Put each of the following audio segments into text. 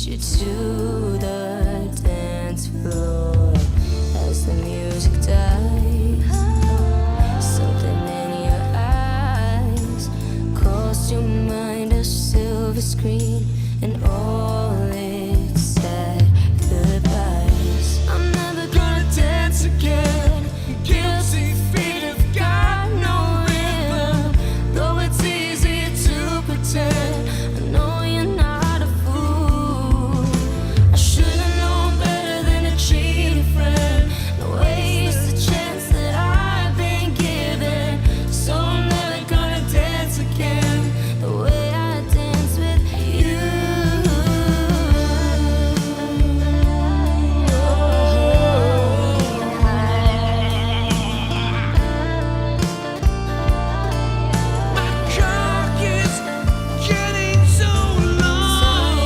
you to the dance floor as the music dies. Something in your eyes calls to mind a silver screen and all its sad goodbyes. I'm never gonna dance again. Guilty feet have got no rhythm, though it's easy to pretend. I know you're not a fool. I should've known better than to cheat a friend. No waste the chance that I've been given. So I'm never gonna dance again the way I dance with you. My cock is getting so long. Time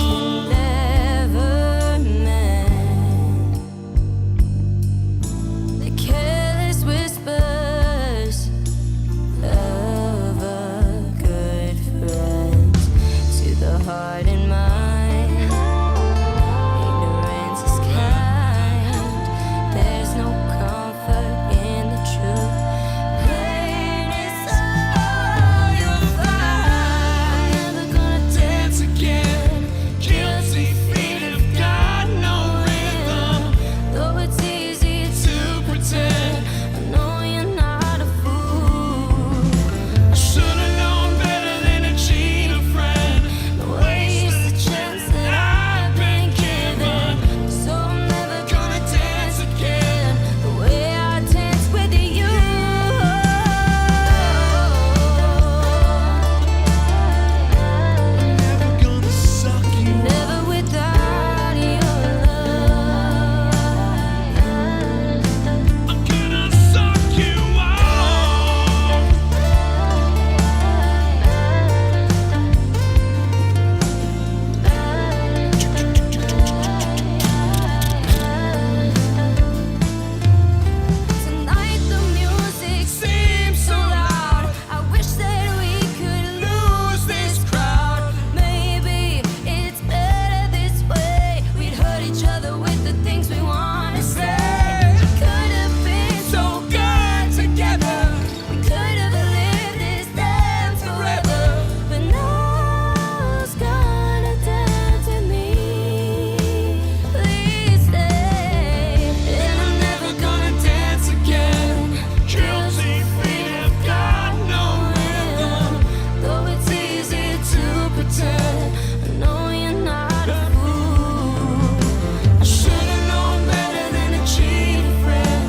can never mend the careless whispers of a good friend. To the heart and mind, ignorance is kind. There's no comfort in the truth. Pain is all you'll find. I'm never gonna dance again. Guilty feet have got no rhythm, though it's easy to pretend. I know you're not a fool. I should've known better than to cheat a friend. No waste the chance that I've been given. So I'm never gonna dance again the way I dance with you. Never gonna suck you. Never without your love. I'm gonna suck you off. Tonight the music seems so loud. I wish that we could lose this crowd. Maybe it's better this way. We'd hurt each other with the things we wanna say. We could have been so good together. We could have lived this dance forever. But no one's gonna dance with me. Please stay. And I'm never gonna dance again. Guilty feet have got no rhythm, though it's easy to pretend. I know you're not a fool. I should've known better than to cheat a friend.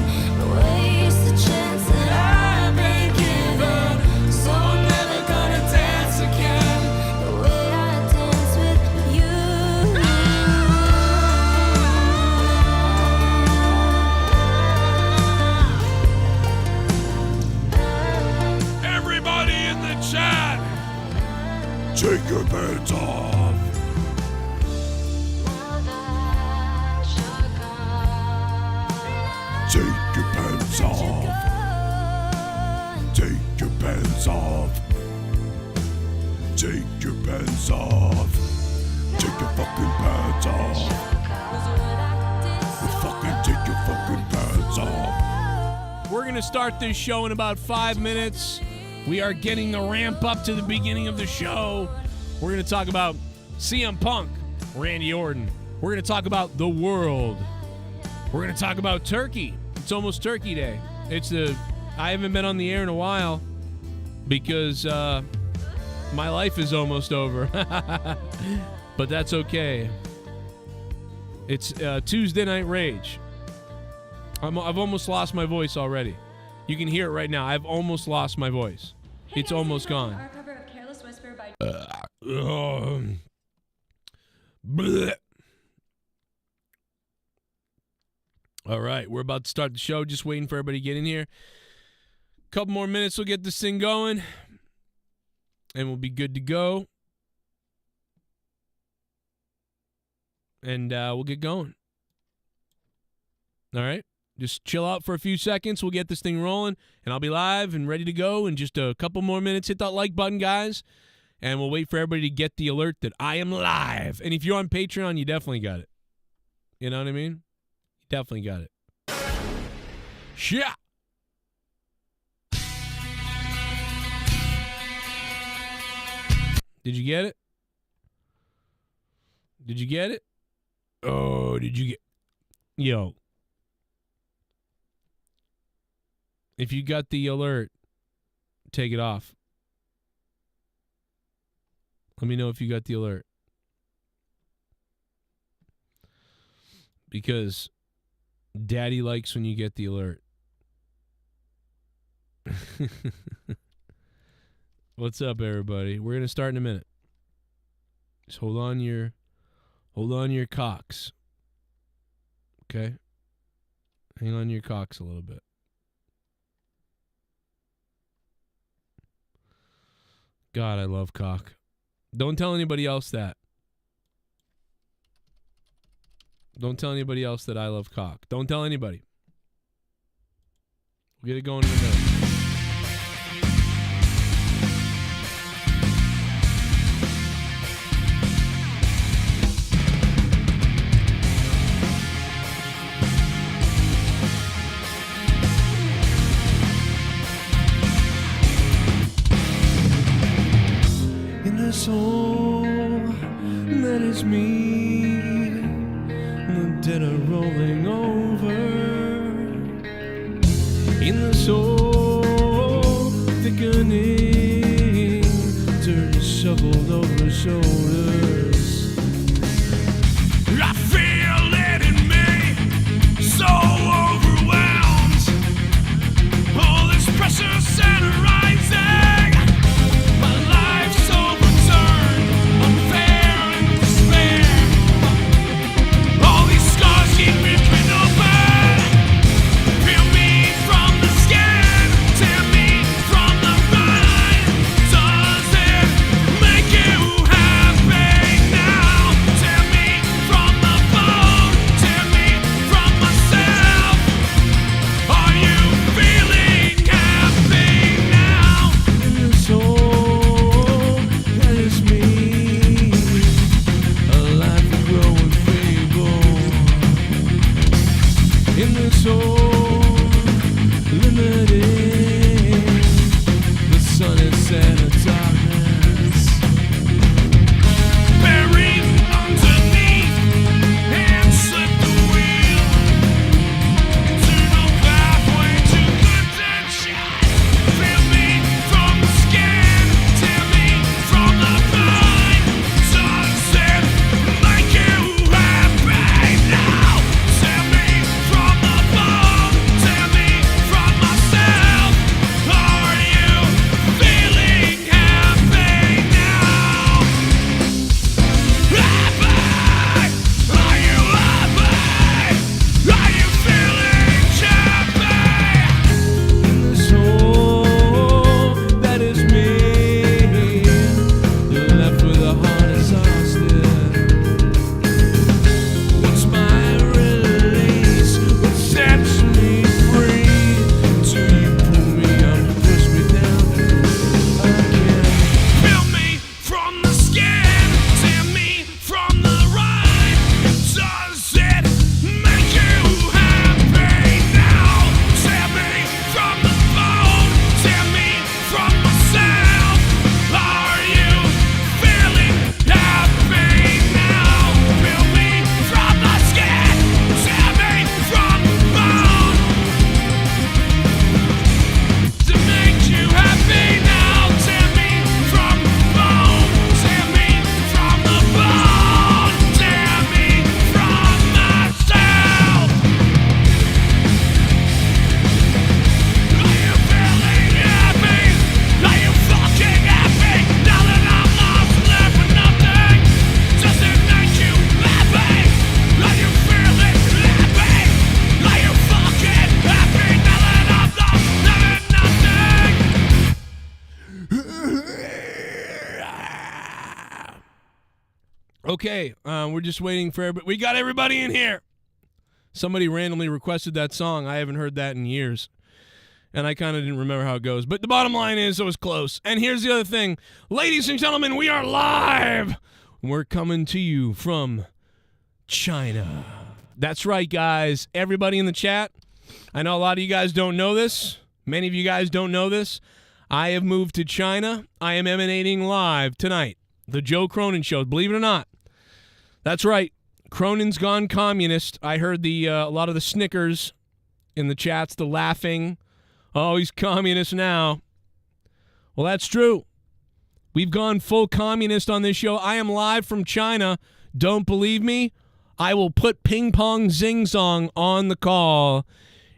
Waste the chance that I've been given. So I'm never gonna dance again the way I dance with you. Everybody in the chat, take your pants off. Take your pants off. Take your pants off. Take your pants off. Take your fucking pants off. You fucking take your fucking pants off. We're gonna start this show in about 5 minutes. We are getting the ramp up to the beginning of the show. We're gonna talk about CM Punk, Randy Orton. We're gonna talk about the world. We're gonna talk about turkey. It's almost Turkey Day. I haven't been on the air in a while because my life is almost over. But that's okay. It's Tuesday Night Rage. I've almost lost my voice already. You can hear it right now. I've almost lost my voice. It's almost gone. Our cover of Careless Whisper by Blech. All right, we're about to start the show. Just waiting for everybody to get in here. Couple more minutes, we'll get this thing going, and we'll be good to go. And we'll get going. All right, just chill out for a few seconds. We'll get this thing rolling, and I'll be live and ready to go in just a couple more minutes. Hit that like button, guys. And we'll wait for everybody to get the alert that I am live. And if you're on Patreon, you definitely got it. You know what I mean? You definitely got it. Yeah. Did you get it? Did you get it? Oh, did you get... Yo. If you got the alert, take it off. Let me know if you got the alert. Because Daddy likes when you get the alert. What's up, everybody? We're gonna start in a minute. Just hold on your cocks. Okay? Hang on to your cocks a little bit. God, I love cock. Don't tell anybody else that. Don't tell anybody else that I love cock. Don't tell anybody. We'll get it going in a minute. Soul that is me, the dead are rolling over. In the soul thickening, dirt is shoveled over shoulders. I feel it in me, so overwhelmed. All this pressure center rising. Okay, we're just waiting for everybody. We got everybody in here. Somebody randomly requested that song. I haven't heard that in years. and I kind of didn't remember how it goes. But the bottom line is it was close. And here's the other thing. Ladies and gentlemen, we are live. We're coming to you from China. That's right, guys. Everybody in the chat, I know a lot of you guys don't know this. Many of you guys don't know this. I have moved to China. I am emanating live tonight. The Joe Cronin Show. Believe it or not. That's right. Cronin's gone communist. I heard a lot of the snickers in the chats, the laughing. Oh, he's communist now. Well, that's true. We've gone full communist on this show. I am live from China. Don't believe me? I will put Ping Pong Zing Zong on the call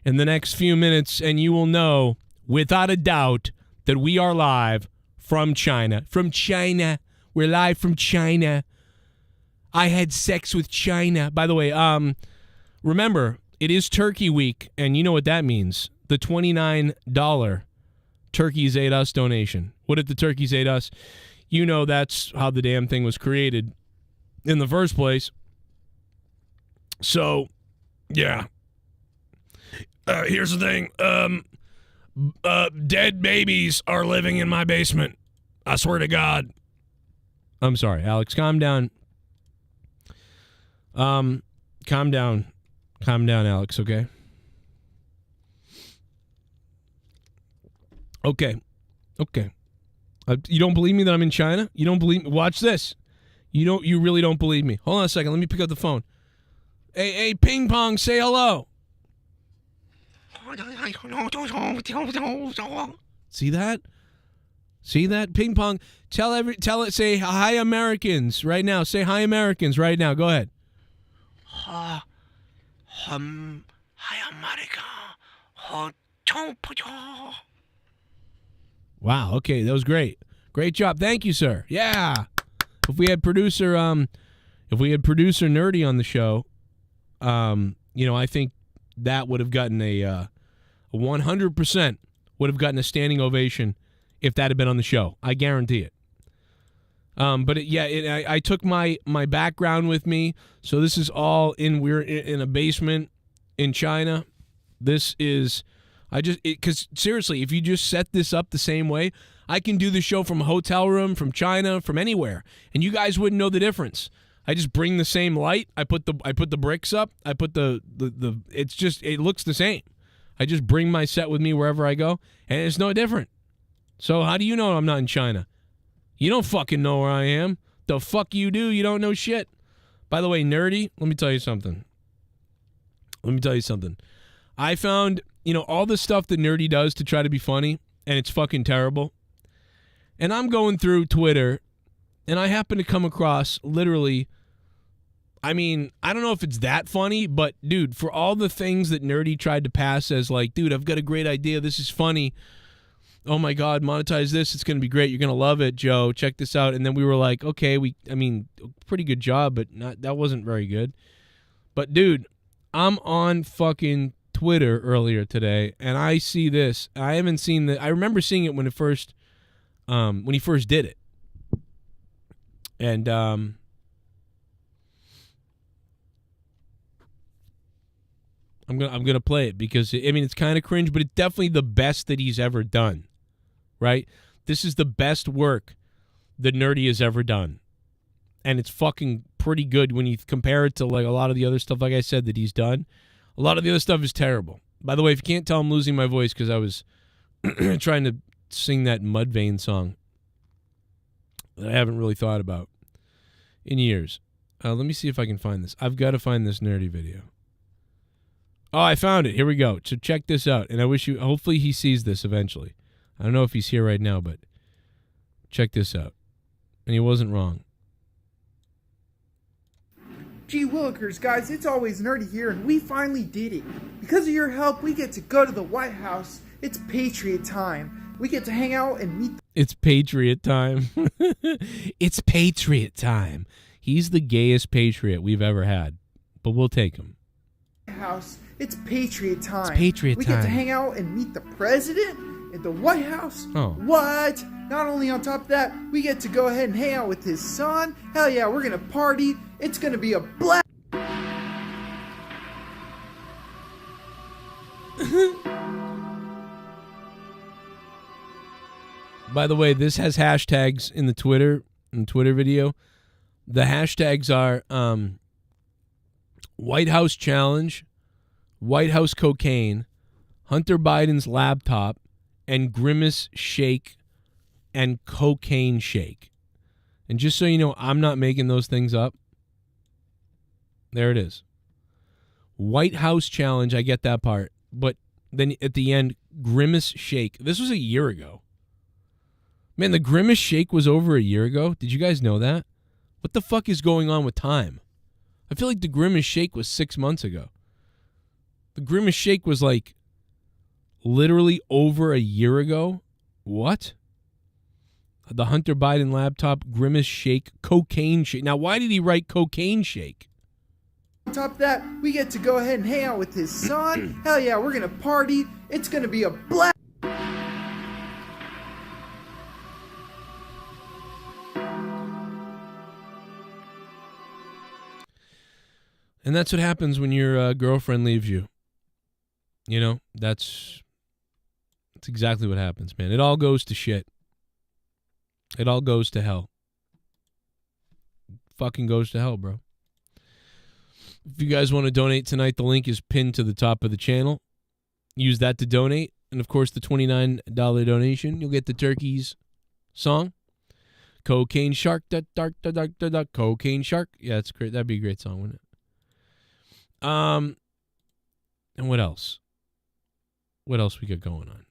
in the next few minutes, and you will know, without a doubt, that we are live from China. From China. We're live from China. I had sex with China. By the way, remember, it is Turkey Week, and you know what that means. The $29 Turkeys Ate Us donation. What did the Turkeys Ate Us? You know that's how the damn thing was created in the first place. So, yeah. Here's the thing. Dead babies are living in my basement. I swear to God. I'm sorry, Alex. Calm down. Calm down. Calm down, Alex, okay? Okay. You don't believe me that I'm in China? You don't believe me? Watch this. You really don't believe me. Hold on a second. Let me pick up the phone. Hey, Ping Pong, say hello. See that? See that? Ping Pong. Tell it, say hi Americans right now. Say hi Americans right now. Go ahead. Hi America. Wow, okay, that was great. Great job. Thank you, sir. Yeah. If we had producer Nerdy on the show, I think that would have gotten a 100% would have gotten a standing ovation if that had been on the show. I guarantee it. I took my background with me. So this is all we're in a basement in China. This is, because seriously, if you just set this up the same way, I can do the show from a hotel room, from China, from anywhere, and you guys wouldn't know the difference. I just bring the same light. I put the bricks up. I put it looks the same. I just bring my set with me wherever I go, and it's no different. So how do you know I'm not in China? You don't fucking know where I am. The fuck you do? You don't know shit. By the way, Nerdy, let me tell you something. I found, all the stuff that Nerdy does to try to be funny, and it's fucking terrible. And I'm going through Twitter, and I happen to come across literally, I don't know if it's that funny, but dude, for all the things that Nerdy tried to pass as like, dude, I've got a great idea. This is funny. Oh my God, monetize this. It's going to be great. You're going to love it, Joe. Check this out. And then we were like, okay, pretty good job, but that wasn't very good. But dude, I'm on fucking Twitter earlier today, and I see this. I haven't seen I remember seeing it when he first did it. And I'm gonna play it because it's kind of cringe, but it's definitely the best that he's ever done. Right? This is the best work that Nerdy has ever done. And it's fucking pretty good when you compare it to like a lot of the other stuff, like I said, that he's done. A lot of the other stuff is terrible. By the way, if you can't tell, I'm losing my voice because I was trying to sing that Mudvayne song that I haven't really thought about in years. Let me see if I can find this. I've got to find this Nerdy video. Oh, I found it. Here we go. So check this out. And hopefully he sees this eventually. I don't know if he's here right now, but check this out. And he wasn't wrong. Gee willikers, guys, it's always Nerdy here, and we finally did it. Because of your help, we get to go to the White House. It's Patriot time. We get to hang out and meet. It's Patriot time. It's Patriot time. He's the gayest patriot we've ever had, but we'll take him. House. It's Patriot time. It's Patriot we time. get to hang out and meet the president at the White House. Oh. What? Not only on top of that, we get to go ahead and hang out with his son. Hell yeah, we're gonna party. It's gonna be a blast. By the way, this has hashtags in the Twitter video. The hashtags are White House Challenge, White House Cocaine, Hunter Biden's laptop, and Grimace Shake and Cocaine Shake. And just so you know, I'm not making those things up. There it is. White House Challenge, I get that part. But then at the end, Grimace Shake. This was a year ago. Man, the Grimace Shake was over a year ago. Did you guys know that? What the fuck is going on with time? I feel like the Grimace Shake was 6 months ago. The Grimace Shake was like literally over a year ago. What? The Hunter Biden laptop, Grimace Shake, Cocaine Shake. Now, why did he write Cocaine Shake? On top of that, we get to go ahead and hang out with his son. Hell yeah, we're gonna party. It's gonna be a blast. And that's what happens when your girlfriend leaves you. You know, that's exactly what happens, man. It all goes to shit. It all goes to hell. Fucking goes to hell, bro. If you guys want to donate tonight, the link is pinned to the top of the channel. Use that to donate. And, of course, the $29 donation, you'll get the Turkeys song. Cocaine Shark, Cocaine Shark. Yeah, that's great. That'd be a great song, wouldn't it? And what else? What else we got going on?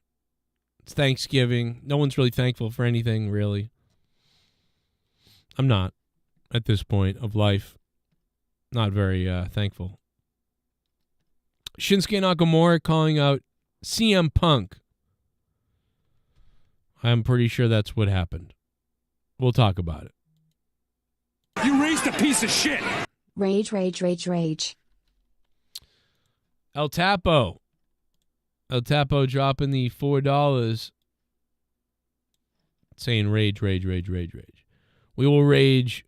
It's Thanksgiving. No one's really thankful for anything, really. I'm not at this point of life. Not very thankful. Shinsuke Nakamura calling out CM Punk. I'm pretty sure that's what happened. We'll talk about it. You raised a piece of shit. Rage, rage, rage, rage. El Tapo dropping the $4 saying rage, rage, rage, rage, rage. We will rage.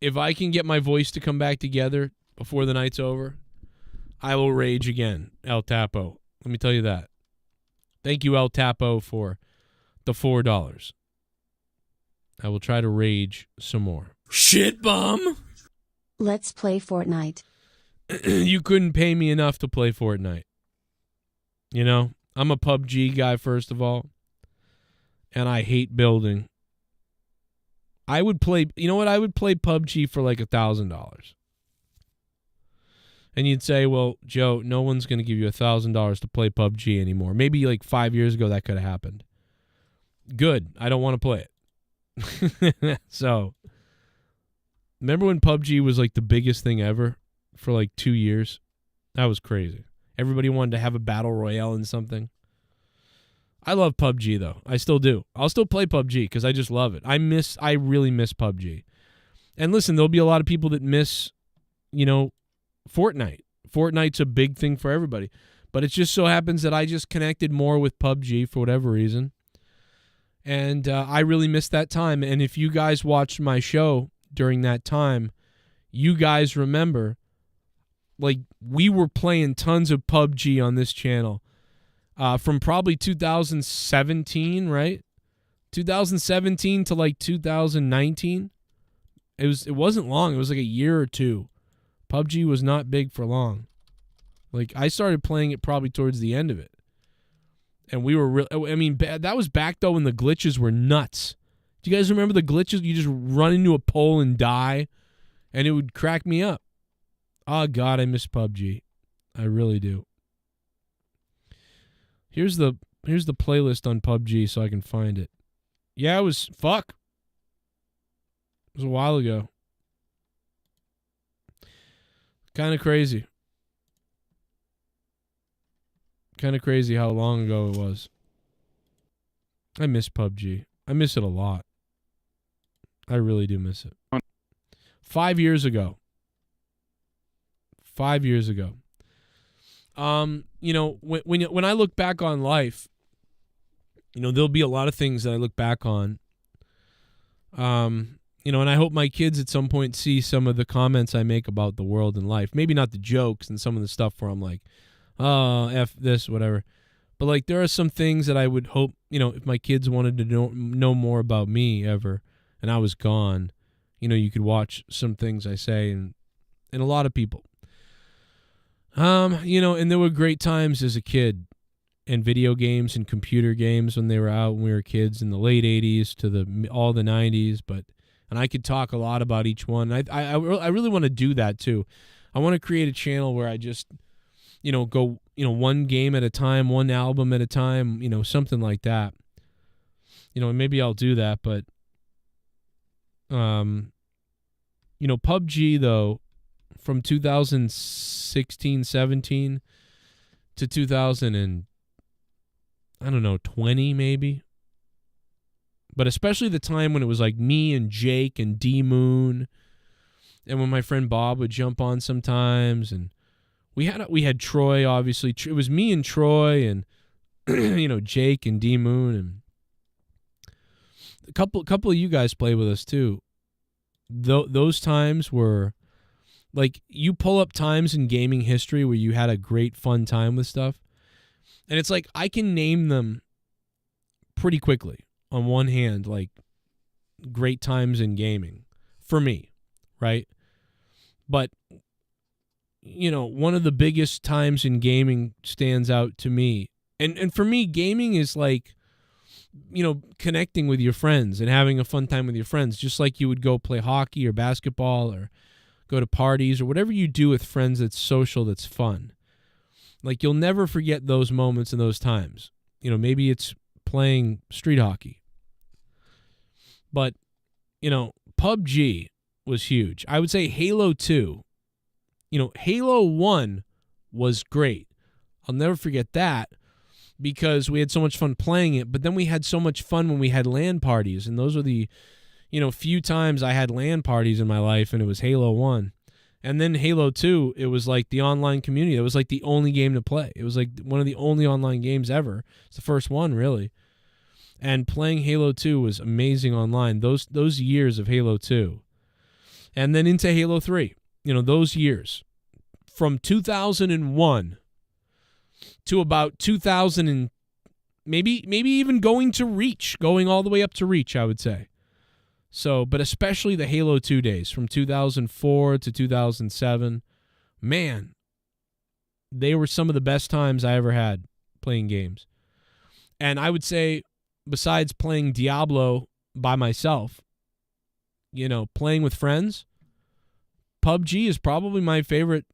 If I can get my voice to come back together before the night's over, I will rage again, El Tapo. Let me tell you that. Thank you, El Tapo, for the $4. I will try to rage some more. Shit bum! Let's play Fortnite. You couldn't pay me enough to play Fortnite. You know, I'm a PUBG guy, first of all, and I hate building. I would play, you know what? I would play PUBG for like $1,000. And you'd say, well, Joe, no one's going to give you $1,000 to play PUBG anymore. Maybe like 5 years ago that could have happened. Good. I don't want to play it. So, remember when PUBG was like the biggest thing ever for like 2 years? That was crazy. Everybody wanted to have a battle royale and something. I love PUBG though. I still do. I'll still play PUBG because I just love it. I really miss PUBG. And listen, there'll be a lot of people that miss, you know, Fortnite. Fortnite's a big thing for everybody. But it just so happens that I just connected more with PUBG for whatever reason. And I really missed that time. And if you guys watched my show during that time, you guys remember, like, we were playing tons of PUBG on this channel from probably 2017, right? 2017 to like 2019. It wasn't long. It was like a year or two. PUBG was not big for long. Like, I started playing it probably towards the end of it. And we were that was back though when the glitches were nuts. Do you guys remember the glitches? You just run into a pole and die, and it would crack me up. Oh, God, I miss PUBG. I really do. Here's the playlist on PUBG so I can find it. Yeah, it was It was a while ago. Kind of crazy. Kind of crazy how long ago it was. I miss PUBG. I miss it a lot. I really do miss it. 5 years ago. 5 years ago. You know, when I look back on life, you know, there'll be a lot of things that I look back on. You know, and I hope my kids at some point see some of the comments I make about the world and life. Maybe not the jokes and some of the stuff where I'm like, oh, F this, whatever. But, like, there are some things that I would hope, if my kids wanted to know more about me ever, and I was gone, you could watch some things I say, and a lot of people. And there were great times as a kid, and video games and computer games when they were out when we were kids in the late 80s to all the 90s, and I could talk a lot about each one. I really want to do that too. I want to create a channel where I just, go, one game at a time, one album at a time, something like that. Maybe I'll do that, but, PUBG, though, from 2016, 17 to 2020 maybe. But especially the time when it was like me and Jake and D-Moon, and when my friend Bob would jump on sometimes, and we had Troy, obviously. It was me and Troy and Jake and D-Moon, and a couple of you guys play with us too. Those times were like, you pull up times in gaming history where you had a great fun time with stuff, and it's like I can name them pretty quickly on one hand, like great times in gaming for me, right? But one of the biggest times in gaming stands out to me, and for me, gaming is like, connecting with your friends and having a fun time with your friends, just like you would go play hockey or basketball or go to parties or whatever you do with friends that's social, that's fun. Like, you'll never forget those moments and those times. Maybe it's playing street hockey. But, PUBG was huge. I would say Halo 2. Halo 1 was great. I'll never forget that because we had so much fun playing it. But then we had so much fun when we had LAN parties. And those were the, few times I had LAN parties in my life, and it was Halo 1. And then Halo 2, it was like the online community. It was like the only game to play. It was like one of the only online games ever. It's the first one, really. And playing Halo 2 was amazing online. Those years of Halo 2. And then into Halo 3. Those years. From 2001 to about 2000 and maybe even going all the way up to Reach, I would say. So, but especially the Halo 2 days from 2004 to 2007, man, they were some of the best times I ever had playing games. And I would say, besides playing Diablo by myself, playing with friends, PUBG is probably my favorite,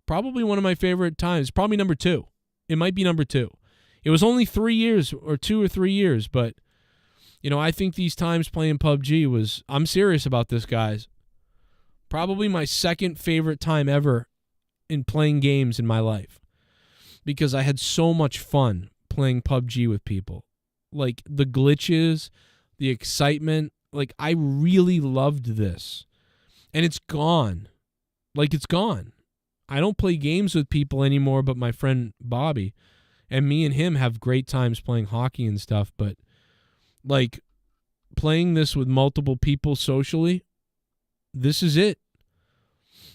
probably one of my favorite times, probably number 2. It might be number 2. It was only 3 years or 2 or 3 years, but I think these times playing PUBG was, I'm serious about this, guys, probably my second favorite time ever in playing games in my life, because I had so much fun playing PUBG with people. Like, the glitches, the excitement, like, I really loved this. And it's gone. Like, it's gone. I don't play games with people anymore but my friend Bobby, and me and him have great times playing hockey and stuff, but like, playing this with multiple people socially, this is it.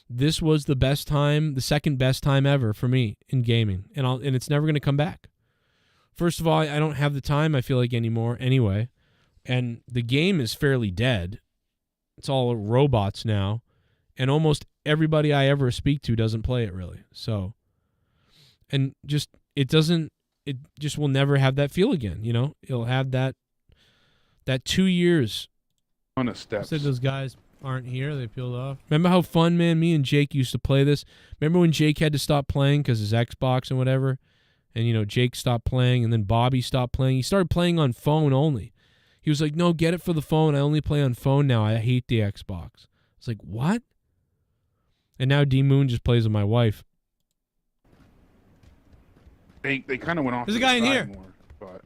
This was the best time, the second best time ever for me in gaming, and it's never going to come back. First of all, I don't have the time, I feel like, anymore anyway, and the game is fairly dead. It's all robots now, and almost everybody I ever speak to doesn't play it really. So, and just, it just will never have that feel again, It'll have that 2 years. On the steps. Said those guys aren't here. They peeled off. Remember how fun, man, me and Jake used to play this? Remember when Jake had to stop playing because his Xbox and whatever? And, Jake stopped playing, and then Bobby stopped playing. He started playing on phone only. He was like, no, get it for the phone. I only play on phone now. I hate the Xbox. It's like, what? And now D-Moon just plays with my wife. They kind of went off. There's to a guy the in side here. More, but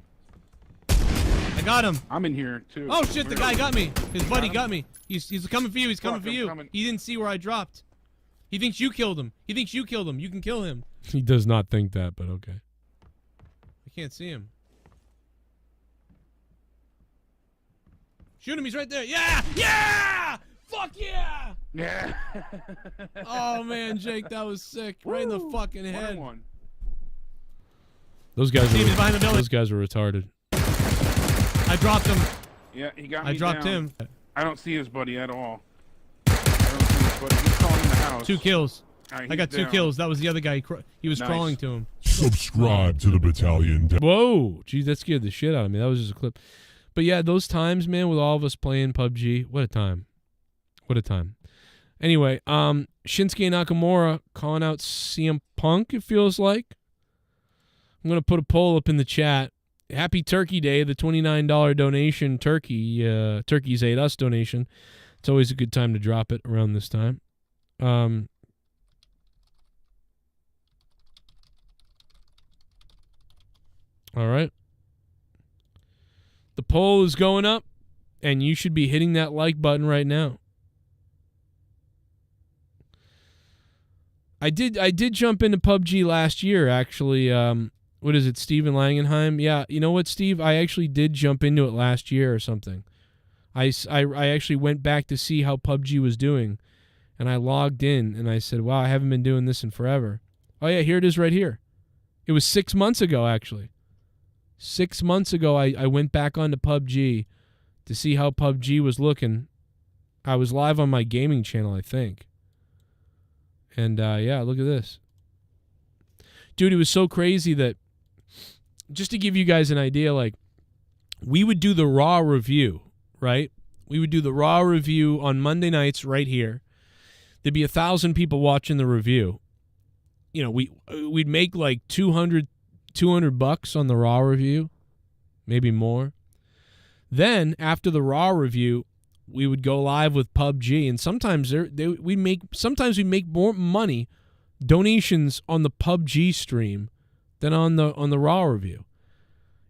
I got him. I'm in here too. Oh shit! The guy got me. His buddy got me. He's coming for you. He's coming Fuck, for I'm you. coming. He didn't see where I dropped. He thinks you killed him. You can kill him. He does not think that, but okay. I can't see him. Shoot him. He's right there. Yeah! Yeah! Fuck yeah! Yeah. Oh man, Jake, that was sick. Right in the fucking head. 1-1. Those guys are retarded. I dropped him. Yeah, he got me I dropped down. him. I don't see his buddy at all. I don't see his buddy. He's crawling in the house. 2 kills. All right, I got he's 2 down. kills. That was the other guy. He was Nice. crawling to him. Subscribe to the battalion. Whoa. Geez, that scared the shit out of me. That was just a clip. But yeah, those times, man, with all of us playing PUBG. What a time. What a time. Anyway, Shinsuke Nakamura calling out CM Punk, it feels like. I'm going to put a poll up in the chat. Happy Turkey Day, the $29 donation Turkeys Ate Us donation. It's always a good time to drop it around this time. All right. The poll is going up, and you should be hitting that like button right now. I did jump into PUBG last year, actually. What is it, Steven Langenheim? Yeah, you know what, Steve? I actually did jump into it last year or something. I actually went back to see how PUBG was doing, and I logged in, and I said, wow, I haven't been doing this in forever. Oh, yeah, here it is right here. It was 6 months ago, actually. 6 months ago, I went back onto PUBG to see how PUBG was looking. I was live on my gaming channel, I think. And, yeah, look at this. Dude, it was so crazy that, just to give you guys an idea, like, we would do the Raw review, right? We would do the Raw review on Monday nights right here. There'd be 1,000 people watching the review. You know, we'd make like $200 on the Raw review, maybe more. Then, after the Raw review, we would go live with PUBG, and sometimes we make more money, donations on the PUBG stream than on the Raw review.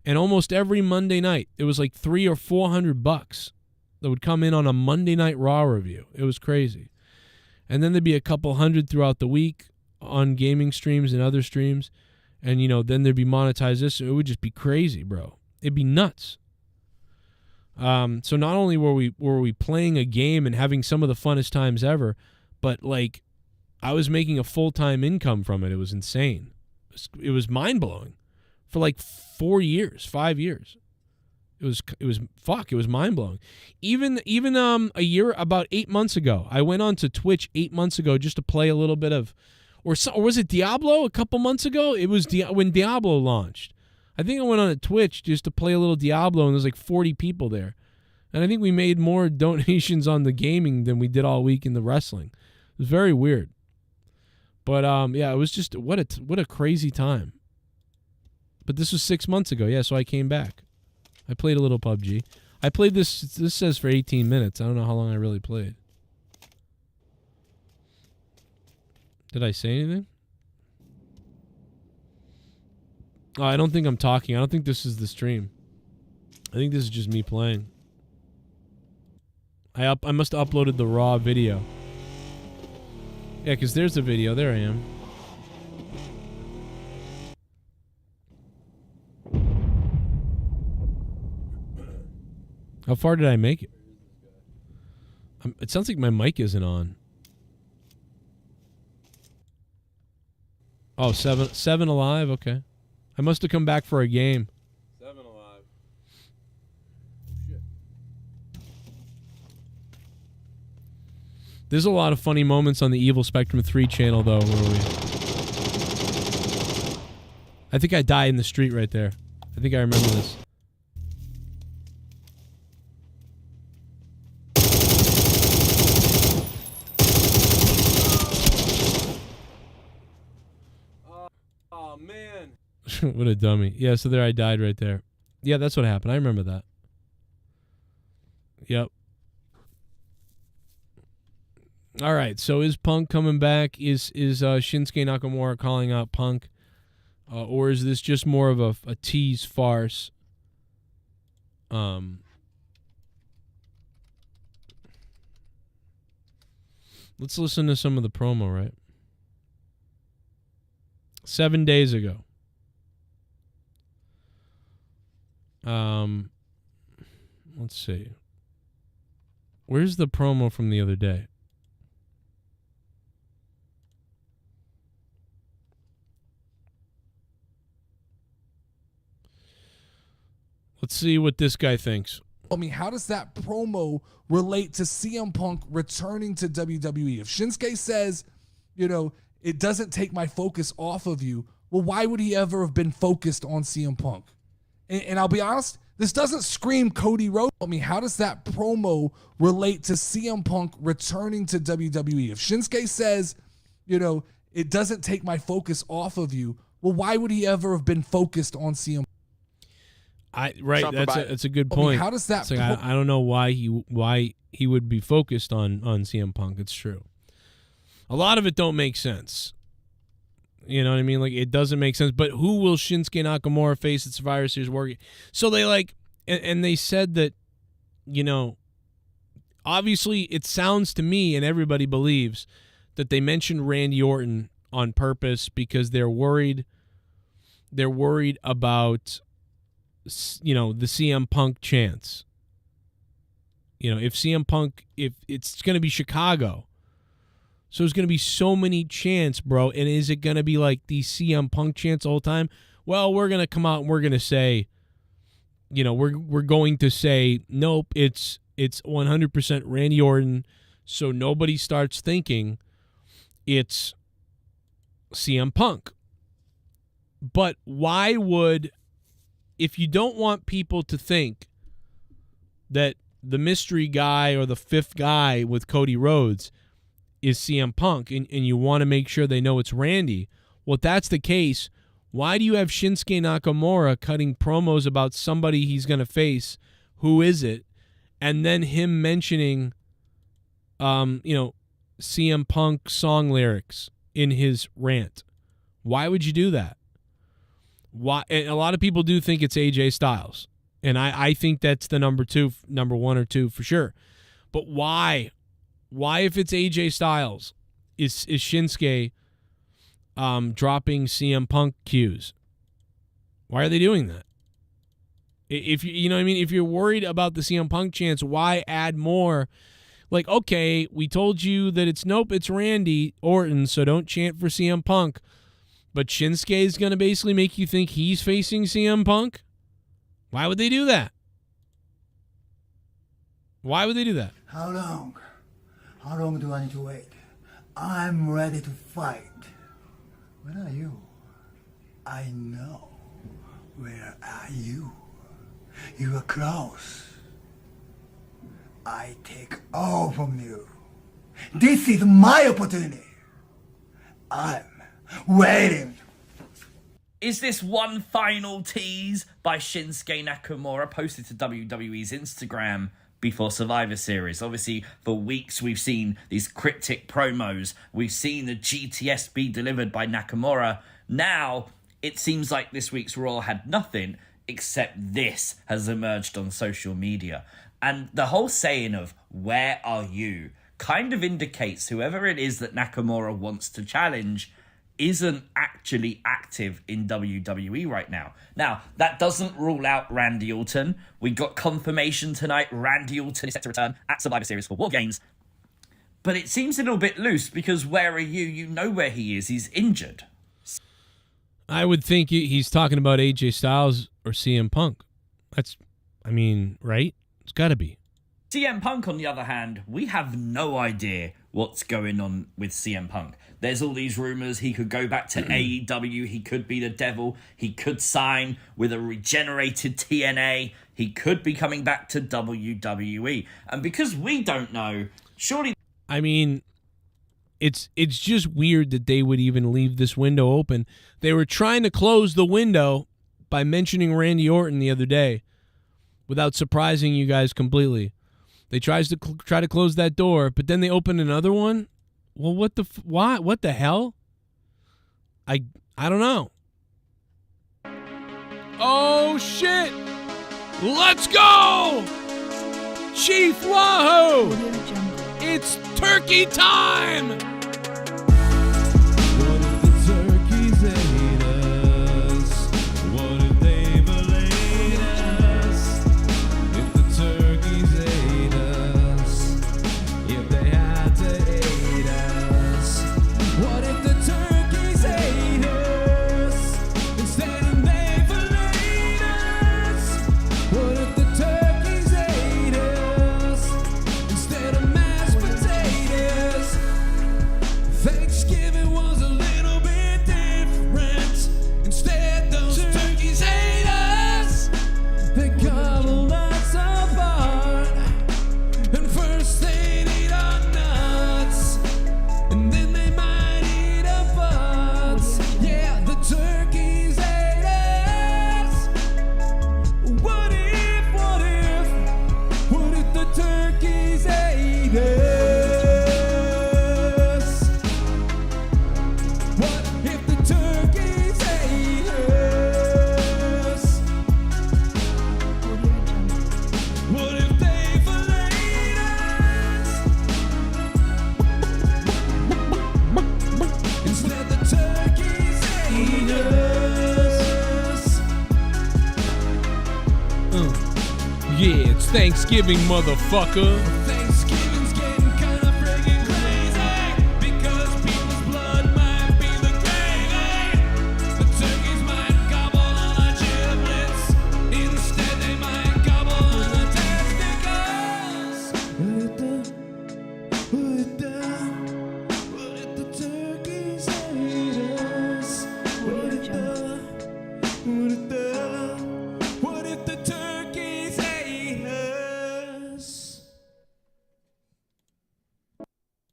And almost every Monday night, it was like $300 or $400 that would come in on a Monday night Raw review. It was crazy. And then there'd be a couple hundred throughout the week on gaming streams and other streams. And, you know, then there'd be monetized this. It would just be crazy, bro. It'd be nuts. So not only were we playing a game and having some of the funnest times ever, but, like, I was making a full-time income from it. It was insane. It was mind-blowing. For like 4 years, 5 years. It was mind-blowing. Even a year, about 8 months ago, I went on to Twitch 8 months ago just to play a little bit of, or was it Diablo a couple months ago? It was when Diablo launched. I think I went on to Twitch just to play a little Diablo, and there's like 40 people there. And I think we made more donations on the gaming than we did all week in the wrestling. It was very weird. But yeah, it was just what a crazy time. But this was 6 months ago, yeah, so I came back. I played a little PUBG. I played this says for 18 minutes. I don't know how long I really played. Did I say anything? Oh, I don't think I'm talking. I don't think this is the stream. I think this is just me playing. I must have uploaded the raw video. Yeah, because there's the video. There I am. How far did I make it? It sounds like my mic isn't on. Oh, seven alive? Okay. I must have come back for a game. 7 alive. There's a lot of funny moments on the Evil Spectrum 3 channel, though, where I think I died in the street right there. I think I remember this. Oh, man. What a dummy. Yeah, so there I died right there. Yeah, that's what happened. I remember that. Yep. All right, so is Punk coming back? Is Shinsuke Nakamura calling out Punk? Or is this just more of a tease farce? Let's listen to some of the promo, right? 7 days ago. Let's see. Where's the promo from the other day? Let's see what this guy thinks. I mean, how does that promo relate to CM Punk returning to WWE? If Shinsuke says, you know, it doesn't take my focus off of you, well, why would he ever have been focused on CM Punk? And I'll be honest, this doesn't scream Cody Rhodes. I mean, how does that promo relate to CM Punk returning to WWE? If Shinsuke says, you know, it doesn't take my focus off of you, well, why would he ever have been focused on CM Punk? That's a good point. I mean, how does that? Like, I don't know why he would be focused on CM Punk. It's true. A lot of it don't make sense. You know what I mean? Like, it doesn't make sense. But who will Shinsuke Nakamura face at Survivor Series working? So they and they said that, you know, obviously it sounds to me, and everybody believes, that they mentioned Randy Orton on purpose because they're worried. They're worried about, you know, the CM Punk chance. You know, if it's going to be Chicago. So there's going to be so many chants, bro. And is it going to be like these CM Punk chants all the time? Well, we're going to come out and we're going to say, you know, we're going to say, nope, it's 100% Randy Orton. So nobody starts thinking it's CM Punk. But why would, if you don't want people to think that the mystery guy or the fifth guy with Cody Rhodes is CM Punk, and you want to make sure they know it's Randy, well, if that's the case, why do you have Shinsuke Nakamura cutting promos about somebody he's going to face? Who is it? And then him mentioning, you know, CM Punk song lyrics in his rant. Why would you do that? Why? And a lot of people do think it's AJ Styles, and I think that's the number one or two for sure. But why? Why, if it's AJ Styles, is Shinsuke dropping CM Punk cues? Why are they doing that? If you know what I mean, if you're worried about the CM Punk chance, why add more? Like, okay, we told you that it's Randy Orton, so don't chant for CM Punk. But Shinsuke is going to basically make you think he's facing CM Punk? Why would they do that? Why would they do that? How long? How long do I need to wait? I'm ready to fight. Where are you? I know. Where are you? You are close. I take all from you. This is my opportunity. I'm waiting. Is this one final tease by Shinsuke Nakamura posted to WWE's Instagram before Survivor Series? Obviously, for weeks we've seen these cryptic promos. We've seen the GTS be delivered by Nakamura. Now, it seems like this week's Raw had nothing except this has emerged on social media. And the whole saying of, where are you, kind of indicates whoever it is that Nakamura wants to challenge isn't actually active in WWE right now. Now, that doesn't rule out Randy Orton. We got confirmation tonight Randy Orton is set to return at Survivor Series for War Games. But it seems a little bit loose because where are you? You know where he is. He's injured. I would think he's talking about AJ Styles or CM Punk. Right? It's got to be. CM Punk, on the other hand, we have no idea what's going on with CM Punk. There's all these rumors he could go back to AEW, he could be the devil, he could sign with a regenerated TNA, he could be coming back to WWE. And because we don't know, surely... I mean, it's just weird that they would even leave this window open. They were trying to close the window by mentioning Randy Orton the other day without surprising you guys completely. They try to close that door, but then they open another one. Well, why? What the hell? I don't know. Oh shit! Let's go, Chief Wahoo! It's turkey time. What Thanksgiving, motherfucker. Thanksgiving's getting kinda friggin' crazy because people's blood might be the gravy. The turkeys might gobble on our giblets. Instead, they might gobble on the testicles. What if the turkeys hate us? What if the turkeys hate us?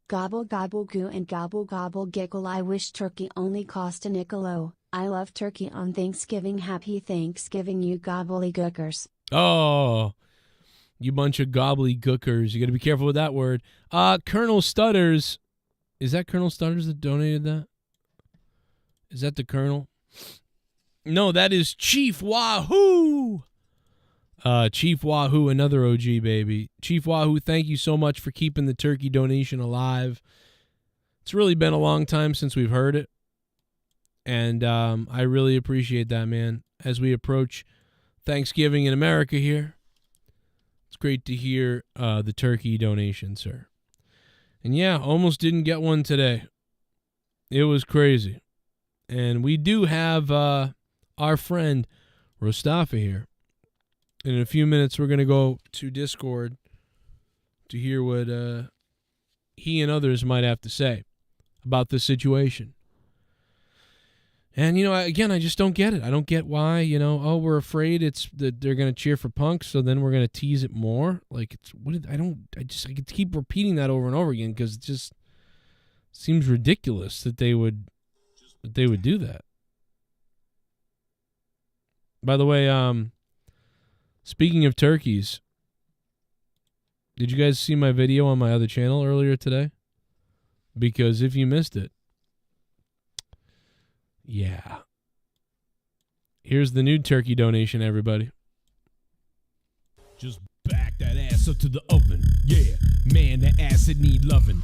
Gobble gobble goo and gobble gobble giggle. I wish turkey only cost a nickel. I love turkey on Thanksgiving. Happy Thanksgiving, you gobbledygookers. Oh, you bunch of gobbledygookers. You got to be careful with that word. Colonel Stutters. Is that Colonel Stutters that donated that? Is that the Colonel? No, that is Chief Wahoo. Chief Wahoo, another OG, baby. Chief Wahoo, thank you so much for keeping the turkey donation alive. It's really been a long time since we've heard it. And I really appreciate that, man. As we approach Thanksgiving in America here, it's great to hear the turkey donation, sir. And yeah, almost didn't get one today. It was crazy. And we do have our friend Rostafa here. In a few minutes, we're going to go to Discord to hear what he and others might have to say about this situation. And, you know, again, I just don't get it. I don't get why, you know, oh, we're afraid it's that they're going to cheer for Punk, so then we're going to tease it more. Like, it's what I could keep repeating that over and over again because it just seems ridiculous that they would do that. By the way, speaking of turkeys, did you guys see my video on my other channel earlier today? Because if you missed it, yeah. Here's the new turkey donation, everybody. Just back that ass up to the oven. Yeah, man, that ass it need loving.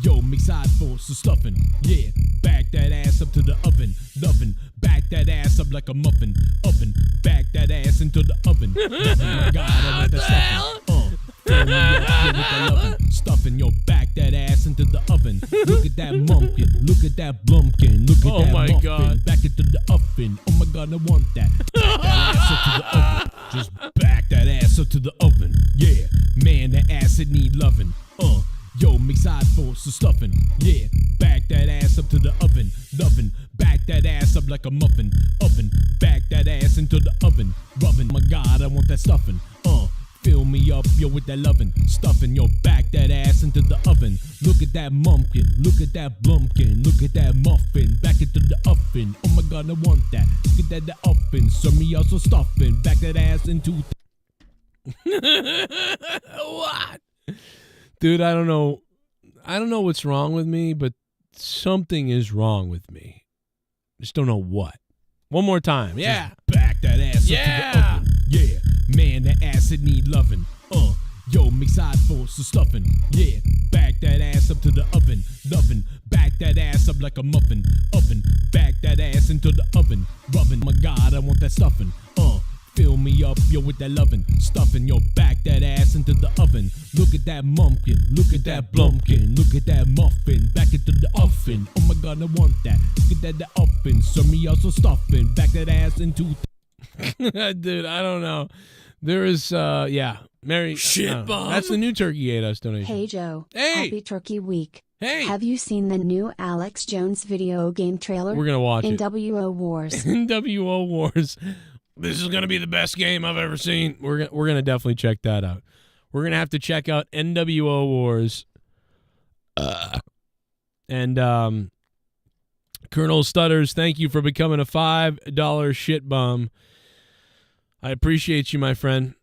Yo, mix side for some stuffing. Yeah, back that ass up to the oven. Loving, back that ass up like a muffin. Oven, back that ass into the oven. Oh my God, I want that stuffing. Fill me up, yeah, with that loving. Stuffing, yo, back that ass into the oven. Look at that mumpkin, look at that blumpkin. Look at that my muffin. God. Back into the oven. Oh my God, I want that. Back that ass up to the oven. Just back that ass up to the oven. Yeah, man, that ass it need loving. Yo, mix side for some stuffing. Yeah, back that ass up to the oven. Loving, back that ass up like a muffin. Oven, back that ass into the oven. Rubbing, my God, I want that stuffing. Fill me up, yo, with that loving. Stuffing, yo, back that ass into the oven. Look at that mumpkin, look at that blumpkin. Look at that muffin, back into the oven. Oh my God, I want that. Look at that, the oven. Serve me also stuffing. Back that ass into What? Dude, I don't know what's wrong with me, but something is wrong with me. Just don't know what. One more time. Yeah. Just back that ass up to the oven. Yeah, man, that ass it need loving. Yo, mix side for some stuffing. Yeah, back that ass up to the oven. Loving, back that ass up like a muffin. Oven, back that ass into the oven. Rubbing, my God, I want that stuffing. Fill me up, yo, with that loving. Stuffing, yo, back that ass into the oven. Look at that mumpkin, look at that blumpkin. Look at that muffin, back into the oven. Oh my God, I want that. Look at that, the oven. Serve me also stuffing. Back that ass into Dude, I don't know. There is, yeah. Mary. Shit bomb. That's the new Turkey Ate Us donation. Hey Joe. Hey. Happy Turkey Week. Hey. Have you seen the new Alex Jones video game trailer? We're going to watch it. NWO Wars. NWO Wars. This is going to be the best game I've ever seen. We're going to definitely check that out. We're going to have to check out NWO Wars. And Colonel Stutters, thank you for becoming a $5 shit bum. I appreciate you, my friend.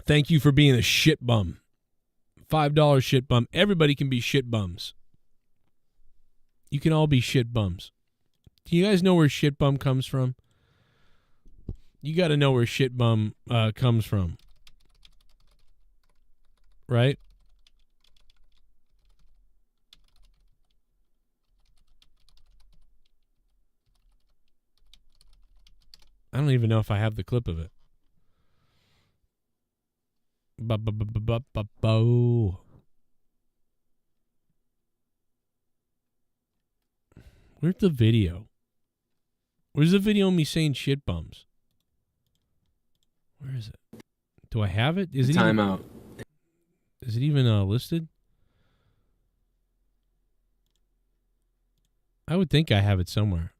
Thank you for being a shit bum. $5 shit bum. Everybody can be shit bums. You can all be shit bums. Do you guys know where shit bum comes from? You got to know where shit bum comes from. Right? I don't even know if I have the clip of it. Bo. Where's the video? Where's the video of me saying shit bums? Where is it? Do I have it? Is it Timeout. Is it even listed? I would think I have it somewhere.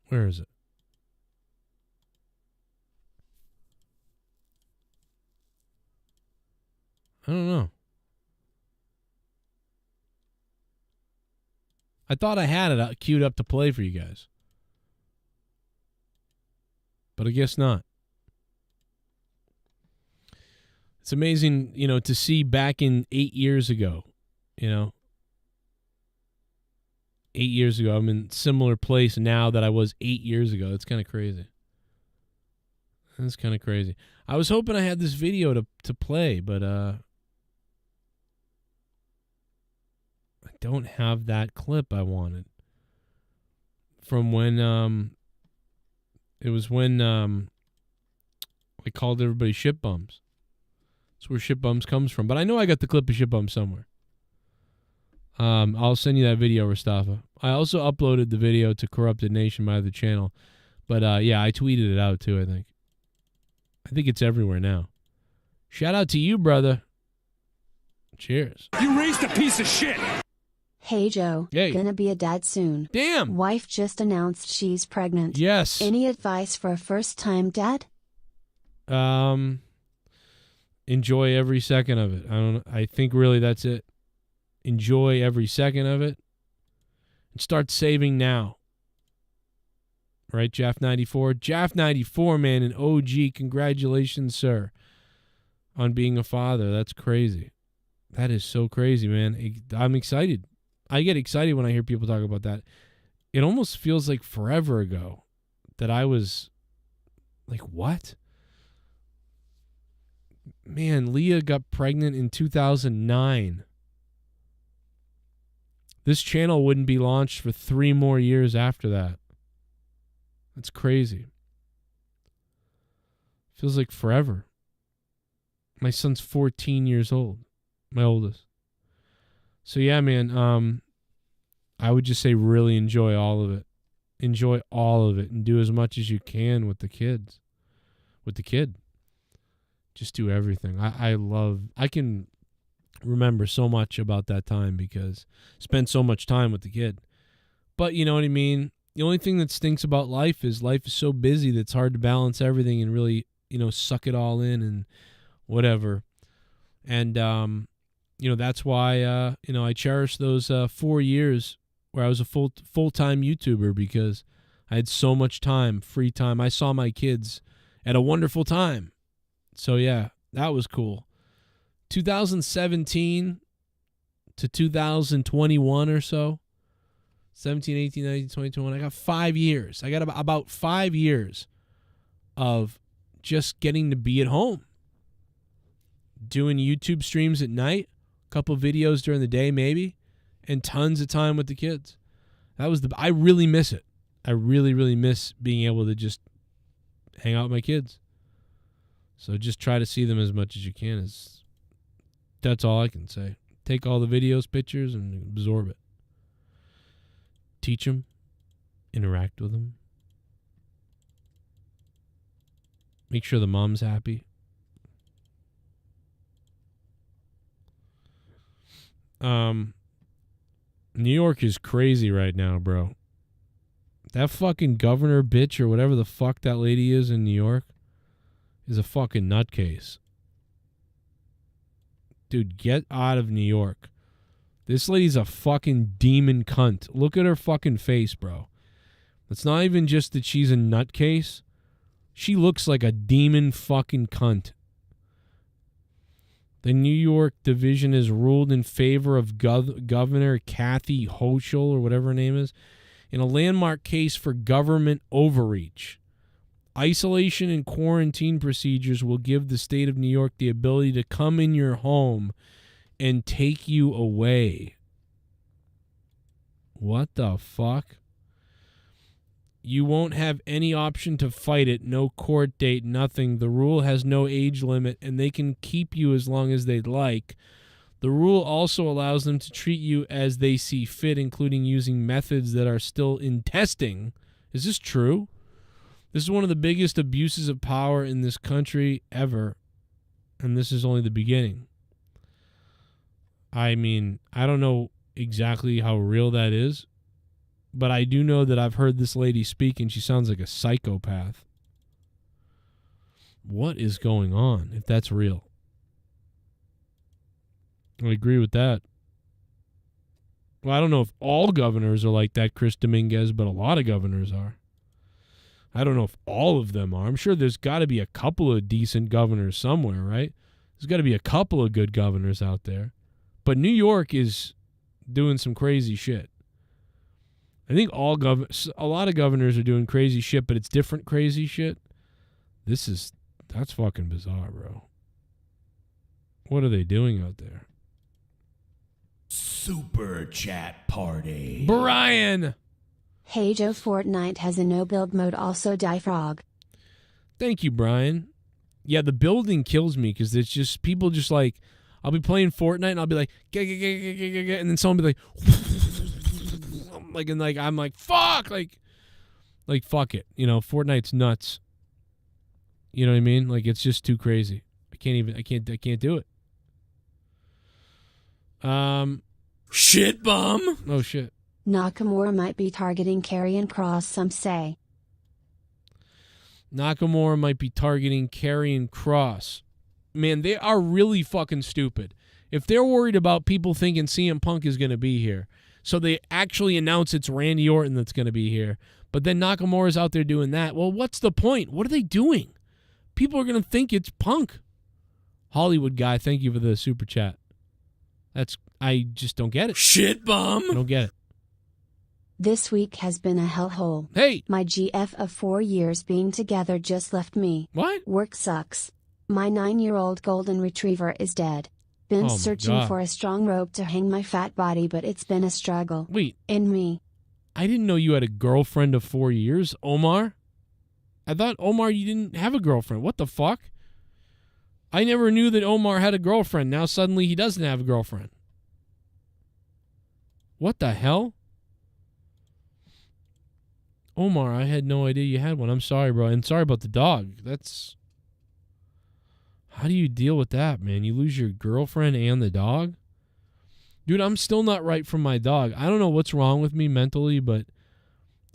Where is it? I don't know. I thought I had it queued up to play for you guys. But I guess not. It's amazing, to see back in 8 years ago, 8 years ago. I'm in a similar place now that I was 8 years ago. That's kind of crazy. That's kind of crazy. I was hoping I had this video to play, but I don't have that clip I wanted. From when it was when I called everybody shit bums. That's where shit bums comes from. But I know I got the clip of shit bums somewhere. I'll send you that video, Rastafa. I also uploaded the video to Corrupted Nation, my other channel. But yeah, I tweeted it out too, I think. I think it's everywhere now. Shout out to you, brother. Cheers. You raised a piece of shit. Hey Joe, Hey. gonna be a dad soon. Damn. Wife just announced she's pregnant. Yes. Any advice for a first-time dad? Enjoy every second of it. I think really that's it. Enjoy every second of it. And start saving now. Right, Jaff94? Jaff94, man, an OG. Congratulations, sir, on being a father. That's crazy. That is so crazy, man. I'm excited. I get excited when I hear people talk about that. It almost feels like forever ago that I was like, what? Man, Leah got pregnant in 2009. This channel wouldn't be launched for 3 more years after that. That's crazy. Feels like forever. My son's 14 years old. My oldest. So yeah, man, I would just say really enjoy all of it. Enjoy all of it and do as much as you can with the kids. With the kid. Just do everything. I can remember so much about that time because I spent so much time with the kid. But you know what I mean? The only thing that stinks about life is so busy that it's hard to balance everything and really, suck it all in and whatever. And, that's why, I cherish those 4 years where I was a full-time YouTuber because I had so much time, free time. I saw my kids at a wonderful time. So, yeah, that was cool. 2017 to 2021 or so. 17, 18, 19, 20, 21. I got 5 years. I got about 5 years of just getting to be at home. Doing YouTube streams at night. A couple videos during the day maybe. And tons of time with the kids. I really miss it. I really, really miss being able to just hang out with my kids. So just try to see them as much as you can. That's all I can say. Take all the videos, pictures, and absorb it. Teach them. Interact with them. Make sure the mom's happy. New York is crazy right now, bro. That fucking governor bitch or whatever the fuck that lady is in New York is a fucking nutcase. Dude, get out of New York. This lady's a fucking demon cunt. Look at her fucking face, bro. It's not even just that she's a nutcase. She looks like a demon fucking cunt. The New York division is ruled in favor of Governor Kathy Hochul, or whatever her name is, in a landmark case for government overreach. Isolation and quarantine procedures will give the state of New York the ability to come in your home and take you away. What the fuck? You won't have any option to fight it, no court date, nothing. The rule has no age limit, and they can keep you as long as they'd like. The rule also allows them to treat you as they see fit, including using methods that are still in testing. Is this true? This is one of the biggest abuses of power in this country ever, and this is only the beginning. I mean, I don't know exactly how real that is, but I do know that I've heard this lady speak, and she sounds like a psychopath. What is going on, if that's real? I agree with that. Well, I don't know if all governors are like that, Chris Dominguez, but a lot of governors are. I don't know if all of them are. I'm sure there's got to be a couple of decent governors somewhere, right? There's got to be a couple of good governors out there. But New York is doing some crazy shit. I think a lot of governors are doing crazy shit, but it's different crazy shit. That's fucking bizarre, bro. What are they doing out there? Super chat party. Brian! Hey Joe, Fortnite has a no build mode, also die frog. Thank you, Brian. Yeah, the building kills me because it's just people just like, I'll be playing Fortnite and I'll be like, and then someone will be like, I'm like, fuck, like fuck it, you know. Fortnite's nuts. You know what I mean? Like, it's just too crazy. I can't do it. Shit bum. Oh shit. Nakamura might be targeting Karrion Kross, some say. Nakamura might be targeting Karrion Kross. Man, they are really fucking stupid. If they're worried about people thinking CM Punk is going to be here, so they actually announce it's Randy Orton that's going to be here, but then Nakamura's out there doing that, well, what's the point? What are they doing? People are going to think it's Punk. Hollywood guy, thank you for the super chat. I just don't get it. Shit bum. I don't get it. This week has been a hellhole. Hey! My GF of 4 years being together just left me. What? Work sucks. My 9-year-old golden retriever is dead. Been searching for a strong rope to hang my fat body, but it's been a struggle. Wait. In me. I didn't know you had a girlfriend of 4 years, Omar. I thought, Omar, you didn't have a girlfriend. What the fuck? I never knew that Omar had a girlfriend. Now suddenly he doesn't have a girlfriend. What the hell? Omar, I had no idea you had one. I'm sorry, bro. And sorry about the dog. How do you deal with that, man? You lose your girlfriend and the dog? Dude, I'm still not right from my dog. I don't know what's wrong with me mentally, but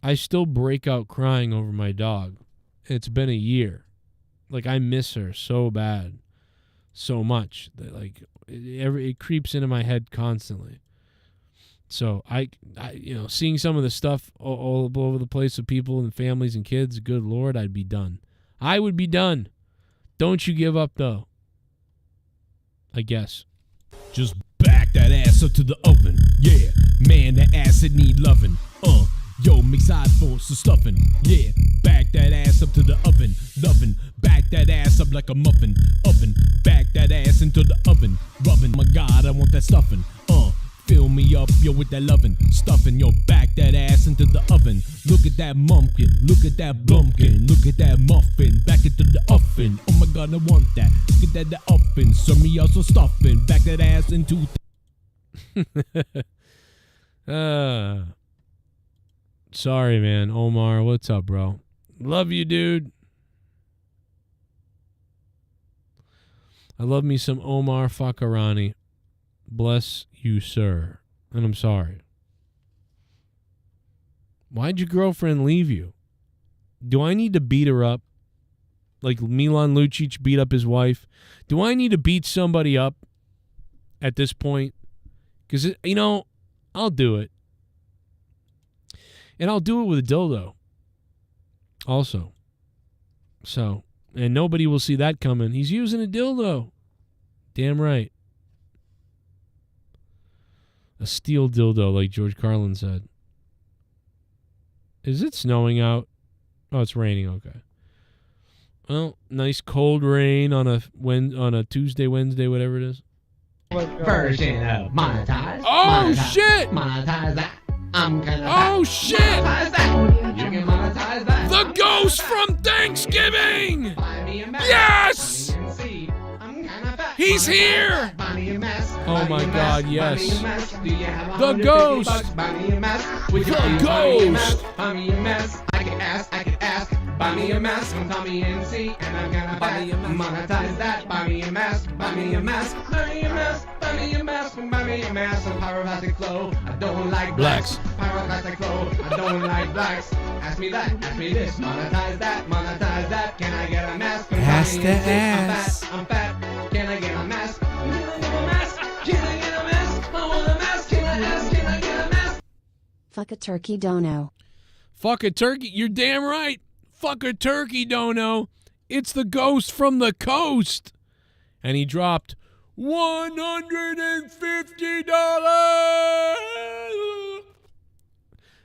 I still break out crying over my dog. It's been a year. Like, I miss her so bad. So much. That, like, it creeps into my head constantly. So, I seeing some of the stuff all over the place with people and families and kids, good Lord, I'd be done. I would be done. Don't you give up, though. I guess. Just back that ass up to the oven. Yeah, man, that ass it need loving. Yo, mix side for some stuffing. Yeah, back that ass up to the oven. Loving, back that ass up like a muffin. Oven, back that ass into the oven. Rubbing, my God, I want that stuffing. Fill me up, yo, with that lovin', stuffin', yo, back that ass into the oven. Look at that mumpkin, look at that blumpkin, look at that muffin, back into the oven. Oh my God, I want that. Look at that oven, serve me also stuffin', back that ass into. Sorry, man. Omar, what's up, bro? Love you, dude. I love me some Omar Fakarani. Bless you, sir. And I'm sorry. Why'd your girlfriend leave you? Do I need to beat her up? Like Milan Lucic beat up his wife? Do I need to beat somebody up at this point? Because, I'll do it. And I'll do it with a dildo. Also. So, and nobody will see that coming. He's using a dildo. Damn right. A steel dildo, like George Carlin said. Is it snowing out? Oh, it's raining. Okay. Well, nice cold rain on a Tuesday, Wednesday, whatever it is. Version of monetize. Oh, shit! Monetize that. I'm gonna. Oh, shit! Monetize that. You can monetize The ghost from Thanksgiving! Yes! He's here! Oh my God, yes. The ghost! The ghost! I can ask. Buy me a mask from Tommy NC, and I'm gonna monetize that. Buy me a mask, buy me a mask, buy me a mask, buy me a mask, buy me a mask. Some pyroclastic flow. I don't like blacks. Pyroclastic flow. I don't like blacks. Ask me that, ask me this. Monetize that, monetize that. Can I get a mask from Tommy NC? I'm fat. Can I get a mask? Can I get a mask? Can I get a mask? I want a mask. Can I ask? Can I get a mask? Fuck a turkey dono. Fuck a turkey. You're damn right. Fuck a turkey dono. It's the ghost from the coast. And he dropped $150.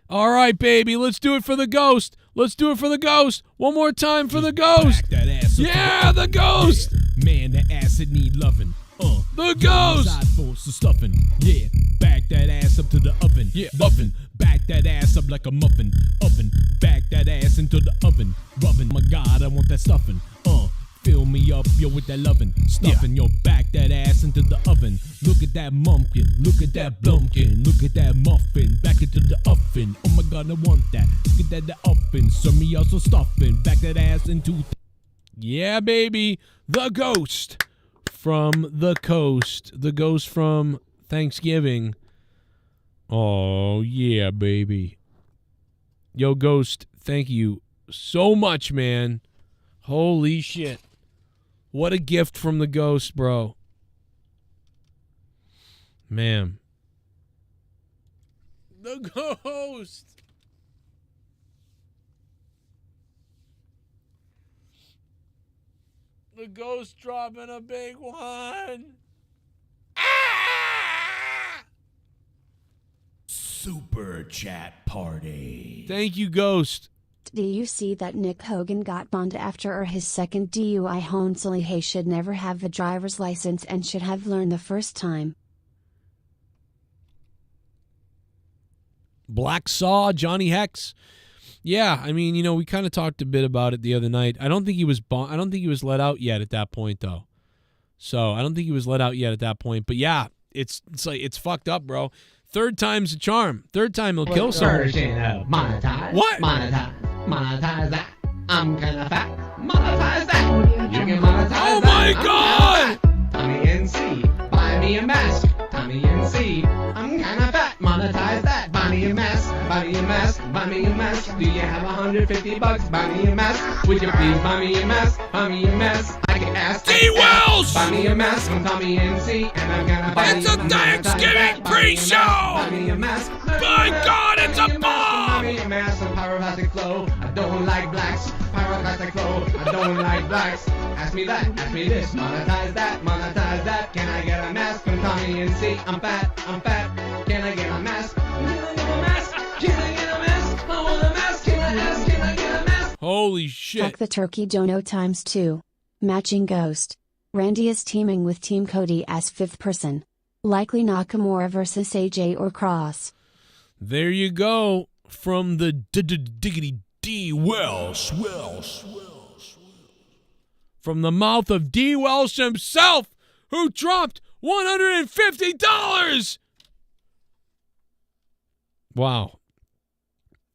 All right, baby. Let's do it for the ghost. Let's do it for the ghost. One more time for the ghost. Back that ass up Yeah, the ghost. Yeah. Man, that acid need loving. The ghost. Side for some stuffing. Yeah. Back that ass up to the oven. Yeah. Oven. Back that ass up like a muffin. Oven. Back that ass into the oven. Rubbing. My God, I want that stuffing. Fill me up, yo, with that loving. Stuffing, yo, back that ass into the oven. Look at that mumpkin. Look at that blumpkin. Look at that muffin. Back into the oven. Oh my God, I want that. Look at that oven. Serve me also stuffing. Back that ass into. Yeah, baby. The ghost from the coast. The ghost from Thanksgiving. Oh, yeah, baby. Yo, Ghost, thank you so much, man. Holy shit. What a gift from the ghost, bro. Man. The ghost. The ghost dropping a big one. Super chat party. Thank you, Ghost. Do you see that Nick Hogan got banned after his second DUI? Honestly, he should never have a driver's license and should have learned the first time. Black Saw, Johnny Hex. Yeah, I mean, you know, we kind of talked a bit about it the other night. I don't think he was let out yet at that point, though. So I don't think he was let out yet at that point. But yeah, it's fucked up, bro. Third time's a charm. Third time he'll kill someone. Version of monetize. What? Monetize that. I'm kinda fat. Monetize that. You can monetize that. Oh my God! Tommy NC, buy me a mask. Tommy NC, I'm kinda fat. Monetize that. Buy me a mask. Buy me a mask. Buy me a mask. Do you have $150? Buy me a mask. Would you please buy me a mask? Buy me a mask. I can ask. D. Wells! Buy me a mask from Tommy NC, and I'm gonna buy It's a Thanksgiving pre-show! Buy me a mask. My God, it's a bomb! Buy me a mask from pyroclastic flow. I don't like blacks. Pyroclastic flow. I don't like blacks. Ask me that. Ask me this. Monetize that. Monetize that. Can I get a mask from Tommy NC? I'm fat. I'm fat. Can I get a mask? Can I get a mask? Can I get a mask? I want a mask. Can I ask? Can I get a mask? Holy shit. Fuck the turkey dono ×2. Matching ghost. Randy is teaming with Team Cody as fifth person. Likely Nakamura versus AJ or Cross. There you go. From the diggity D. Welsh. From the mouth of D. Welsh himself, who dropped $150. Wow.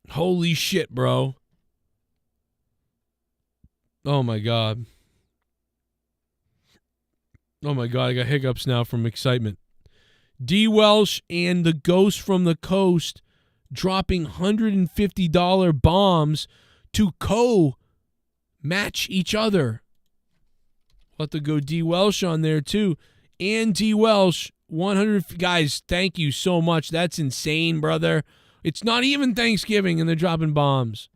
Holy shit, bro. Oh my God. Oh my God, I got hiccups now from excitement. D. Welsh and the Ghost from the Coast dropping $150 bombs to co-match each other. We'll have to go D. Welsh on there too. And D. Welsh, 100. Guys, thank you so much. That's insane, brother. It's not even Thanksgiving and they're dropping bombs.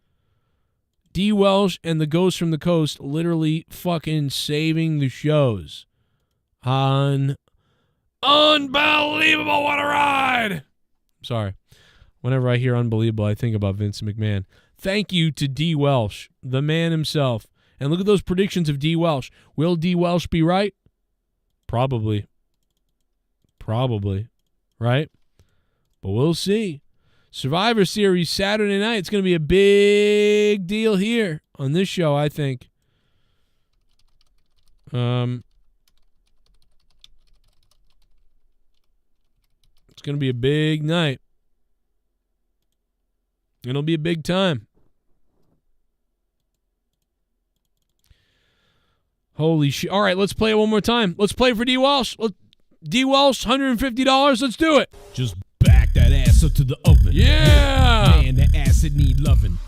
D. Welsh and the Ghost from the Coast literally fucking saving the shows. Unbelievable. What a ride. Sorry. Whenever I hear unbelievable, I think about Vince McMahon. Thank you to D. Welsh, the man himself. And look at those predictions of D. Welsh. Will D. Welsh be right? Probably. Right? But we'll see. Survivor Series Saturday night. It's going to be a big deal here on this show, I think. It's going to be a big night. It'll be a big time. Holy shit. All right, let's play it one more time. Let's play for D. Walsh. D. Walsh, $150. Let's do it. Just back that ass up to the oven. Yeah. Man, that ass it need loving.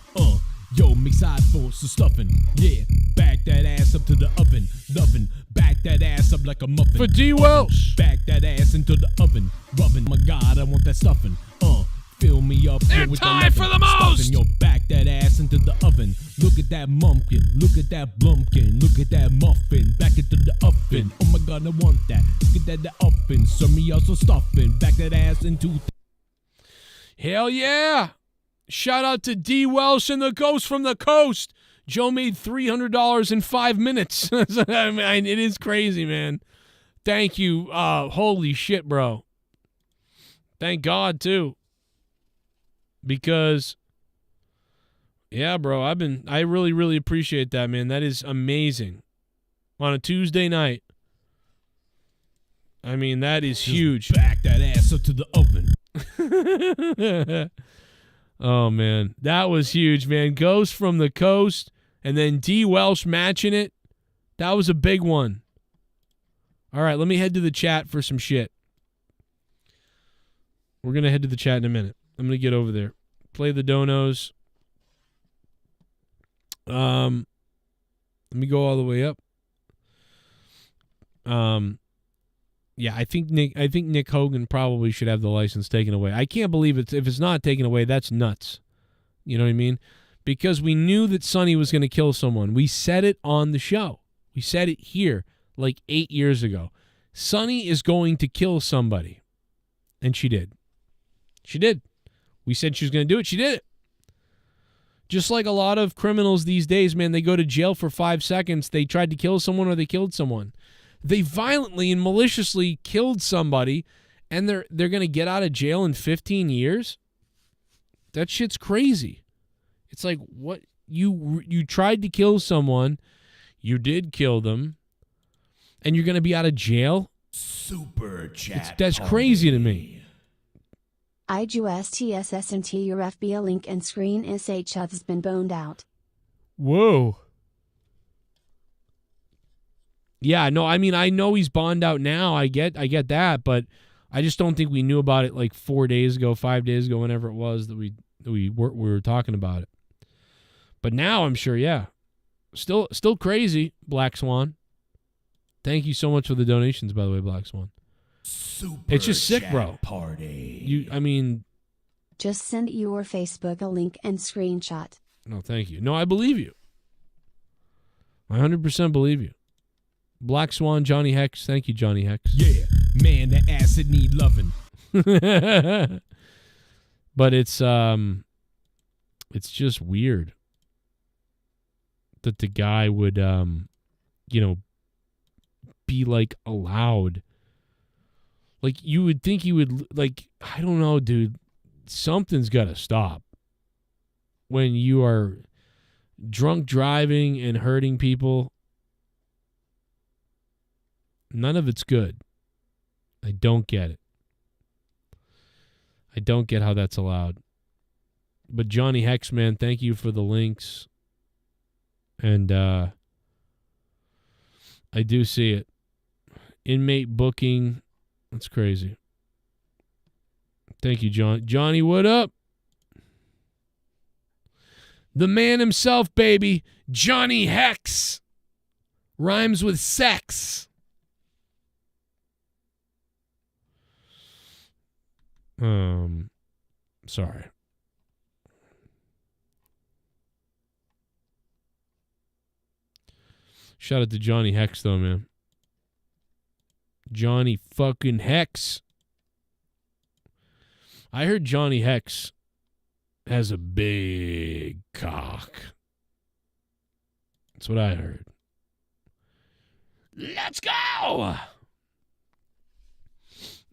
Yo, mix side for some stuffing. Yeah, back that ass up to the oven. Loving. Back that ass up like a muffin. For D. Welsh. Back that ass into the oven. Rubbing. My God, I want that stuffing. Fill me up. They're tied for the most. Yo, back that ass into the oven. Look at that mumpkin. Look at that BLUMPKIN. Look at that muffin. Back into the oven. Oh my God, I want that. Look at that oven. Serve me out some stuffing. Back that ass into. Hell yeah. Shout out to D. Welsh and the Ghost from the Coast. Joe made $300 in 5 minutes. I mean, it is crazy, man. Thank you. Holy shit, bro. Thank God, too. Because, yeah, bro, I really, really appreciate that, man. That is amazing. On a Tuesday night. I mean, that is huge. Back that ass up to the oven. Oh, man. That was huge, man. Ghost from the Coast and then D. Welsh matching it. That was a big one. All right, let me head to the chat for some shit. We're going to head to the chat in a minute. I'm going to get over there. Play the donos. Let me go all the way up. Yeah, I think Nick Hogan probably should have the license taken away. I can't believe it. If it's not taken away, that's nuts. You know what I mean? Because we knew that Sonny was going to kill someone. We said it on the show. We said it here like 8 years ago. Sonny is going to kill somebody. And she did. She did. We said she was going to do it. She did it. Just like a lot of criminals these days, man, they go to jail for 5 seconds. They tried to kill someone or they killed someone. They violently and maliciously killed somebody, and they're going to get out of jail in 15 years? That shit's crazy. It's like, what? You tried to kill someone. You did kill them. And you're going to be out of jail? Super chat. That's crazy to me. IGUSTSSNT your FB link and screen SH has been boned out. Whoa. Yeah, no, I mean, I know he's bonded out now. I get that, but I just don't think we knew about it like 4 days ago, 5 days ago, whenever it was that we were talking about it. But now I'm sure, yeah. Still crazy, Black Swan. Thank you so much for the donations, by the way, Black Swan. It's just sick, bro. Party. I mean, just send your Facebook a link and screenshot. No, thank you. No, I believe you. I 100% believe you. Black Swan, Johnny Hex. Thank you, Johnny Hex. Yeah, man, that acid need loving. But it's just weird that the guy would be like allowed. Like, you would think he would, like, I don't know, dude. Something's got to stop when you are drunk driving and hurting people. None of it's good. I don't get it. I don't get how that's allowed. But Johnny Hex, man, thank you for the links. And I do see it. Inmate booking. That's crazy. Thank you, John. Johnny, what up? The man himself, baby. Johnny Hex. Rhymes with sex. Sorry. Shout out to Johnny Hex, though, man. Johnny fucking Hex. I heard Johnny Hex has a big cock. That's what I heard. Let's go!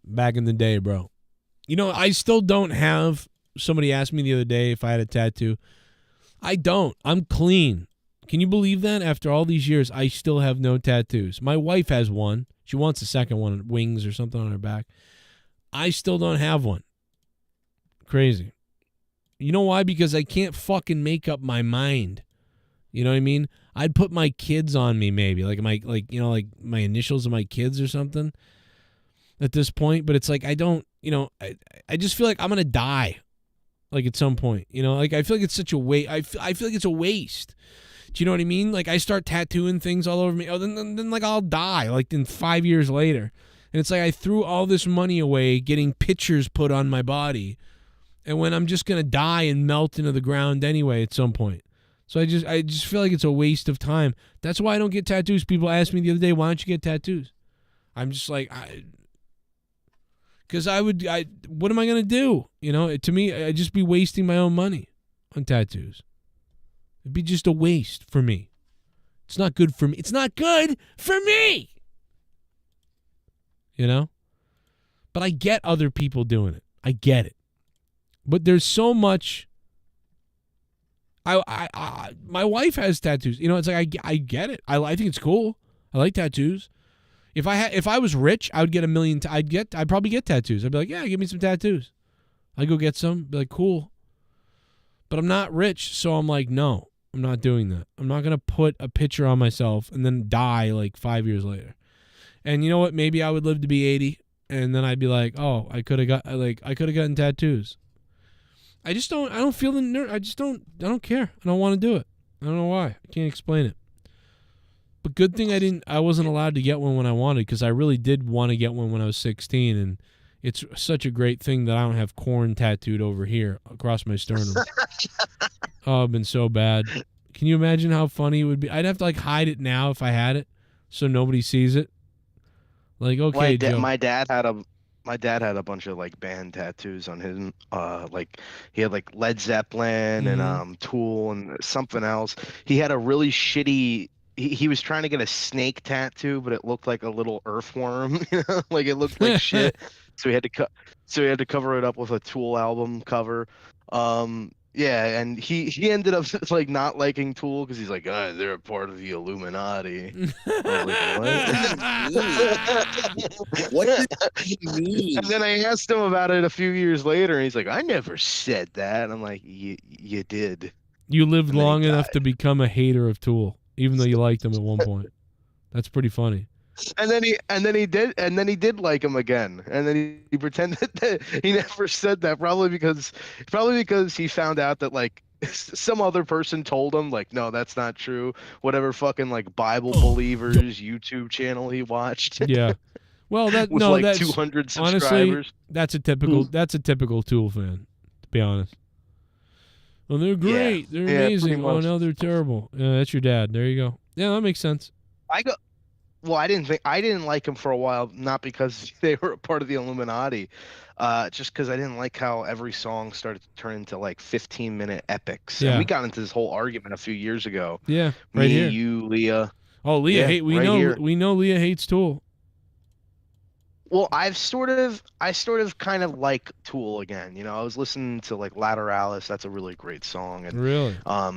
Back in the day, bro. You know, I still don't have somebody asked me the other day if I had a tattoo. I don't. I'm clean. Can you believe that? After all these years, I still have no tattoos. My wife has one. She wants a second one, wings or something on her back. I still don't have one. Crazy. You know why? Because I can't fucking make up my mind. You know what I mean? I'd put my kids on me maybe, like my initials of my kids or something at this point. But it's like I don't, I just feel like I'm gonna die, like at some point. Like I feel like it's such a waste. I feel like it's a waste. Do you know what I mean? Like I start tattooing things all over me. Oh, then like I'll die like in 5 years later. And it's like I threw all this money away getting pictures put on my body, and when I'm just gonna die and melt into the ground anyway at some point. So I just feel like it's a waste of time. That's why I don't get tattoos. People asked me the other day, why don't you get tattoos? I'm just like, because what am I gonna do? To me, I'd just be wasting my own money on tattoos. It'd be just a waste for me. It's not good for me. It's not good for me. But I get other people doing it. I get it. But there's so much. My wife has tattoos. It's like I get it. I think it's cool. I like tattoos. If I was rich, I would get a million. I'd probably get tattoos. I'd be like, yeah, give me some tattoos. I'd go get some. Be like, cool. But I'm not rich, so I'm like, no, I'm not doing that. I'm not gonna put a picture on myself and then die like 5 years later. And you know what? Maybe I would live to be 80, and then I'd be like, oh, I could have gotten tattoos. I don't feel the nerve. I don't care. I don't want to do it. I don't know why. I can't explain it. But good thing I wasn't allowed to get one when I wanted, because I really did want to get one when I was 16, and it's such a great thing that I don't have corn tattooed over here across my sternum. Oh, I've been so bad. Can you imagine how funny it would be? I'd have to like hide it now if I had it, so nobody sees it. Like, okay, Joe. My dad had a bunch of like band tattoos on his like he had like Led Zeppelin and Tool and something else. He had a really shitty he was trying to get a snake tattoo, but it looked like a little earthworm, like it looked like shit. So he had to cover it up with a Tool album cover. Yeah, and he ended up like not liking Tool because he's like, they're a part of the Illuminati. I was like, what? What did you mean? And then I asked him about it a few years later, and he's like, I never said that. And I'm like, you did. You lived long enough to become a hater of Tool, even though you liked him at one point. That's pretty funny. And then he did like him again, and then he pretended that he never said that, probably because he found out that like some other person told him, like, no, that's not true. Whatever fucking like Bible believers YouTube channel he watched. Yeah. Well, that's 200 subscribers. Honestly, that's a typical Tool fan, to be honest. Well, they're great. Yeah. They're amazing. Oh no, they're terrible. Yeah, that's your dad. There you go. Yeah, that makes sense. Well, I didn't like him for a while, not because they were a part of the Illuminati, just because I didn't like how every song started to turn into like 15-minute epics. Yeah. And we got into this whole argument a few years ago. Yeah, right here. You, Leah. Oh, Leah, we know Leah hates Tool. Well, I sort of kind of like Tool again. I was listening to like Lateralis. That's a really great song. And really, I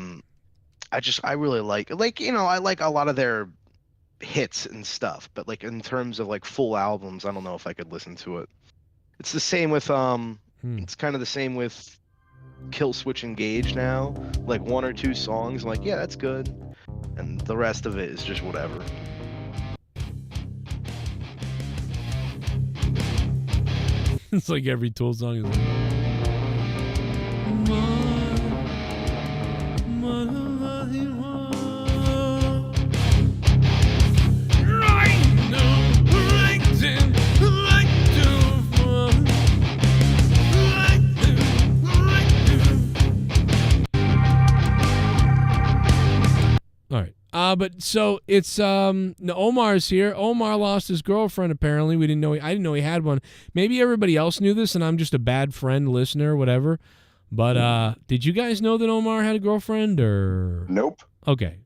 really like I like a lot of their hits and stuff, but like in terms of like full albums, I don't know if I could listen to it. It's the same with it's kind of the same with Kill Switch Engage now. Like one or two songs, I'm like, yeah, that's good, and the rest of it is just whatever. It's like every Tool song is like, all right. But so it's Omar's here. Omar lost his girlfriend apparently. I didn't know he had one. Maybe everybody else knew this and I'm just a bad friend, listener, whatever. But did you guys know that Omar had a girlfriend or Nope. Okay.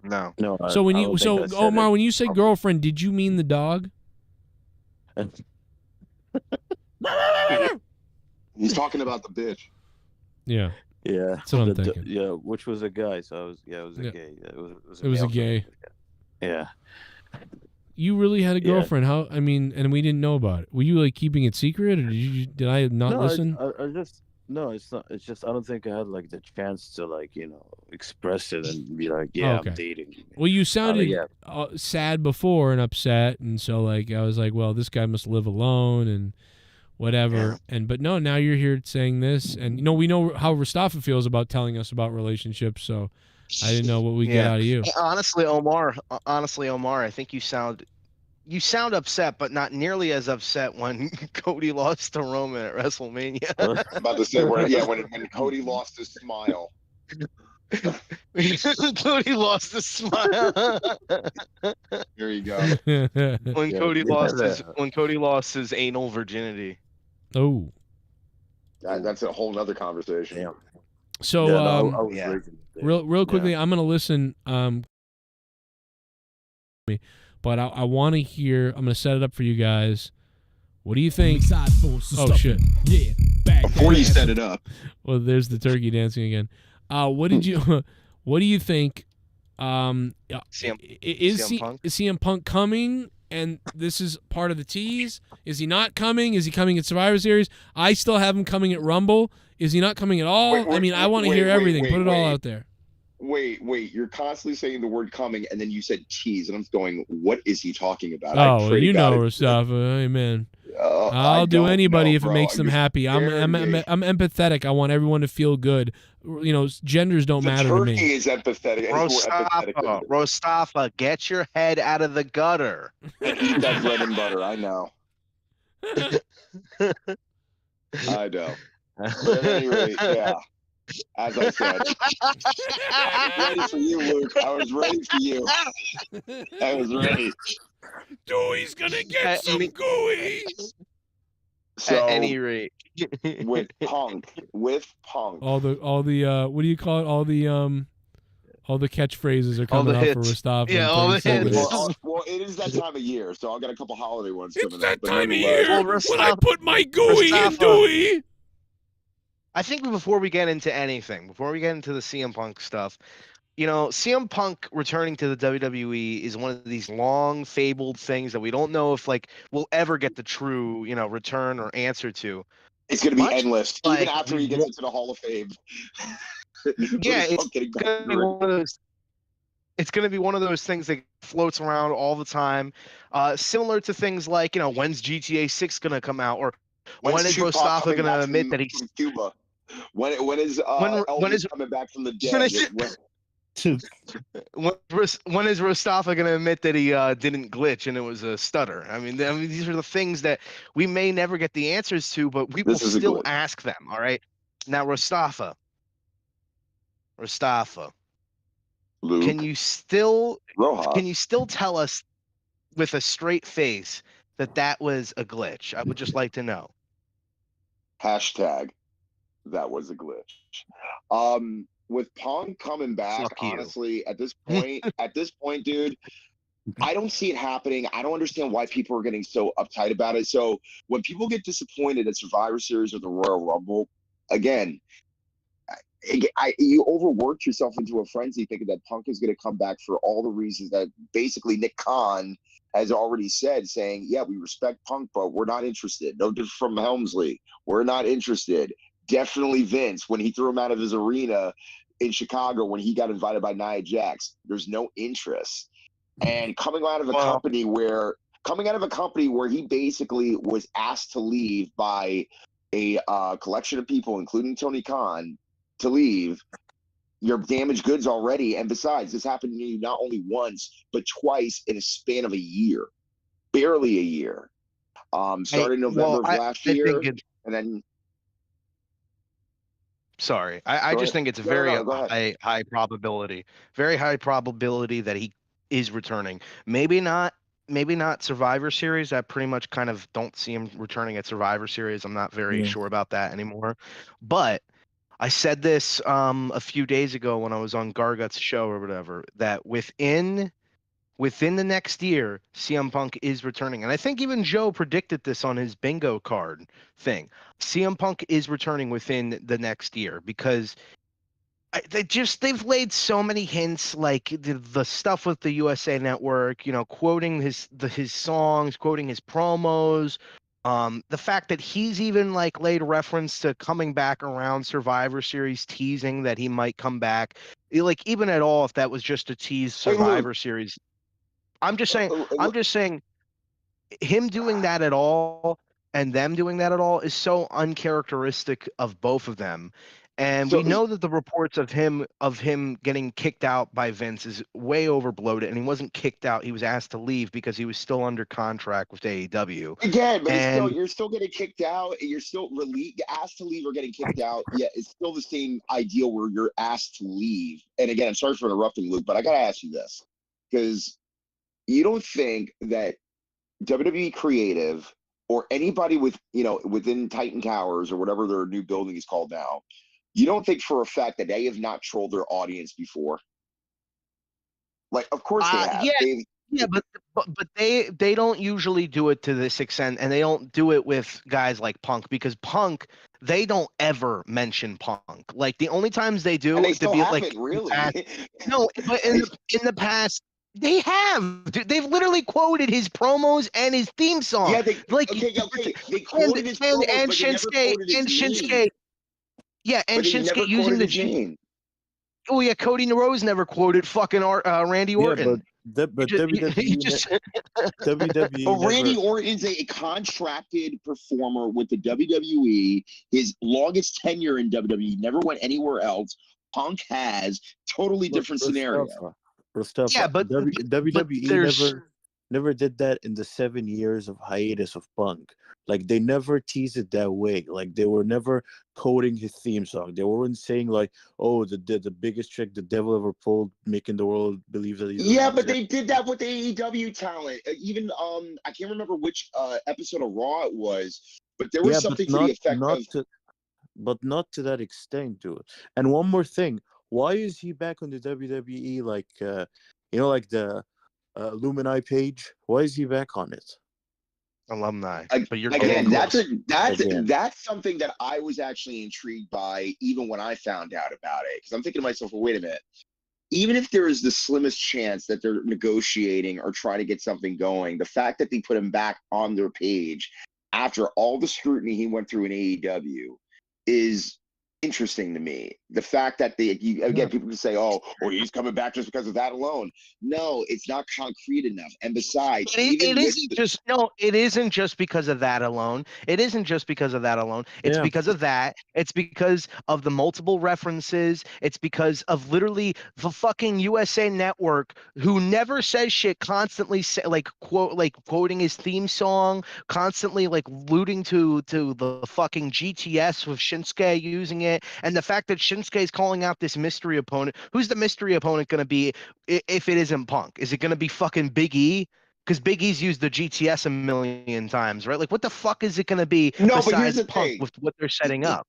No. So when Omar, when you say girlfriend, did you mean the dog? He's talking about the bitch. Yeah. Yeah. That's what I'm thinking. Yeah, which was a guy. So it was a Yeah. gay. It was It was a male. gay. Yeah. You really had a Yeah. girlfriend? How? I mean, and we didn't know about it. Were you like keeping it secret, or did I not No, listen? I just no. It's not. It's just I don't think I had like the chance to like express it and be like, yeah, Okay. I'm dating. Well, you sounded yeah. sad before and upset, and so like I was like, well, this guy must live alone and whatever. But no, now you're here saying this, and we know how Mustafa feels about telling us about relationships. So I didn't know what we get out of you. Honestly, Omar, I think you sound upset, but not nearly as upset when Cody lost to Roman at WrestleMania. I'm about to say, when Cody lost his smile. Cody lost his smile. Here you go. When Cody lost his anal virginity. Oh, that's a whole nother conversation. Yeah. So Yeah, real quickly, I'm gonna listen. But I want to hear. I'm gonna set it up for you guys. What do you think? Oh shit! Yeah, back Before you set it up. Well, there's the turkey dancing again. What did you? What do you think? Is CM Punk coming? And this is part of the tease. Is he not coming? Is he coming at Survivor Series? I still have him coming at Rumble. Is he not coming at all? I want to hear everything. Put it all out there. Wait. You're constantly saying the word coming, and then you said tease, and I'm going, what is he talking about? Oh, you know stuff. Amen. I'll do anybody if it makes them happy. I'm empathetic. I want everyone to feel good. Genders don't matter to me. Turkey is empathetic. Mustafa, get your head out of the gutter. And eat that bread and butter. I know. I know. But at any rate, yeah. As I said, I was ready for you, Luke. I was ready for you. I was ready. Dewey's gonna get some gooey. So, at any rate, with Punk, all the what do you call it? All the catchphrases are coming out for Mustafa. Yeah, all the hits. Well, it is that time of year, so I'll get a couple holiday ones coming It's up. that time of year when I put my gooey in Dewey. I think before we get into anything, before we get into the CM Punk stuff, CM Punk returning to the WWE is one of these long fabled things that we don't know if we'll ever get the true, return or answer to. It's going to be endless, even after he gets into the Hall of Fame. Yeah, it's going to be one of those things that floats around all the time. Similar to things like, when's GTA 6 going to come out, or when is Mustafa going to admit that he's Cuba? When is Elvis coming back from the dead? When is Mustafa going to admit that he didn't glitch and it was a stutter? I mean, these are the things that we may never get the answers to, but we will still ask them. All right. Now, Mustafa, Luke, can you still tell us with a straight face that was a glitch? I would just like to know. Hashtag that was a glitch. With Punk coming back, honestly, at this point, dude, I don't see it happening. I don't understand why people are getting so uptight about it. So when people get disappointed at Survivor Series or the Royal Rumble, again, you overworked yourself into a frenzy thinking that Punk is going to come back for all the reasons that basically Nick Khan has already said, saying, yeah, we respect Punk, but we're not interested. No different from Helmsley. We're not interested. Definitely Vince, when he threw him out of his arena in Chicago when he got invited by Nia Jax, there's no interest. And coming out of a company where he basically was asked to leave by a collection of people, including Tony Khan, to leave, you're damaged goods already. And besides, this happened to you not only once, but twice in a span of a year. Barely a year. Started November of last year, and then... Sorry, I just think it's a very high probability. Very high probability that he is returning. Maybe not Survivor Series. I pretty much kind of don't see him returning at Survivor Series. I'm not very sure about that anymore. But I said this a few days ago when I was on Gargut's show or whatever, that within within the next year, CM Punk is returning. And I think even Joe predicted this on his bingo card thing. CM Punk is returning within the next year because they've laid so many hints, like the stuff with the USA Network, quoting his songs, quoting his promos. The fact that he's even like laid reference to coming back around Survivor Series, teasing that he might come back. Like even at all, if that was just a tease Survivor Series. I'm just saying him doing that at all and them doing that at all is so uncharacteristic of both of them. And we know that the reports of him getting kicked out by Vince is way overbloated, and he wasn't kicked out. He was asked to leave because he was still under contract with AEW. Again, but you're still getting kicked out. You're still asked to leave or getting kicked out. Yeah, it's still the same idea where you're asked to leave. And again, I'm sorry for interrupting, Luke, but I got to ask you this, because you don't think that WWE Creative or anybody within Titan Towers or whatever their new building is called now, you don't think for a fact that they have not trolled their audience before? Like, of course they have. Yeah, but they don't usually do it to this extent, and they don't do it with guys like Punk, because Punk, they don't ever mention Punk. Like the only times they do and they is to still be haven't, like really. No, but in the past they have. Dude, they've literally quoted his promos and his theme song. Yeah, they quoted his promos, and but they never quoted his Shinsuke. name. Yeah, and But he never Shinsuke using quoted the his name. Oh yeah, Cody Rhodes never quoted fucking Randy Orton. But WWE, WWE But Randy never, Orton's a contracted performer with the WWE. His longest tenure in WWE, never went anywhere else. Punk has totally different scenario. Yeah, but WWE never did that in the 7 years of hiatus of Punk. Like they never teased it that way. Like they were never coding his theme song. They weren't saying like, "Oh, the biggest trick the devil ever pulled, making the world believe that." Yeah, but they did that with the AEW talent. Even I can't remember which episode of Raw it was, but there was something to the effect of. But not to that extent, dude. And one more thing, why is he back on the WWE? Like, like the Illuminati page. Why is he back on it? Alumni. But you're Again, that's something that I was actually intrigued by even when I found out about it. Because I'm thinking to myself, well, wait a minute. Even if there is the slimmest chance that they're negotiating or trying to get something going, the fact that they put him back on their page after all the scrutiny he went through in AEW is interesting to me. The fact that people can say, "Oh, he's coming back just because of that alone." No, it's not concrete enough. And besides, it isn't just because of that alone. It isn't just because of that alone. It's because of that. It's because of the multiple references. It's because of literally the fucking USA Network, who never says shit, constantly quoting his theme song, constantly like alluding to the fucking GTS with Shinsuke using it. And the fact that Shinsuke is calling out this mystery opponent. Who's the mystery opponent going to be if it isn't Punk? Is it going to be fucking Big E? Because Big E's used the GTS a million times, right? Like, what the fuck is it going to be besides Punk with what they're setting up?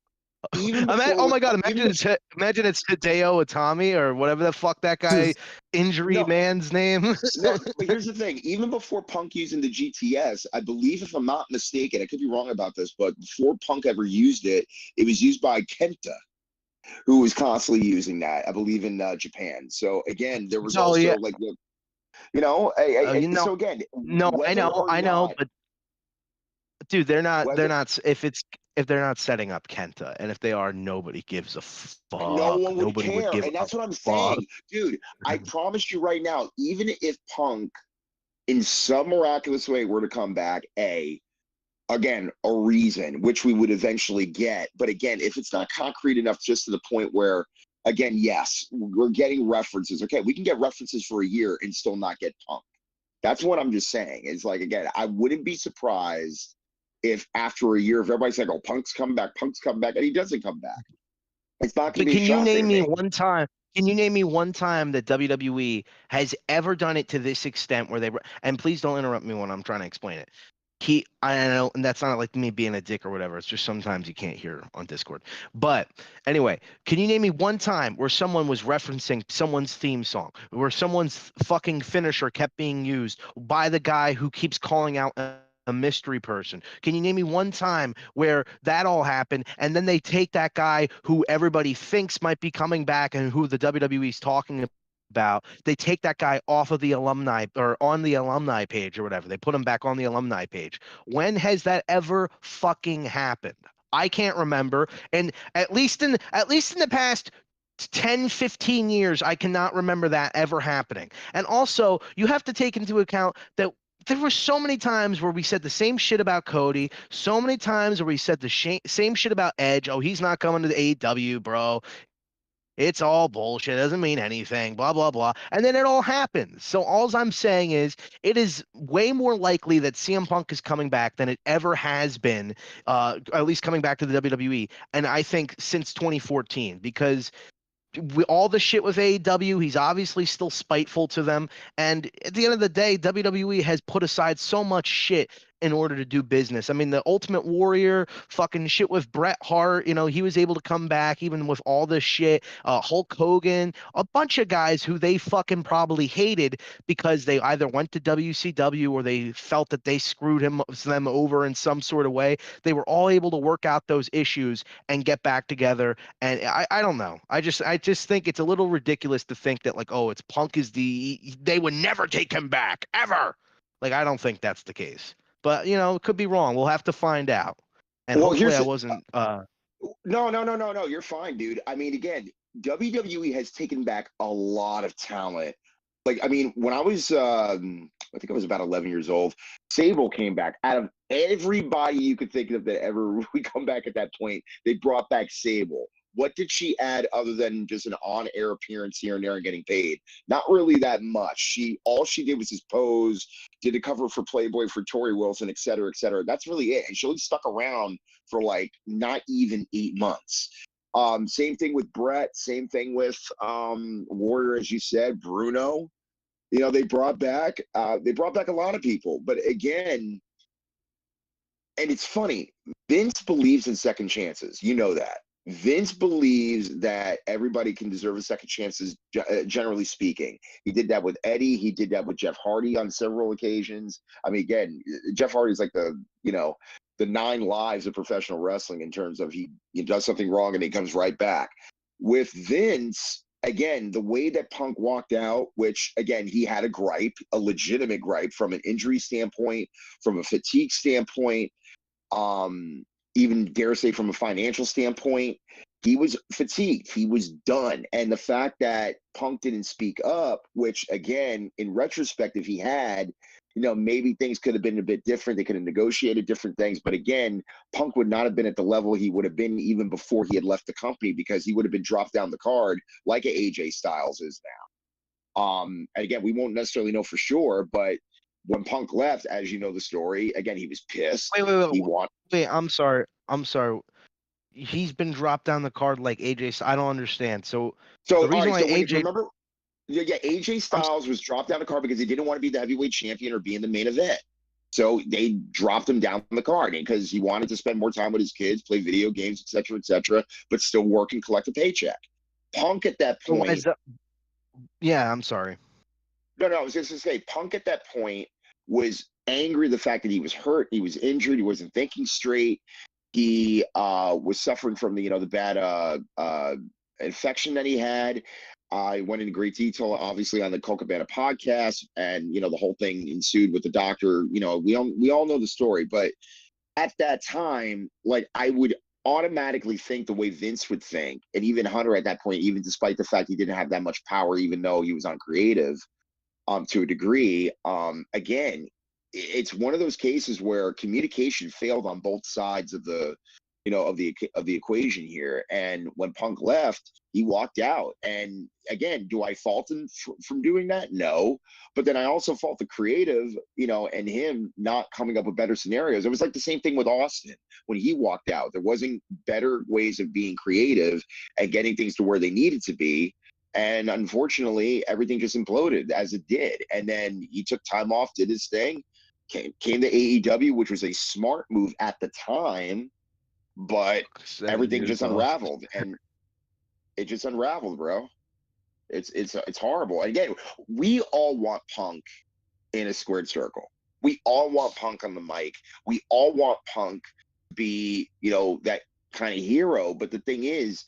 Oh my god! Imagine it's Hideo Itami or whatever the fuck that guy man's name. No, but here's the thing. Even before Punk using the GTS, I believe, if I'm not mistaken, I could be wrong about this, but before Punk ever used it, it was used by Kenta, who was constantly using that, I believe, in Japan. So again, there was so again, I know, but dude, they're not if they're not setting up Kenta, and if they are, nobody gives a fuck. No one would care, and that's what I'm saying, dude. I promise you right now, even if Punk, in some miraculous way, were to come back, again, a reason, which we would eventually get. But again, if it's not concrete enough, just to the point where, again, yes, we're getting references. Okay, we can get references for a year and still not get Punk. That's what I'm just saying. It's like, again, I wouldn't be surprised if after a year, if everybody's like, "Oh, Punk's coming back," and he doesn't come back. It's not going to be. Can you name me one time? Can you name me one time that WWE has ever done it to this extent where they? And please don't interrupt me when I'm trying to explain it. I don't know, and that's not like me being a dick or whatever. It's just sometimes you can't hear on Discord. But anyway, can you name me one time where someone was referencing someone's theme song, where someone's fucking finisher kept being used by the guy who keeps calling out a mystery person? Can you name me one time where that all happened and then they take that guy who everybody thinks might be coming back and who the WWE is talking about, they take that guy off of the alumni or on the alumni page or whatever, they put him back on the alumni page? When has that ever fucking happened? I can't remember. And at least in the past 10, 15 years, I cannot remember that ever happening. And also, you have to take into account that there were so many times where we said the same shit about Cody, so many times where we said the same shit about Edge. Oh, he's not coming to the AEW, bro. It's all bullshit. It doesn't mean anything, blah, blah, blah. And then it all happens. So all I'm saying is it is way more likely that CM Punk is coming back than it ever has been, at least coming back to the WWE. And I think since 2014, because all the shit with AEW, he's obviously still spiteful to them. And at the end of the day, WWE has put aside so much shit in order to do business. I mean, the Ultimate Warrior, fucking shit with Bret Hart, he was able to come back even with all this shit. Hulk Hogan, a bunch of guys who they fucking probably hated because they either went to WCW or they felt that they screwed them over in some sort of way. They were all able to work out those issues and get back together. And I don't know. I just think it's a little ridiculous to think that, like, oh, it's Punk they would never take him back ever. Like, I don't think that's the case. But, it could be wrong. We'll have to find out. And hopefully I wasn't... No. You're fine, dude. I mean, again, WWE has taken back a lot of talent. Like, I mean, when I was, I think I was about 11 years old, Sable came back. Out of everybody you could think of that ever would come back at that point, they brought back Sable. What did she add other than just an on-air appearance here and there and getting paid? Not really that much. All she did was just pose, did a cover for Playboy for Tori Wilson, et cetera, et cetera. That's really it. And she only stuck around for like not even 8 months. Same thing with Brett. Same thing with Warrior, as you said, Bruno. They brought back a lot of people. But again, and it's funny, Vince believes in second chances. You know that. Vince believes that everybody can deserve a second chances, generally speaking. He did that with Eddie. He did that with Jeff Hardy on several occasions. I mean, again, Jeff Hardy is like the 9 lives of professional wrestling in terms of he does something wrong and he comes right back. With Vince, again, the way that Punk walked out, which, again, he had a legitimate gripe from an injury standpoint, from a fatigue standpoint, even dare say from a financial standpoint, he was fatigued. He was done. And the fact that Punk didn't speak up, which, again, in retrospect, if he had, maybe things could have been a bit different. They could have negotiated different things. But again, Punk would not have been at the level he would have been even before he had left the company, because he would have been dropped down the card like a AJ Styles is now. And again, we won't necessarily know for sure, but when Punk left, as you know the story, again, he was pissed. Wait, I'm sorry. He's been dropped down the card like AJ. I don't understand. So the reason why AJ... Remember, AJ Styles was dropped down the card because he didn't want to be the heavyweight champion or be in the main event. So they dropped him down the card because he wanted to spend more time with his kids, play video games, et cetera, but still work and collect a paycheck. Punk at that point... Yeah, I'm sorry. No, I was just going to say, Punk at that point was angry at the fact that he was hurt, he was injured, he wasn't thinking straight. He was suffering from the bad infection that he had. I went into great detail, obviously, on the Colt Cabana podcast, and the whole thing ensued with the doctor. We all know the story, but at that time, like, I would automatically think the way Vince would think, and even Hunter at that point, even despite the fact he didn't have that much power, even though he was on creative, to a degree. Again, it's one of those cases where communication failed on both sides of the equation here. And when Punk left, he walked out. And again, do I fault him from doing that? No. But then I also fault the creative, and him not coming up with better scenarios. It was like the same thing with Austin when he walked out. There wasn't better ways of being creative and getting things to where they needed to be. And unfortunately, everything just imploded as it did. And then he took time off, did his thing, came to AEW, which was a smart move at the time, but 7 everything years just off. unraveled, and it just unraveled, bro. It's horrible. And again, we all want Punk in a squared circle. We all want Punk on the mic. We all want Punk to be, that kind of hero. But the thing is,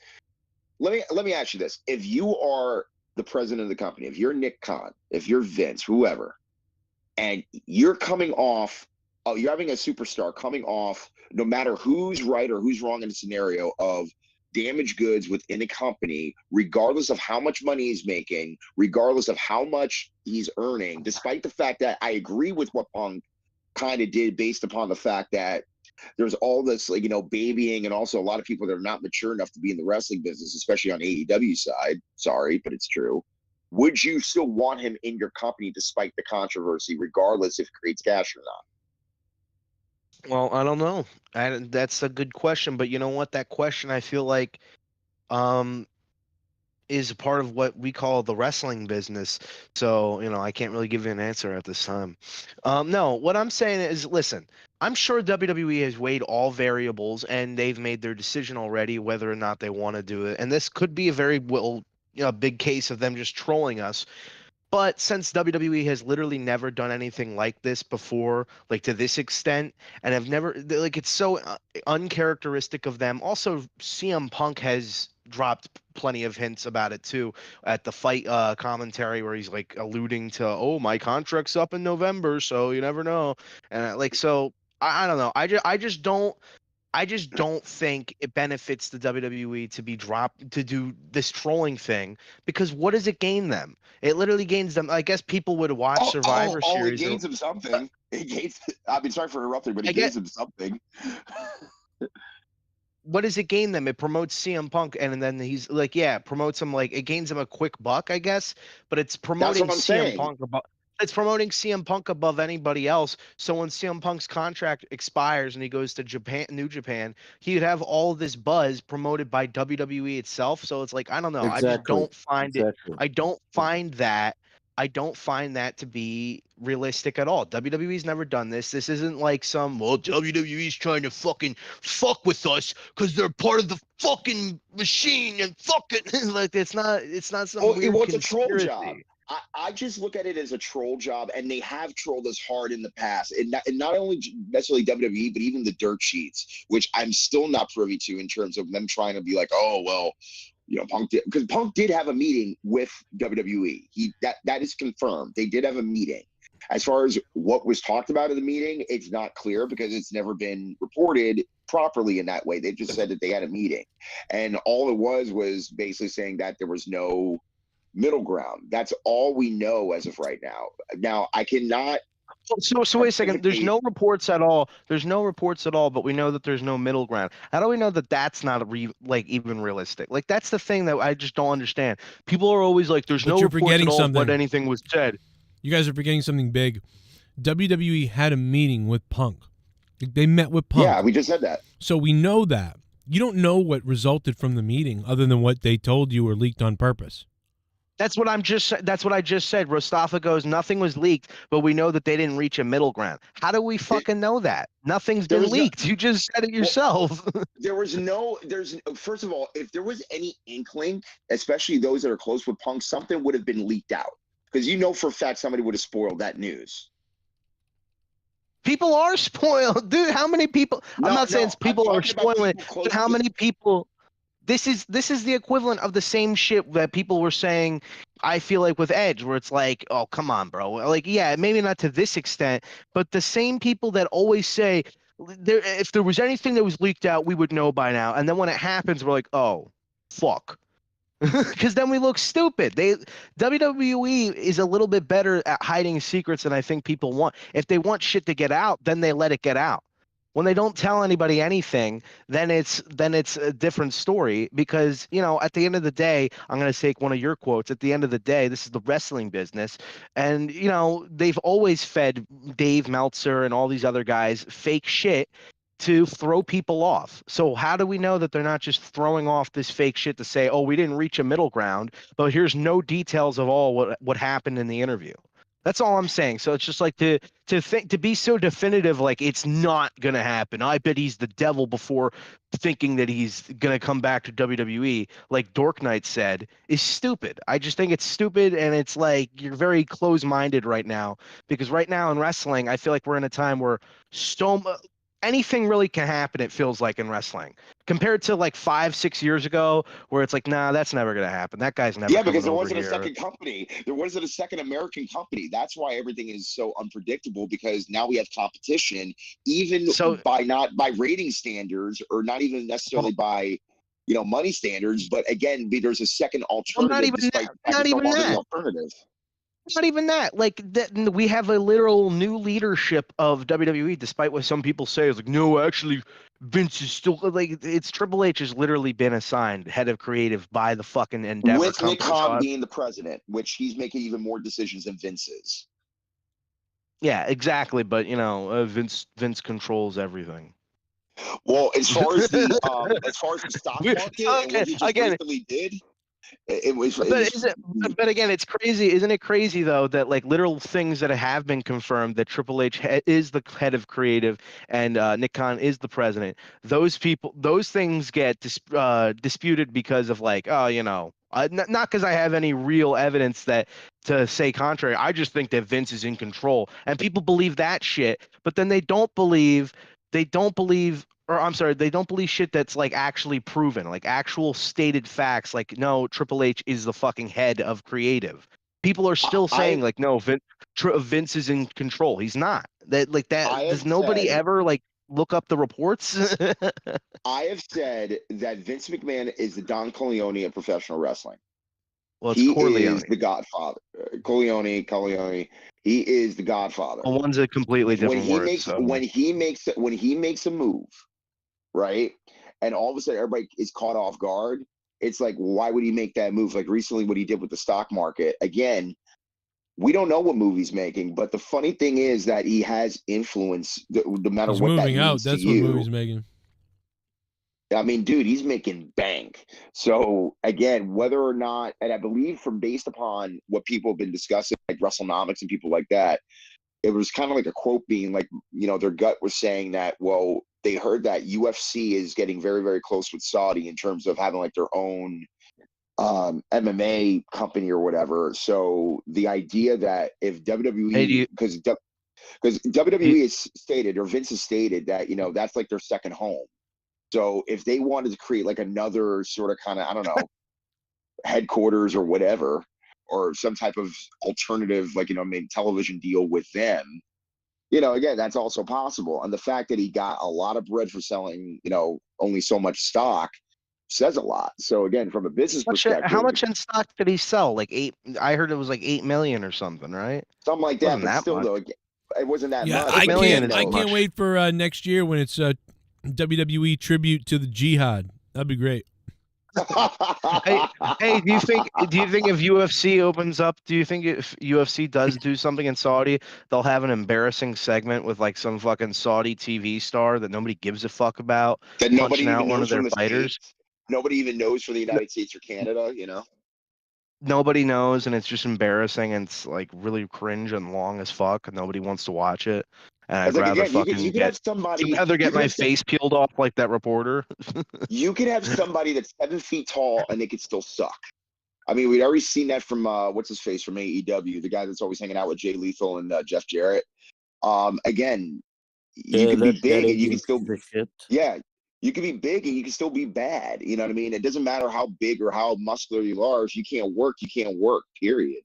let me ask you this: if you are the president of the company, if you're Nick Khan, if you're Vince, whoever, and you're coming off, you're having a superstar coming off, no matter who's right or who's wrong in the scenario of damaged goods within a company, regardless of how much money he's making, regardless of how much he's earning, despite the fact that I agree with what Punk kind of did based upon the fact that there's all this, babying, and also a lot of people that are not mature enough to be in the wrestling business, especially on AEW side. Sorry, but it's true. Would you still want him in your company despite the controversy, regardless if it creates cash or not? Well, I don't know. That's a good question, but you know what? That question, I feel like, is a part of what we call the wrestling business. So, I can't really give you an answer at this time. No, what I'm saying is, listen, I'm sure WWE has weighed all variables and they've made their decision already whether or not they want to do it. And this could be a very big case of them just trolling us. But since WWE has literally never done anything like this before, like to this extent, and have never, it's so uncharacteristic of them. Also, CM Punk has dropped plenty of hints about it too at the fight commentary, where he's like alluding to, oh, my contract's up in November, so you never know. And so I don't know. I just don't think it benefits the WWE to be dropped to do this trolling thing, because what does it gain them? It literally gains them. I guess people would watch Survivor Series. It gains them something. I mean, sorry for interrupting, but it gains them something. What does it gain them? It promotes CM Punk, and then he's promotes him, it gains him a quick buck, I guess. But it's promoting CM Punk about. It's promoting CM Punk above anybody else. So when CM Punk's contract expires and he goes to New Japan, he would have all this buzz promoted by WWE itself. So it's I don't know. Exactly. I just don't find it. I don't find that to be realistic at all. WWE's never done this. This isn't WWE's trying to fucking fuck with us because they're part of the fucking machine and fucking it's not some weird it's conspiracy. a troll job. I just look at it as a troll job, and they have trolled us hard in the past. And not only necessarily WWE, but even the dirt sheets, which I'm still not privy to in terms of them trying to be like, oh, well, Punk did, because Punk did have a meeting with WWE. That is confirmed. They did have a meeting. As far as what was talked about in the meeting, it's not clear because it's never been reported properly in that way. They just said that they had a meeting, and all it was basically saying that there was no middle ground. That's all we know as of right now. Now, I cannot. So wait a second. There's no reports at all. But we know that there's no middle ground. How do we know that that's not even realistic? That's the thing that I just don't understand. People are always like, "There's no reports at all what anything was said." You guys are forgetting something big. WWE had a meeting with Punk. They met with Punk. Yeah, we just said that. So we know that. You don't know what resulted from the meeting other than what they told you or leaked on purpose. That's what I just said. Rostafa goes, nothing was leaked, but we know that they didn't reach a middle ground. How do we fucking know that? Nothing's been leaked. You just said it yourself. First of all, if there was any inkling, especially those that are close with Punk, something would have been leaked out. Because for a fact somebody would have spoiled that news. People are spoiled. Dude, how many people? I'm not saying people are spoiling, but how many people? This is the equivalent of the same shit that people were saying, I feel like, with Edge, where it's like, oh, come on, bro. Yeah, maybe not to this extent, but the same people that always say, if there was anything that was leaked out, we would know by now. And then when it happens, we're like, oh, fuck. Because then we look stupid. WWE is a little bit better at hiding secrets than I think people want. If they want shit to get out, then they let it get out. When they don't tell anybody anything, then it's a different story, because, at the end of the day, I'm going to take one of your quotes. At the end of the day, this is the wrestling business. And, they've always fed Dave Meltzer and all these other guys fake shit to throw people off. So how do we know that they're not just throwing off this fake shit to say, oh, we didn't reach a middle ground, but here's no details of all what happened in the interview? That's all I'm saying. So it's just like to think, to be so definitive, like it's not gonna happen. I bet he's the devil before thinking that he's gonna come back to WWE, like Dork Knight said, is stupid. I just think it's stupid, and it's like you're very close-minded right now, because right now in wrestling, I feel like we're in a time where anything really can happen. It feels like in wrestling, compared to like 5-6 years ago, where it's like, nah, that's never gonna happen. That guy's never. Yeah, coming because there over wasn't a here. second company. There wasn't a second American company. That's why everything is so unpredictable, because now we have competition, even by rating standards, or not even necessarily by money standards. But again, there's a second alternative. Not even despite that. Not even that. Alternative. Not even that. Like that, we have a literal new leadership of WWE, despite what some people say. It's like, no, actually, Vince is still like, it's Triple H has literally been assigned head of creative by the fucking Endeavor With company. Nick Khan being the president, which he's making even more decisions than Vince is. Yeah, exactly. But Vince controls everything. Well, as far as the stock market and what he just recently did. But again, it's crazy, isn't it crazy though, that like literal things that have been confirmed, that Triple H is the head of creative and Nick Khan is the president. Those things get disputed because of like, not because I have any real evidence to say contrary. I just think that Vince is in control, and people believe that shit, but then they don't believe shit that's like actually proven, like actual stated facts. Like, no, Triple H is the fucking head of creative. People are still saying like, no, Vince is in control. He's not. Does nobody ever like look up the reports? I have said that Vince McMahon is the Don Corleone of professional wrestling. Well, it's he Corleone. is the Godfather. Corleone. He is the Godfather. Well, one's a completely different word. When he makes a move, right? And all of a sudden everybody is caught off guard. It's like, why would he make that move? Like recently what he did with the stock market. Again, we don't know what movie he's making, but the funny thing is that he has influence no matter He's what moving that out. means That's to what you. movie's making. I mean, dude, he's making bank. So again, whether or not, and I believe based upon what people have been discussing, like WrestleNomics and people like that, it was kind of like a quote being like, their gut was saying that, well, they heard that UFC is getting very, very close with Saudi in terms of having like their own MMA company or whatever. So the idea that if WWE, because WWE has stated, or Vince has stated that, that's like their second home. So if they wanted to create like another sort of kind of, I don't know, headquarters or whatever, or some type of alternative, like, television deal with them, again, that's also possible. And the fact that he got a lot of bread for selling, only so much stock says a lot. So again, from a business perspective, how much in stock did he sell? Like I heard it was like 8 million or something, right? Something like that. But still, though, it wasn't that much. I can't wait for next year when it's WWE tribute to the Jihad. That'd be great. hey, do you think if UFC opens up, do you think if UFC does do something in Saudi, they'll have an embarrassing segment with like some fucking Saudi TV star that nobody gives a fuck about, that nobody punching even out one knows of their from the fighters? States? Nobody even knows from the United States or Canada, Nobody knows, and it's just embarrassing, and it's like really cringe and long as fuck, and nobody wants to watch it. And I'd rather get my face peeled off like that reporter. You could have somebody that's 7 feet tall and they could still suck. I mean, we'd already seen that from what's his face from AEW, the guy that's always hanging out with Jay Lethal and Jeff Jarrett. Again, you can be big and you can still, you can be big and you can still be bad. You know what I mean? It doesn't matter how big or how muscular you are. If you can't work, period.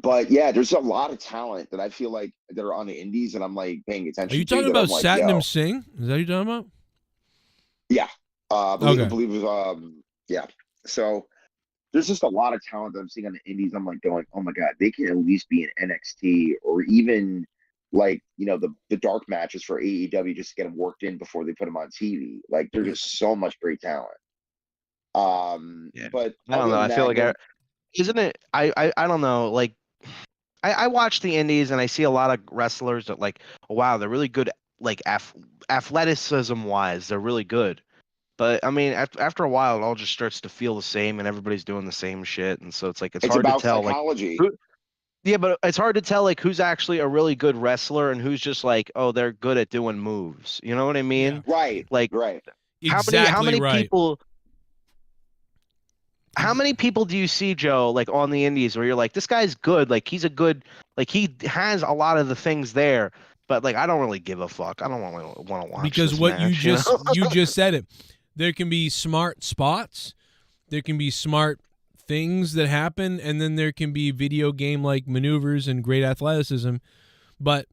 But yeah, there's a lot of talent that I feel like that are on the indies, and I'm like paying attention. Are you talking about Satnam Singh? Is that what you're talking about? Yeah, I believe yeah. So there's just a lot of talent that I'm seeing on the indies. I'm like going, oh my god, they can at least be in NXT or even like the dark matches for AEW just to get them worked in before they put them on TV. Like there's just so much great talent. But I don't know. I feel like isn't it? I don't know. Like I watch the indies and I see a lot of wrestlers that like, wow, they're really good. Like athleticism wise, they're really good. But I mean, after a while, it all just starts to feel the same, and everybody's doing the same shit, and so it's like it's hard about to tell. Psychology. Like, Yeah, but it's hard to tell like who's actually a really good wrestler and who's just like, oh, they're good at doing moves. You know what I mean? Right. Like, right. how many people? How many people do you see, Joe, like on the indies where you're like, this guy's good, like he's a good, like he has a lot of the things there, but like I don't really give a fuck. I don't want to watch Because this what match, you know? you just said it. There can be smart spots, there can be smart things that happen, and then there can be video game like maneuvers and great athleticism. But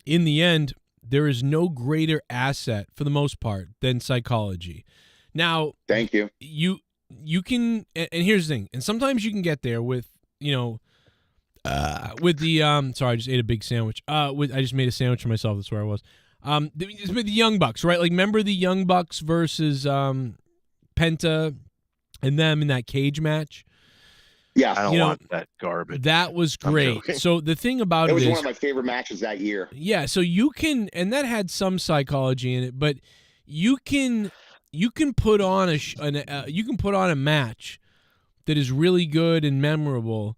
in the end, there is no greater asset for the most part than psychology. Now, thank you. You can, and here's the thing, and sometimes you can get there with, with the sorry, I just ate a big sandwich. I just made a sandwich for myself. That's where I was. With the Young Bucks, right? Like, remember the Young Bucks versus Penta and them in that cage match? Yeah, I don't want that garbage. That was great. So the thing about it it was is, one of my favorite matches that year. yeah. So you can, and that had some psychology in it, but you can put on you can put on a match that is really good and memorable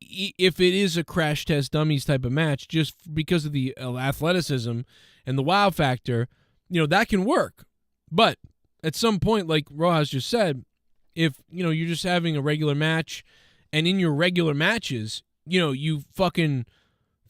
if it is a crash test dummies type of match, just because of the athleticism and the wow factor. That can work. But at some point, like Rojas just said, if you're just having a regular match, and in your regular matches, you fucking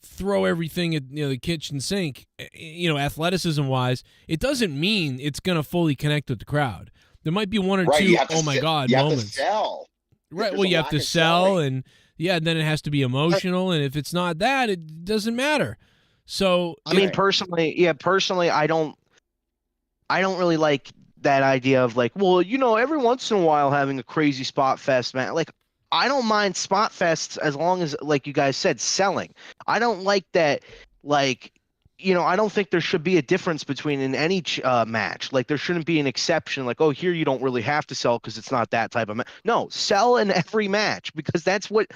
throw everything at the kitchen sink, athleticism wise, it doesn't mean it's gonna fully connect with the crowd. There might be one or two oh my god moments. You have to sell. Right. Well, you have to sell, and then it has to be emotional, and if it's not that, it doesn't matter. So I mean, personally, I don't really like that idea of like, well, every once in a while having a crazy spot fest, man. Like, I don't mind spot fests as long as, like you guys said, selling. I don't like that, like, I don't think there should be a difference between in any match. Like, there shouldn't be an exception, like, oh, here you don't really have to sell because it's not that type of match. No, sell in every match, because that's like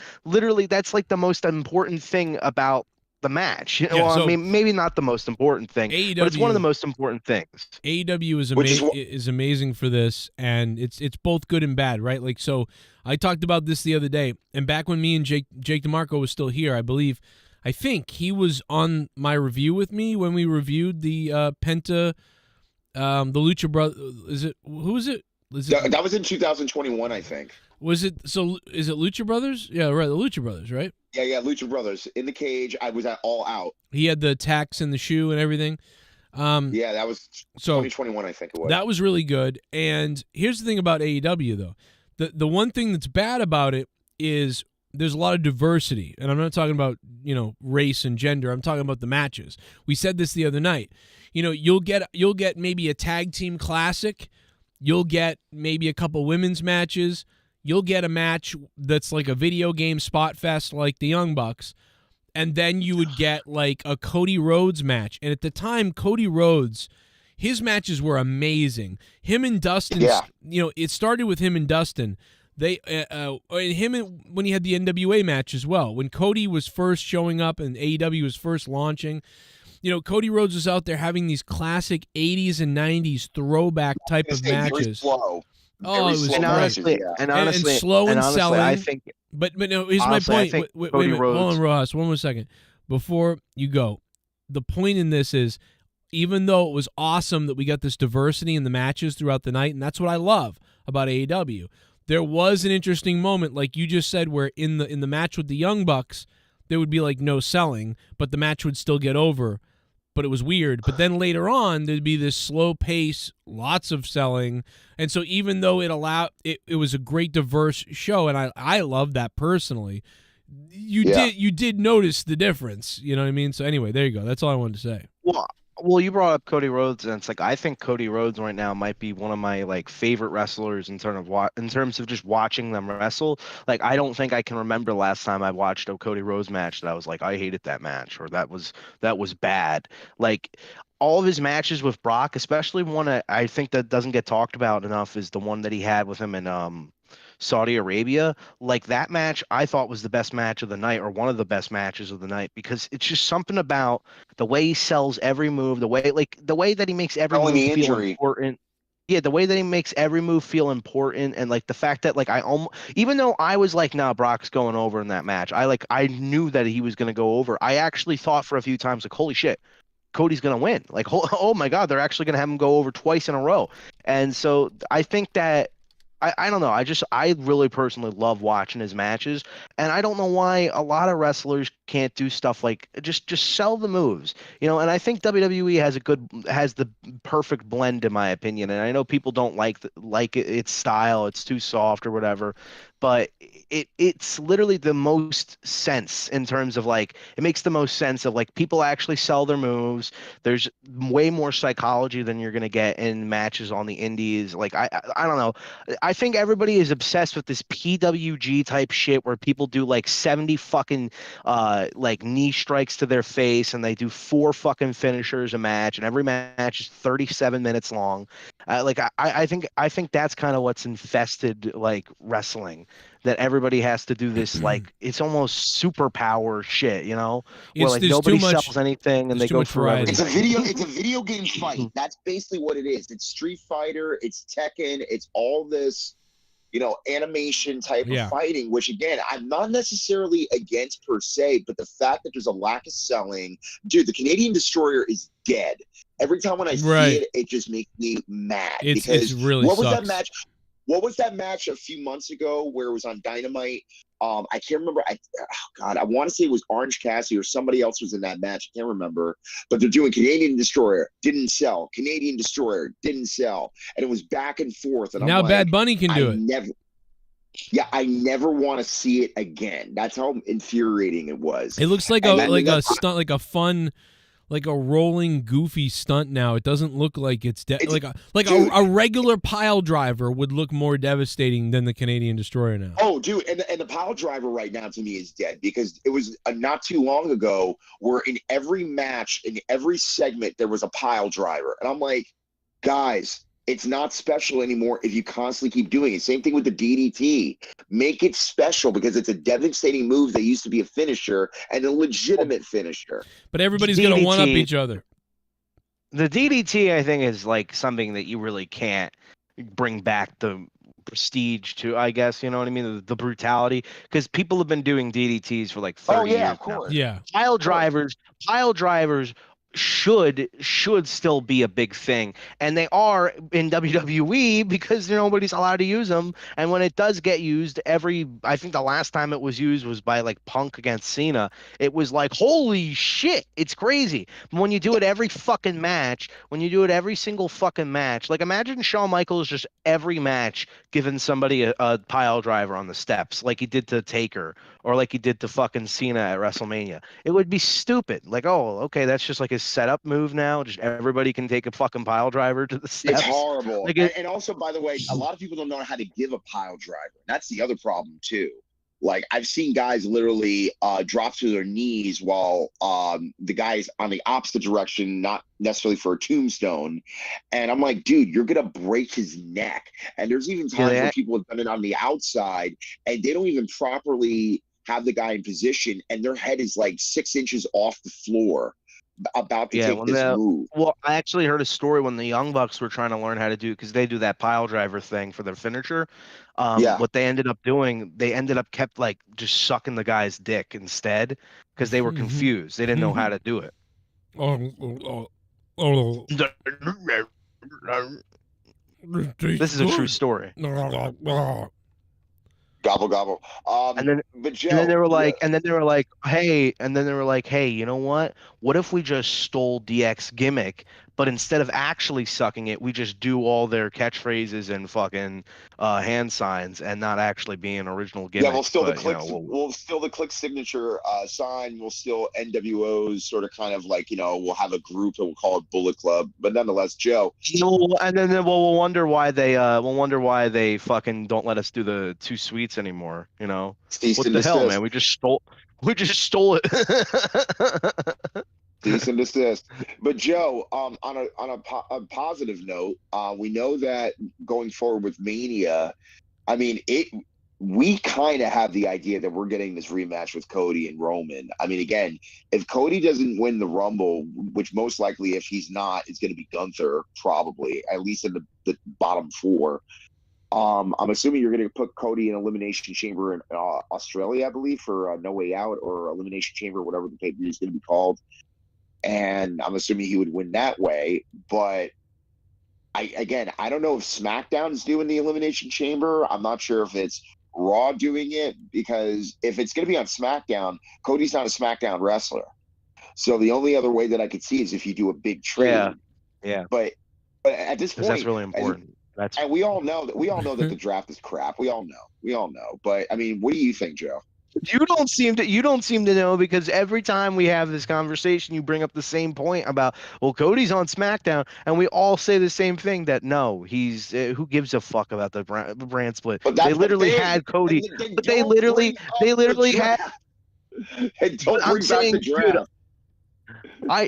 the most important thing about the match. I mean, maybe not the most important thing, but it's one of the most important things. AEW is amazing for this, and it's both good and bad, right? Like, so I talked about this the other day, and back when me and Jake DeMarco was still here, I think he was on my review with me when we reviewed the Penta, the Lucha Brothers. Who is it? That was in 2021, I think. Was it? So is it Lucha Brothers? Yeah, right. The Lucha Brothers, right? Yeah, Lucha Brothers in the cage. I was at All Out. He had the tacks in the shoe and everything. Yeah, that was 2021, I think it was. That was really good. And here's the thing about AEW, though. The one thing that's bad about it is there's a lot of diversity, and I'm not talking about race and gender. I'm talking about the matches. We said this the other night. You'll get maybe a tag team classic. You'll get maybe a couple women's matches. You'll get a match that's like a video game spot fest like the Young Bucks, and then you would get like a Cody Rhodes match. And at the time, Cody Rhodes, his matches were amazing. Him and Dustin, it started with him and Dustin. They when he had the NWA match as well. When Cody was first showing up and AEW was first launching, Cody Rhodes was out there having these classic 80s and 90s throwback type of matches. Oh, it was honestly, and slow and selling. I think, but no. Here's my point. Wait a minute. Hold on, Ross. One more second before you go. The point in this is, even though it was awesome that we got this diversity in the matches throughout the night, and that's what I love about AEW. There was an interesting moment, like you just said, where in the match with the Young Bucks, there would be like no selling, but the match would still get over. But it was weird. But then later on, there'd be this slow pace, lots of selling. And so even though it was a great diverse show, and I love that personally, you did notice the difference. You know what I mean? So anyway, there you go. That's all I wanted to say. Well, you brought up Cody Rhodes, and it's like I think Cody Rhodes right now might be one of my like favorite wrestlers in terms of just watching them wrestle. Like, I don't think I can remember the last time I watched a Cody Rhodes match that I was like, I hated that match, or that was bad. Like, all of his matches with Brock, especially one I think that doesn't get talked about enough, is the one that he had with him in Saudi Arabia. Like, that match I thought was the best match of the night, or one of the best matches of the night, because it's just something about the way he sells every move, the way that he makes every move feel important. yeah, the way that he makes every move feel important, and like the fact that like even though I was like, nah, Brock's going over in that match. I knew that he was gonna go over. I actually thought for a few times like, holy shit, Cody's gonna win. Like, oh my God, they're actually gonna have him go over twice in a row. And so I think that I don't know. I really personally love watching his matches, and I don't know why a lot of wrestlers can't do stuff like just sell the moves, you know. And I think WWE has the perfect blend in my opinion. And I know people don't like its style, it's too soft or whatever, but it's literally the most sense in terms of like it makes the most sense of like people actually sell their moves. There's way more psychology than you're gonna get in matches on the indies. Like I don't know. I think everybody is obsessed with this PWG type shit where people do like 70 fucking like knee strikes to their face, and they do 4 fucking finishers a match, and every match is 37 minutes long. Like I think that's kind of what's infested like wrestling, that everybody has to do this like it's almost superpower shit, you know, where like there's nobody too much, sells anything and they too go much through variety. everything. It's a video game fight. That's basically what it is. It's Street Fighter, it's Tekken, it's all this, you know, animation type of fighting, which again, I'm not necessarily against per se, but the fact that there's a lack of selling, dude, the Canadian Destroyer is dead. Every time when I see it, it just makes me mad. It's really what was sucks. that match? What was that match a few months ago where it was on Dynamite? I can't remember. I want to say it was Orange Cassidy or somebody else was in that match. I can't remember. But they're doing Canadian Destroyer, didn't sell. Canadian Destroyer, didn't sell. And it was back and forth. And Now I'm like, Bad Bunny can do it. I never want to see it again. That's how infuriating it was. It looks like a stunt, like a fun, like a rolling goofy stunt now. It doesn't look like it's a regular pile driver would look more devastating than the Canadian Destroyer now. Oh, dude, and the pile driver right now to me is dead, because it was not too long ago where in every match, in every segment, there was a pile driver. And I'm like, guys, it's not special anymore if you constantly keep doing it. Same thing with the DDT. Make it special, because it's a devastating move that used to be a finisher and a legitimate finisher. But everybody's going to one-up each other. The DDT, I think, is like something that you really can't bring back the prestige to, I guess, you know what I mean? The brutality, because people have been doing DDTs for like 30 years of course. now. Yeah. Pile drivers should still be a big thing, and they are in WWE because nobody's allowed to use them. And when it does get used, I think the last time it was used was by like Punk against Cena. It was like, holy shit, it's crazy. But when you do it every fucking match, when you do it every single fucking match, like imagine Shawn Michaels just every match giving somebody a pile driver on the steps like he did to Taker or like he did to fucking Cena at WrestleMania. It would be stupid. Like, oh, okay, that's just like his setup move now. Just everybody can take a fucking pile driver to the steps. It's horrible. Like And also, by the way, a lot of people don't know how to give a pile driver. That's the other problem too. Like, I've seen guys literally drop to their knees while the guy's on the opposite direction, not necessarily for a tombstone. And I'm like, dude, you're going to break his neck. And there's even times where people have done it on the outside and they don't even properly have the guy in position, and their head is like 6 inches off the floor about to take this move. Well, I actually heard a story when the Young Bucks were trying to learn how to do, because they do that pile driver thing for their finisher. What they ended up doing, they kept like just sucking the guy's dick instead, because they were confused. They didn't know how to do it. This is a true story. Gobble gobble. And then they were like, hey, you know what? What if we just stole DX gimmick, but instead of actually sucking it, we just do all their catchphrases and fucking hand signs, and not actually be an original gimmick. Yeah, we'll still the click signature sign. We'll still NWO's sort of kind of like, you know, we'll have a group and we'll call it Bullet Club. But nonetheless, Joe. And then we'll wonder why they fucking don't let us do the two sweets anymore. You know, what the hell, man? We just stole it. Cease and desist. But Joe, on a positive note, we know that going forward with Mania, I mean, we kind of have the idea that we're getting this rematch with Cody and Roman. I mean, again, if Cody doesn't win the Rumble, which most likely if he's not, it's going to be Gunther, probably, at least in the bottom 4. I'm assuming you're going to put Cody in Elimination Chamber in Australia, I believe, for No Way Out or Elimination Chamber, whatever the pay-per-view is going to be called. And I'm assuming he would win that way. But I don't know if SmackDown is doing the Elimination Chamber. I'm not sure if it's Raw doing it, because if it's going to be on SmackDown, Cody's not a SmackDown wrestler. So the only other way that I could see is if you do a big trade. Yeah. But at this point, that's really important. And we all know that the draft is crap. We all know. But I mean, what do you think, Joe? You don't seem to know, because every time we have this conversation, you bring up the same point about, well, Cody's on SmackDown, and we all say the same thing, that no, he's who gives a fuck about the brand split? They literally had Cody, but they literally had. And don't bring back the draft.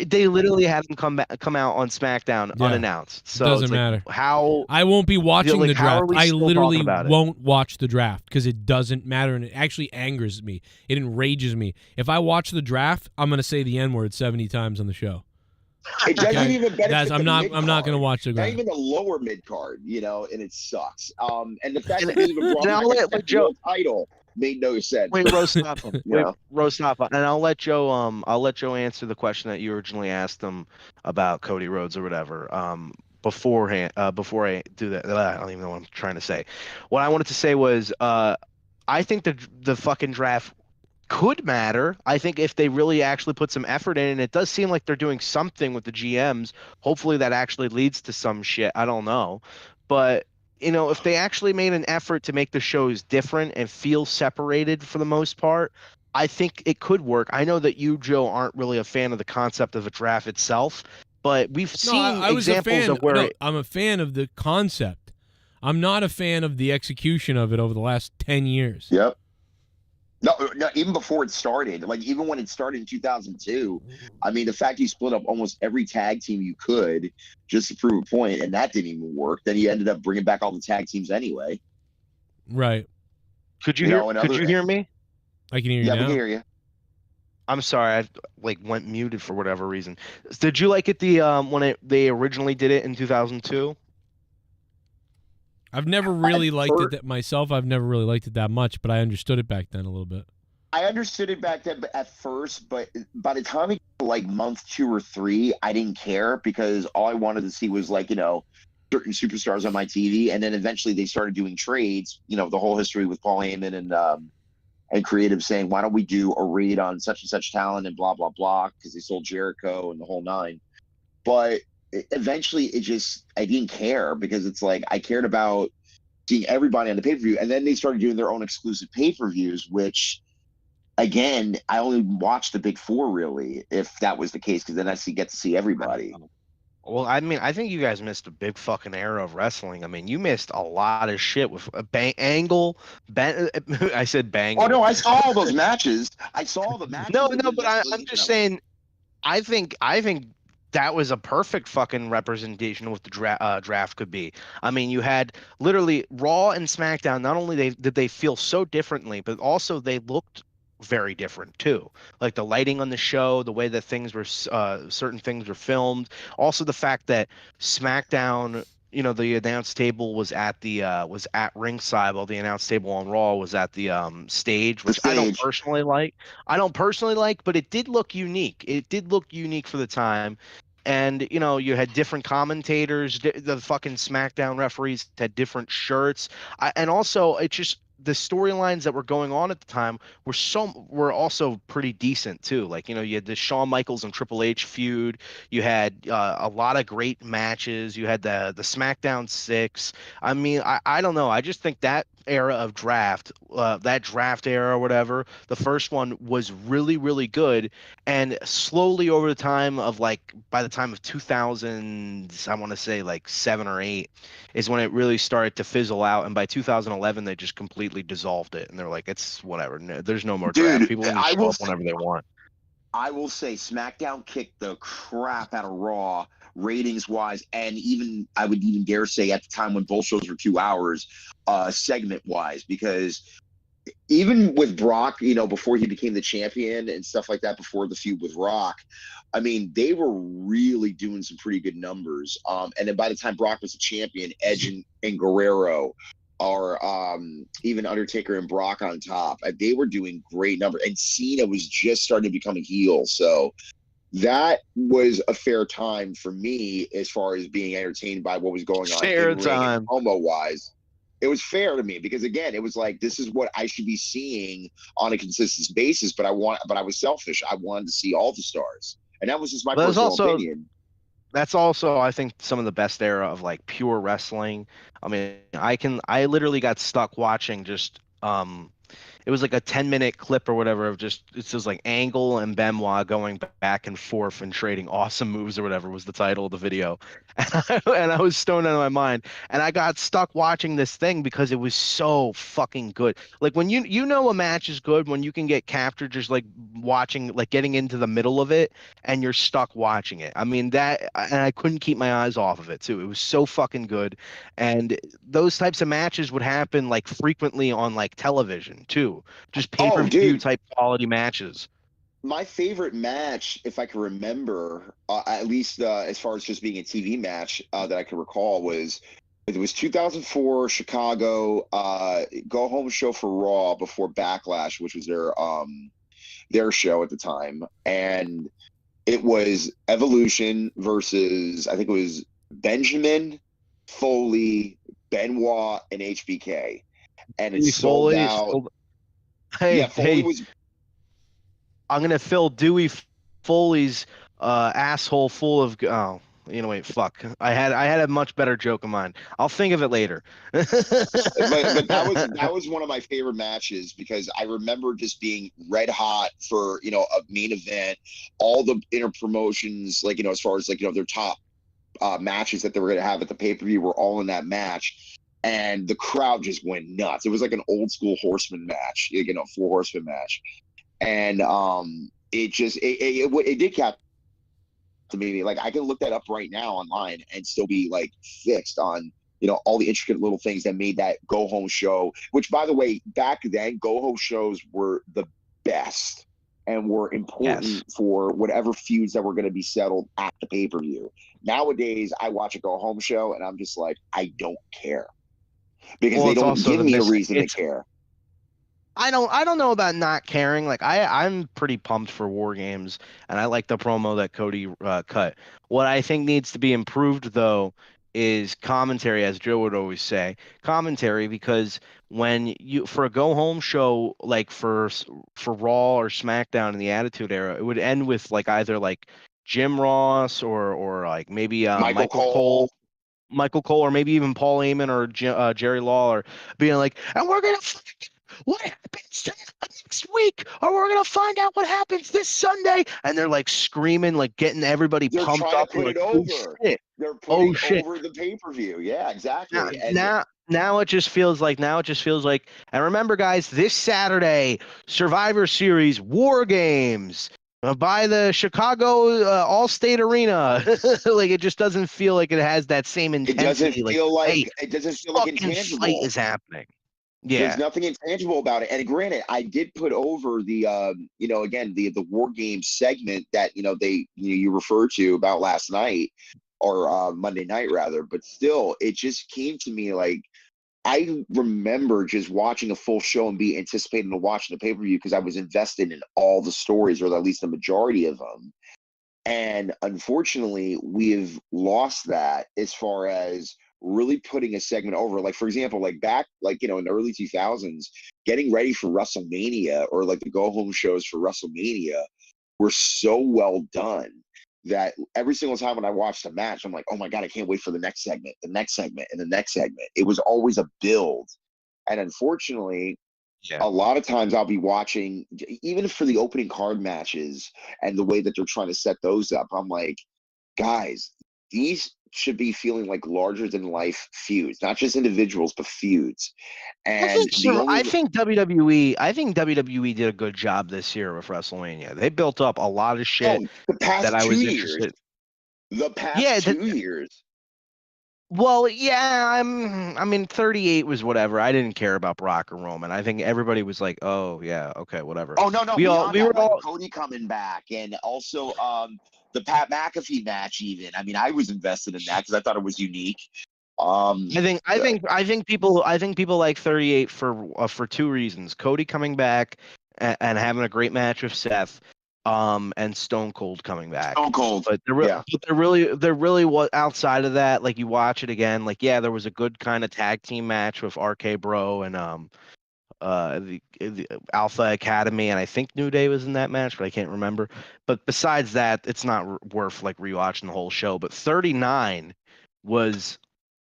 They literally had him come out on SmackDown unannounced. So doesn't matter. How I won't be watching the draft. I literally won't won't watch the draft because it doesn't matter, and it actually angers me. It enrages me. If I watch the draft, I'm going to say the N-word 70 times on the show. It doesn't even benefit I'm not going to watch the draft. Not even the lower mid card, and it sucks. And the fact that they even brought back the title made no sense. Wait, roast off him. Roast off, and I'll let Joe. I'll let Joe answer the question that you originally asked him about Cody Rhodes or whatever. Beforehand, before I do that, I don't even know what I'm trying to say. What I wanted to say was, I think the fucking draft could matter. I think if they really actually put some effort in, and it does seem like they're doing something with the GMs. Hopefully, that actually leads to some shit. I don't know, but. If they actually made an effort to make the shows different and feel separated for the most part, I think it could work. I know that you, Joe, aren't really a fan of the concept of a draft itself, but we've seen examples of where I'm a fan of the concept. I'm not a fan of the execution of it over the last 10 years. Yep. No, even before it started, like even when it started in 2002, I mean, the fact you split up almost every tag team you could just to prove a point, and that didn't even work. Then you ended up bringing back all the tag teams anyway. Right. Could you hear me? I can hear you now. Yeah, we can hear you. I'm sorry, I went muted for whatever reason. Did you like it when they originally did it in 2002? I've never really liked it myself. I've never really liked it that much, but I understood it back then a little bit. I understood it back then at first, but by the time it got like month 2 or 3, I didn't care because all I wanted to see was certain superstars on my TV, and then eventually they started doing trades. The whole history with Paul Heyman and creative saying, why don't we do a raid on such and such talent and blah blah blah, because they sold Jericho and the whole 9. But eventually I didn't care, because it's like I cared about seeing everybody on the pay-per-view, and then they started doing their own exclusive pay-per-views, which again, I only watched the big 4 really, if that was the case, because then I get to see everybody. Well, I mean, I think you guys missed a big fucking era of wrestling. I mean, you missed a lot of shit with Angle. I said Bang. Oh no, I saw all those matches. I saw the matches. No, but I'm just saying. I think that was a perfect fucking representation of what the draft could be. I mean, you had literally Raw and SmackDown. Not only did they feel so differently, but also they looked very different too. Like the lighting on the show, the way that things were, certain things were filmed. Also, the fact that SmackDown, the announce table was at ringside, while the announce table on Raw was at the stage, which I don't personally like, but it did look unique. It did look unique for the time. And, you had different commentators. The fucking SmackDown referees had different shirts. And also, the storylines that were going on at the time were also pretty decent too. Like, you had the Shawn Michaels and Triple H feud. You had a lot of great matches. You had the SmackDown 6. I mean, I don't know. I just think that era of draft, that draft era or whatever, the first one was really, really good. And slowly over the time of by the time of 2000, I want to say 7 or 8 is when it really started to fizzle out. And by 2011, they just completely dissolved it. And they're like, it's whatever. No, there's no more draft. People can show up whenever they want. I will say SmackDown kicked the crap out of Raw ratings wise, and even I would even dare say at the time when both shows were 2 hours, segment wise, because even with Brock, before he became the champion and stuff like that, before the feud with Rock, I mean, they were really doing some pretty good numbers. And then by the time Brock was the champion, Edge and Guerrero, or even Undertaker and Brock on top, they were doing great numbers. And Cena was just starting to become a heel. So that was a fair time for me as far as being entertained by what was going on Fair in ring time. promo wise. It was fair to me because again, it was like this is what I should be seeing on a consistent basis. But I was selfish. I wanted to see all the stars, and that was just my personal opinion. That's also, I think, some of the best era of like pure wrestling. I mean, I literally got stuck watching just it was like a 10-minute clip or whatever of just, it says like Angle and Benoit going back and forth and trading awesome moves or whatever was the title of the video. And I was stoned out of my mind. And I got stuck watching this thing because it was so fucking good. Like when you know a match is good when you can get captured just like watching, like getting into the middle of it and you're stuck watching it. I mean, and I couldn't keep my eyes off of it too. It was so fucking good. And those types of matches would happen like frequently on like television too. Just pay-per-view type quality matches. My favorite match, if I can remember, at least as far as just being a TV match that I can recall, was 2004 Chicago go home show for Raw before Backlash, which was their show at the time, and it was Evolution versus, I think it was Benjamin, Foley, Benoit, and HBK, and it sold out. Hey, I'm gonna fill Dewey Foley's asshole full of. Oh, wait, fuck. I had a much better joke of mine. I'll think of it later. but that was one of my favorite matches because I remember just being red hot for a main event. All the inner promotions, like as far as like their top matches that they were gonna have at the pay-per-view were all in that match. And the crowd just went nuts. It was like an old school horseman match, 4 horseman match. And it did capture me. Like I can look that up right now online and still be like fixed on, all the intricate little things that made that go home show, which by the way, back then go home shows were the best and were important for whatever feuds that were going to be settled at the pay-per-view. Nowadays, I watch a go home show and I'm just like, I don't care. Because they don't give me a reason to care. I don't know about not caring. Like I'm pretty pumped for War Games, and I like the promo that Cody cut. What I think needs to be improved though is commentary, as Joe would always say, commentary. Because when for a go home show, like for Raw or SmackDown in the Attitude Era, it would end with like either like Jim Ross or like maybe Michael Cole. Michael Cole, or maybe even Paul Heyman or Jerry Lawler being like, and we're going to find what happens next week, or we're going to find out what happens this Sunday. And they're like screaming, like getting everybody pumped up. They're trying to put it over. They're putting over the pay-per-view. Yeah, exactly. Now it just feels like, and remember guys, this Saturday, Survivor Series War Games. By the Chicago Allstate Arena. Like it just doesn't feel like it has that same intensity. It doesn't feel like intangible. Fight is happening. Yeah, there's nothing intangible about it. And granted, I did put over the again the War Games segment that you referred to about last night or Monday night rather. But still, it just came to me like I remember just watching a full show and be anticipating to watch the pay-per-view because I was invested in all the stories, or at least the majority of them. And unfortunately, we've lost that as far as really putting a segment over. Like, for example, like back, like, in the early 2000s, getting ready for WrestleMania or like the go-home shows for WrestleMania were so well done that every single time when I watched a match, I'm like, oh my God, I can't wait for the next segment, and the next segment. It was always a build. And unfortunately, a lot of times I'll be watching, even for the opening card matches and the way that they're trying to set those up, I'm like, guys, these should be feeling like larger than life feuds, not just individuals, but feuds. And I think WWE did a good job this year with WrestleMania. They built up a lot of shit the past that I 2 was years. interested. The past 2 years. Well, yeah, I mean, 38 was whatever. I didn't care about Brock or Roman. I think everybody was like, "Oh, yeah, okay, whatever." Oh no, we were like all. Cody coming back, and also the Pat McAfee match. Even I mean, I was invested in that because I thought it was unique. I think people like 38 for two reasons: Cody coming back and having a great match with Seth, and Stone Cold coming back. Stone Cold, but they're really what outside of that. Like you watch it again, like yeah, there was a good kind of tag team match with RK Bro and the Alpha Academy, and I think New Day was in that match, but I can't remember. But besides that, it's not worth like rewatching the whole show. But 39 was.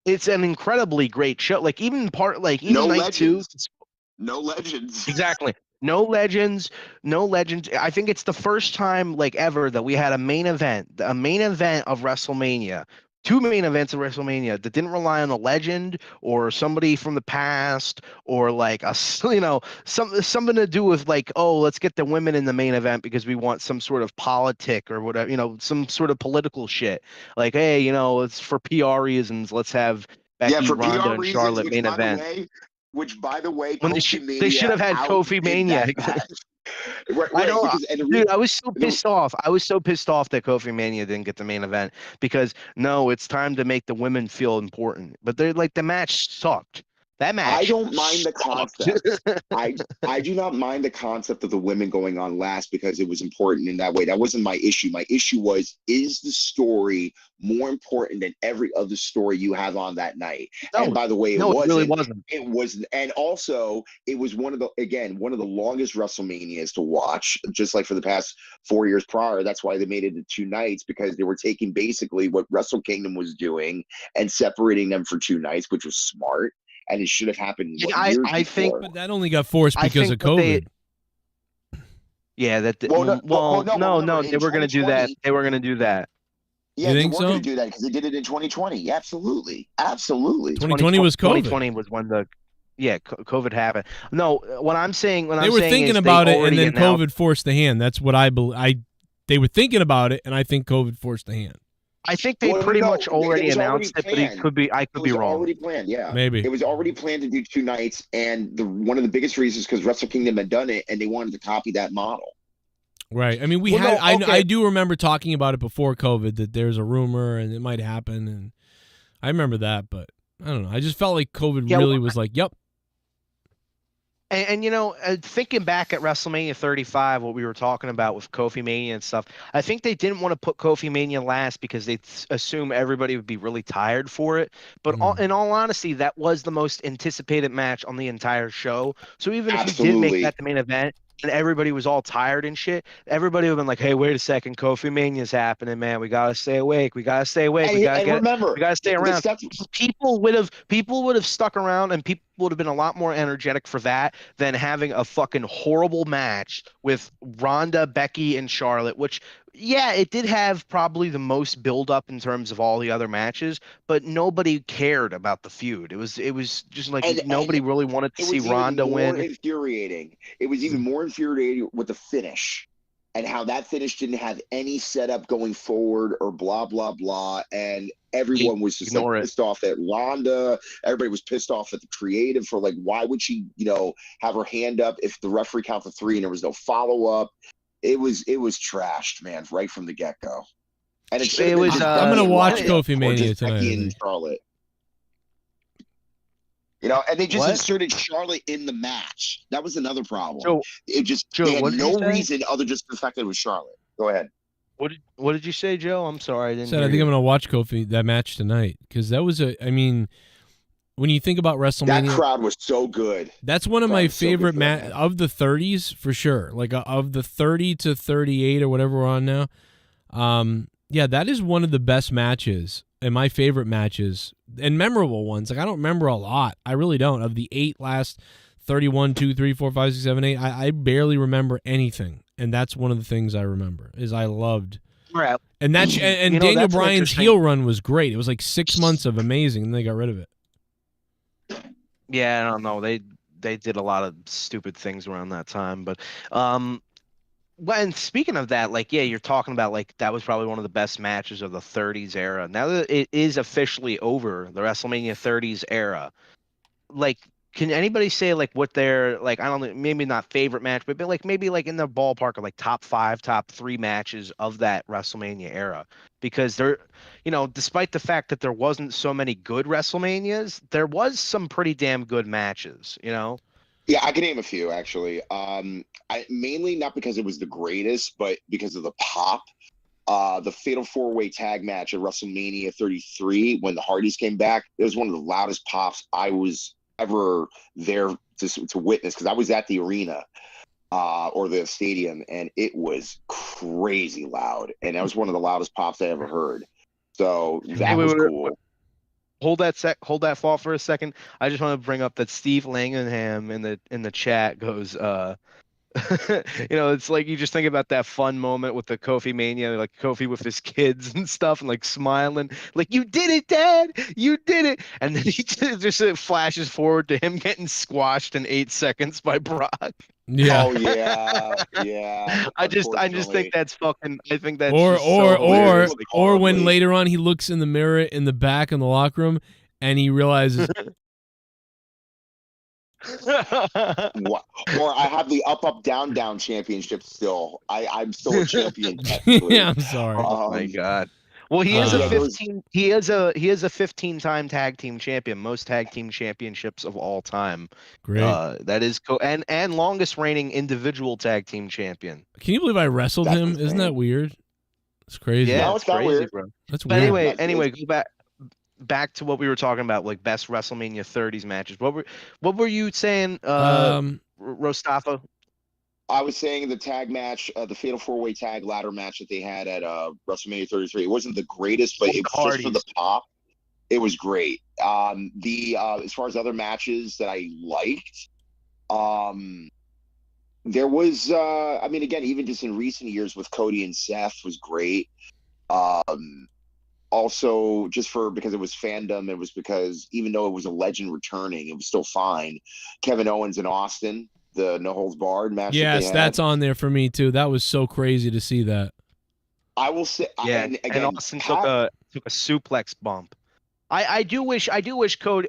It's an incredibly great show. Like even no night legends. 2. No legends. Exactly. No legends. No legends. I think it's the first time like ever that we had a main event of WrestleMania. 2 main events of WrestleMania that didn't rely on a legend or somebody from the past or like something to do with like, oh, let's get the women in the main event because we want some sort of politic or whatever, some sort of political shit. Like, hey, it's for PR reasons. Let's have Becky, for Ronda, PR and reasons, Charlotte main event. Which, by the way, When they should have had Kofi Mania. Dude, I was so pissed off. I was so pissed off that Kofi Mania didn't get the main event because no, it's time to make the women feel important. But they're like the match sucked. That match. I don't mind the concept. I do not mind the concept of the women going on last because it was important in that way. That wasn't my issue. My issue was, is the story more important than every other story you have on that night? No, and by the way, it really wasn't. It was, and also it was one of the longest WrestleManias to watch, just like for the past 4 years prior. That's why they made it into 2 nights, because they were taking basically what Wrestle Kingdom was doing and separating them for 2 nights, which was smart. And it should have happened years before. But that only got forced because of COVID. Yeah, that. They were going to do that. They were going to do that. Yeah, they were going to do that because they did it in 2020. Yeah, absolutely. 2020 was COVID. 2020 was when COVID happened. No, what I'm saying, they were thinking about it, and then COVID forced the hand. That's what they were thinking about it, and I think COVID forced the hand. I think they pretty much already announced it, but I could be wrong. It was already planned, yeah. Maybe. It was already planned to do 2 nights, and one of the biggest reasons because Wrestle Kingdom had done it, and they wanted to copy that model. Right. I mean, I do remember talking about it before COVID, that there's a rumor and it might happen, and I remember that, but I don't know. I just felt like COVID really was like, yep. And thinking back at WrestleMania 35, what we were talking about with Kofi Mania and stuff, I think they didn't want to put Kofi Mania last because they assume everybody would be really tired for it. But in all honesty, that was the most anticipated match on the entire show. So even if you did make that the main event and everybody was all tired and shit, everybody would have been like, hey, wait a second, Kofi Mania's happening, man. We got to stay awake. We got to stay awake. We got to stay around. People would have stuck around, and people would have been a lot more energetic for that than having a fucking horrible match with Ronda, Becky, and Charlotte, which, yeah, it did have probably the most build up in terms of all the other matches, but nobody cared about the feud. It was just like nobody really wanted to see Ronda win. Infuriating. It was even more infuriating with the finish and how that finish didn't have any setup going forward or blah, blah, blah. And everyone was just pissed off at Ronda. Everybody was pissed off at the creative for like, why would she, have her hand up if the referee counted 3 and there was no follow up? It was trashed, man, right from the get go. And it was. I'm gonna watch Kofi Mania tonight. Becky and Charlotte. And they just inserted Charlotte in the match. That was another problem. They had no reason other just the fact that it was Charlotte. Go ahead. What did you say, Joe? I'm sorry, I didn't. I think I'm gonna watch Kofi that match tonight because that was when you think about WrestleMania, that crowd was so good. That's one of my favorite of the 30s for sure. Like of the 30 to 38 or whatever we're on now. Yeah, that is one of the best matches and my favorite matches and memorable ones. Like I don't remember a lot. I really don't. Of the 8 last 31, 2, 3, 4, 5, 6, 7, 8, I barely remember anything. And that's one of the things I remember is I loved. Right. And Daniel Bryan's heel run was great. It was like 6 months of amazing, and they got rid of it. Yeah, I don't know. They did a lot of stupid things around that time, but Well, and speaking of that, like, yeah, you're talking about like that was probably one of the best matches of the 30s era. Now that it is officially over, the WrestleMania 30s era, like, can anybody say like what their like I don't know, maybe not favorite match, but like maybe like in the ballpark of like top 5, top 3 matches of that WrestleMania era? Because there, despite the fact that there wasn't so many good WrestleManias, there was some pretty damn good matches. Yeah, I can name a few actually. I mainly not because it was the greatest, but because of the pop. The Fatal 4-Way Tag match at WrestleMania 33 when the Hardys came back. It was one of the loudest pops I was ever there to witness because I was at the arena or the stadium, and it was crazy loud. And that was one of the loudest pops I ever heard. So that was cool. Hold that thought for a second. I just want to bring up that Steve Langenham in the chat goes, it's like you just think about that fun moment with the Kofi Mania, like Kofi with his kids and stuff, and like smiling, like, "You did it, Dad! You did it!" And then he just flashes forward to him getting squashed in 8 seconds by Brock. Yeah. Oh yeah. I just think that's fucking. I think that's or when later on he looks in the mirror in the back in the locker room and he realizes. Or I have the up down championship still. I'm still a champion. Yeah, I'm sorry. Oh my god. Well, he is a 15. He is a 15-time tag team champion, most tag team championships of all time. Great. That is and longest reigning individual tag team champion. Can you believe I wrestled him? Isn't that weird? It's crazy. Yeah, it's crazy, weird, bro. That's but weird. Anyway, go back to what we were talking about, like best WrestleMania 30s matches. What were you saying, Rostafa? I was saying the tag match, the Fatal 4-Way Tag ladder match that they had at WrestleMania 33. It wasn't the greatest, but it was just for the pop. It was great. As far as other matches that I liked, there was, again, even just in recent years with Cody and Seth was great. Also, just because it was fandom, it was because even though it was a legend returning, it was still fine. Kevin Owens and Austin, the No Holds Barred match. Yes, that's on there for me too. That was so crazy to see that. I will say, and Austin took a suplex bump. I do wish Cody,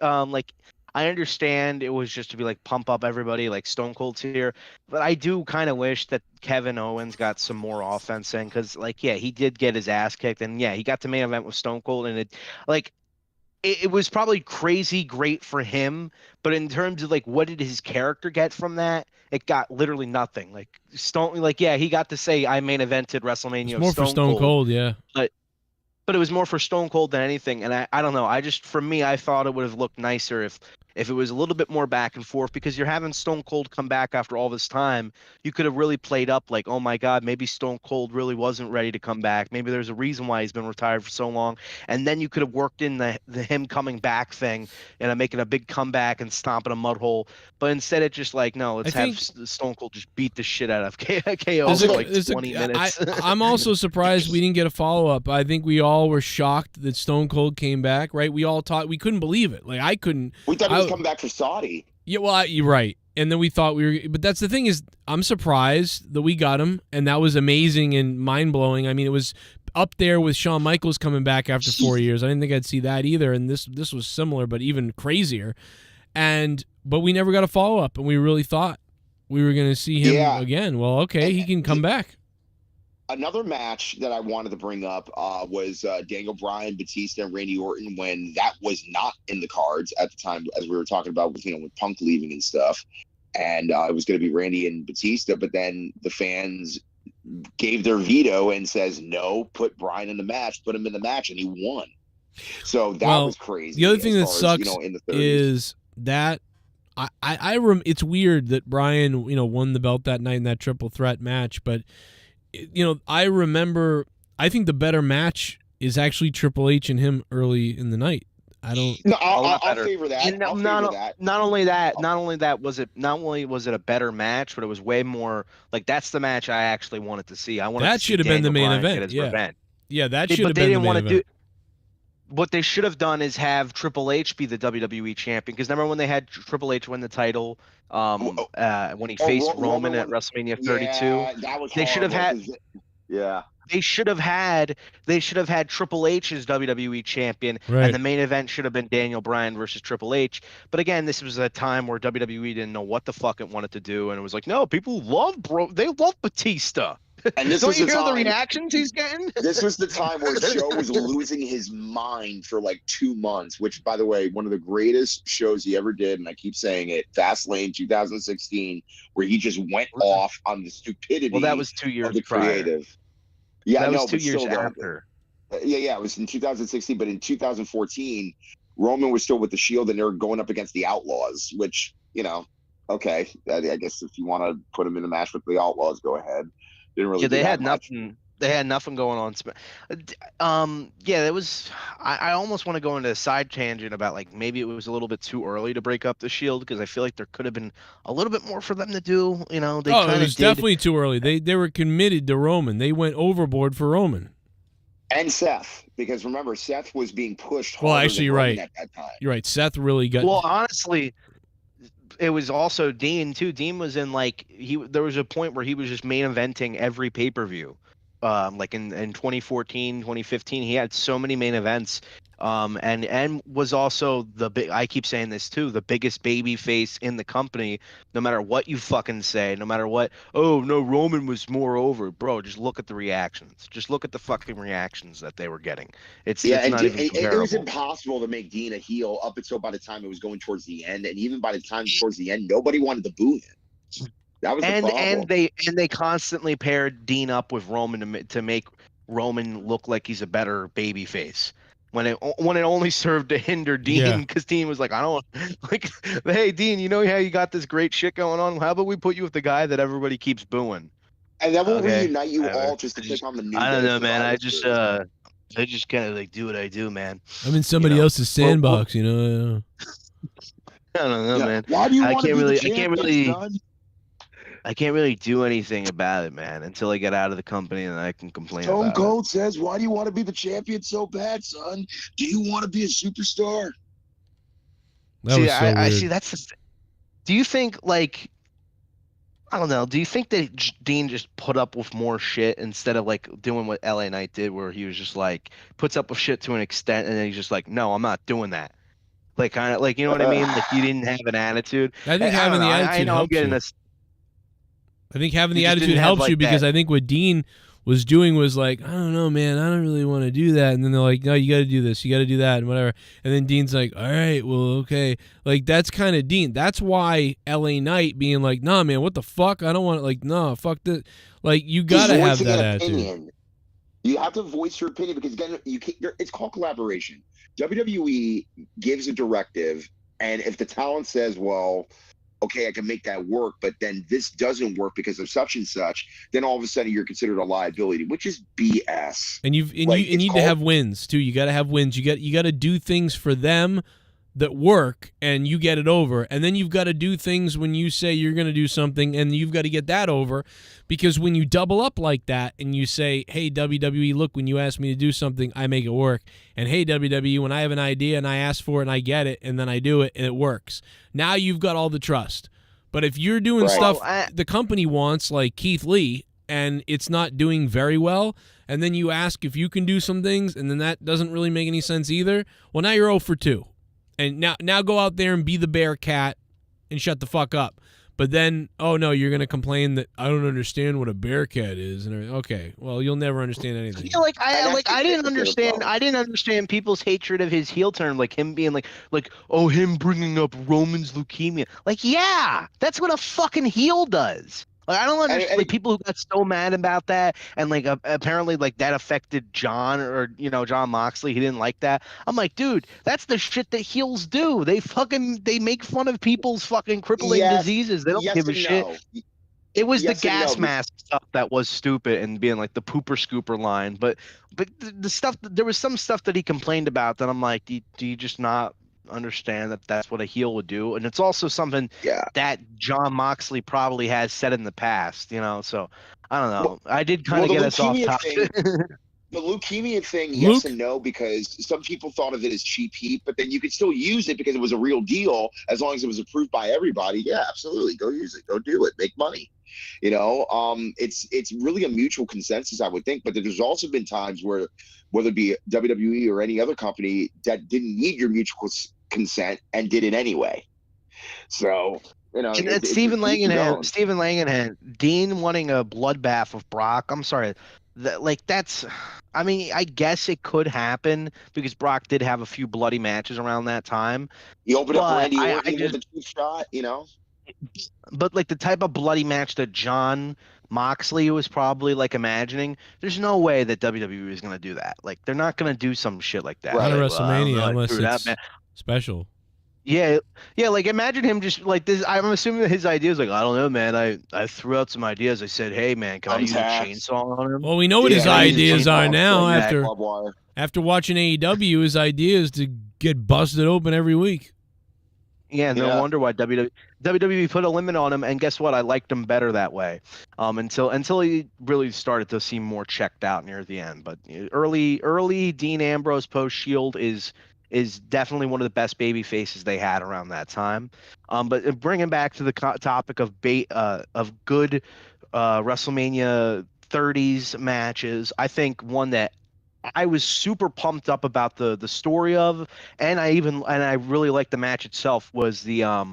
I understand it was just to be like pump up everybody like Stone Cold's here, but I do kind of wish that Kevin Owens got some more offense in because he did get his ass kicked, and he got the main event with Stone Cold, and it was probably crazy great for him, but in terms of what did his character get from that, it got literally nothing. He got to say I main evented WrestleMania. It's more for Stone Cold, yeah. But it was more for Stone Cold than anything, and I don't know. For me, I thought it would have looked nicer if it was a little bit more back and forth, because you're having Stone Cold come back after all this time. You could have really played up like, oh my God, maybe Stone Cold really wasn't ready to come back. Maybe there's a reason why he's been retired for so long. And then you could have worked in the him coming back thing and making a big comeback and stomping a mud hole. But instead it's just no, let's have Stone Cold just beat the shit out of KO for 20 minutes. I'm also surprised we didn't get a follow-up. I think we all were shocked that Stone Cold came back, right? We all we couldn't believe it. I couldn't. We thought he was coming back for Saudi. Yeah, well, you're right. And then we thought but that's the thing is, I'm surprised that we got him, and that was amazing and mind-blowing. I mean, it was up there with Shawn Michaels coming back after 4 years. I didn't think I'd see that either, and this was similar, but even crazier. But we never got a follow-up, and we really thought we were going to see him again. Well, okay, he can come back. Another match that I wanted to bring up was Daniel Bryan, Batista, and Randy Orton when that was not in the cards at the time, as we were talking about with Punk leaving and stuff. And it was going to be Randy and Batista, but then the fans gave their veto and says, no, put Bryan in the match, put him in the match, and he won. So that was crazy. The other thing that sucks is that it's weird that Bryan, won the belt that night in that triple threat match, but I remember, I think the better match is actually Triple H and him early in the night. I don't. No, I'll favor that. And not only was it a better match, but it was way more that's the match I actually wanted to see. I wanted that should have been the main event. Yeah, that should have been the main event. what they should have done is have Triple H be the WWE champion, because remember when they had Triple H win the title when he faced Roman at WrestleMania 32? Yeah, that was They should have horrible, had 'cause yeah. they should have had Triple H as WWE champion, Right. and the main event should have been Daniel Bryan versus Triple H. But again, this was a time where WWE didn't know what the fuck it wanted to do, and it was like, no, people they love Batista. And this Don't was you the hear the time- reactions he's getting? This was the time where Joe was losing his mind for like 2 months, which, by the way, one of the greatest shows he ever did, and I keep saying it, Fastlane 2016, where he just went off on the stupidity Well, that was 2 years of the prior. creative. Yeah, that I know, was 2 but years still, though, after. Yeah, it was in 2016, but in 2014, Roman was still with the Shield, and they were going up against the Outlaws, which, okay, I guess if you want to put him in a match with the Outlaws, go ahead. Didn't really. Yeah, do they that had much. nothing. They had nothing going on. Yeah, it was. I almost want to go into a side tangent about like maybe it was a little bit too early to break up the Shield, because I feel like there could have been a little bit more for them to do. They it kinda was did. definitely too early. They were committed to Roman. They went overboard for Roman. And Seth, because remember, Seth was being pushed Well, harder actually, than you're Roman right. at that time. You're right. Seth really got. Well, honestly, it was also Dean too. Dean was in there was a point where he was just main eventing every pay-per-view. Like in 2014, 2015, he had so many main events. And was also I keep saying this too, the biggest baby face in the company, no matter what you fucking say, no matter what. Oh no, Roman was more over, bro. Just look at the reactions. Just look at the fucking reactions that they were getting. It's not even it comparable. was impossible to make Dean a heel up until by the time it was going towards the end, and even by the time towards the end, nobody wanted to boo him. That was the problem. And they constantly paired Dean up with Roman to make Roman look like he's a better baby face. When it only served to hinder Dean, because Dean was like, I don't like, hey Dean, you know how you got this great shit going on? How about we put you with the guy that everybody keeps booing? And then we'll reunite you all just to click on the new. I don't Day know, man. Survivor I just kind of like do what I do, man. I'm in somebody else's sandbox, I don't know, man. Why do you I want to can't be really, the champion, son? I can't really do anything about it, man, until I get out of the company and I can complain Stone about Cold says, "Why do you want to be the champion so bad, son? Do you want to be a superstar?" That I see. That's the do you think, like, I don't know, do you think that Dean just put up with more shit instead of like doing what LA Knight did, where he was just like puts up with shit to an extent and then he's just like, no, I'm not doing that. Like, kind of like, you know what I mean? Like, you didn't have an attitude. I think having the attitude helps you. I think having the attitude helps you, because I think what Dean was doing was like, I don't know, man, I don't really want to do that. And then they're like, no, you got to do this, you got to do that, and whatever. And then Dean's like, all right, well, okay. Like, that's kind of Dean. That's why LA Knight being like, nah, man, what the fuck? I don't want to, like, no, fuck this. Like, you got to have that attitude. You have to voice your opinion, because again, it's called collaboration. WWE gives a directive, and if the talent says, well, okay, I can make that work, but then this doesn't work because of such and such, then all of a sudden you're considered a liability, which is BS. And you need to have wins too. You got to have wins. You got to do things for them that work, and you get it over. And then you've got to do things when you say you're going to do something, and you've got to get that over, because when you double up like that and you say, hey, WWE, look, when you ask me to do something, I make it work. And hey, WWE, when I have an idea and I ask for it and I get it and then I do it and it works. Now you've got all the trust. But if you're doing stuff the company wants, like Keith Lee, and it's not doing very well, and then you ask if you can do some things, and then that doesn't really make any sense either, well, now you're 0 for 2. And now go out there and be the bear cat and shut the fuck up. But then, oh no, you're gonna complain that I don't understand what a bear cat is. And okay, well, you'll never understand anything. Yeah, I didn't understand people's hatred of his heel turn, like him being like, oh, him bringing up Roman's leukemia. Like, yeah, that's what a fucking heel does. Like, I don't understand like, people who got so mad about that, and like apparently like that affected John, or John Moxley. He didn't like that. I'm like, dude, that's the shit that heels do. They make fun of people's fucking crippling diseases. They don't give a shit. No. It was the gas mask stuff that was stupid, and being like the pooper scooper line. But the stuff, there was some stuff that he complained about that I'm like, do you just not understand that that's what a heel would do? And it's also something that John Moxley probably has said in the past, so I don't know. I did kind of get us off topic. The leukemia thing, yes and no, because some people thought of it as cheap heat, but then you could still use it because it was a real deal as long as it was approved by everybody. Yeah, absolutely. Go use it. Go do it. Make money. It's really a mutual consensus, I would think. But there's also been times where, whether it be WWE or any other company, that didn't need your mutual consent and did it anyway. So, and Stephen Langenhan, Dean wanting a bloodbath with Brock. I'm sorry. That's, I mean, I guess it could happen because Brock did have a few bloody matches around that time. He opened up Randy Orton with a cheap shot, But like the type of bloody match that John Moxley was probably like imagining, there's no way that WWE is going to do that. Like they're not going to do some shit like that. Not at WrestleMania unless it's special. Yeah, like imagine him just like this. I'm assuming that his idea is like, I don't know, man. I threw out some ideas. I said, hey, man, can I use a chainsaw on him? Well, we know what his ideas are now after watching AEW. His idea is to get busted open every week. Yeah, no wonder why WWE put a limit on him. And guess what? I liked him better that way until he really started to seem more checked out near the end. But early Dean Ambrose post Shield is definitely one of the best baby faces they had around that time. But bringing back to the topic of good WrestleMania 30s matches, I think one that I was super pumped up about the story of, and I really liked the match itself, was the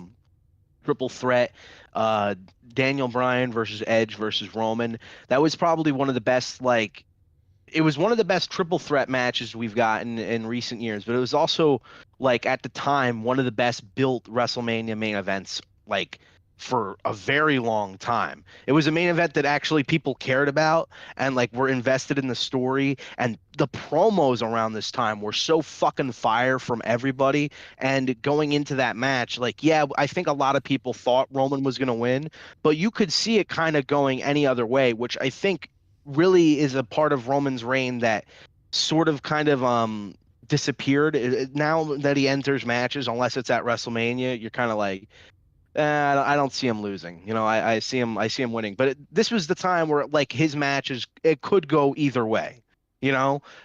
triple threat Daniel Bryan versus Edge versus Roman. That was probably one of the best, it was one of the best triple threat matches we've gotten in recent years, but it was also, at the time, one of the best built WrestleMania main events, for a very long time. It was a main event that actually people cared about and, were invested in the story, and the promos around this time were so fucking fire from everybody. And going into that match, I think a lot of people thought Roman was going to win, but you could see it kind of going any other way, which I think really is a part of Roman's reign that sort of kind of disappeared. Now that he enters matches, unless it's at WrestleMania, you're kind of like, I don't see him losing. I see him winning. But this was the time where his matches, it could go either way.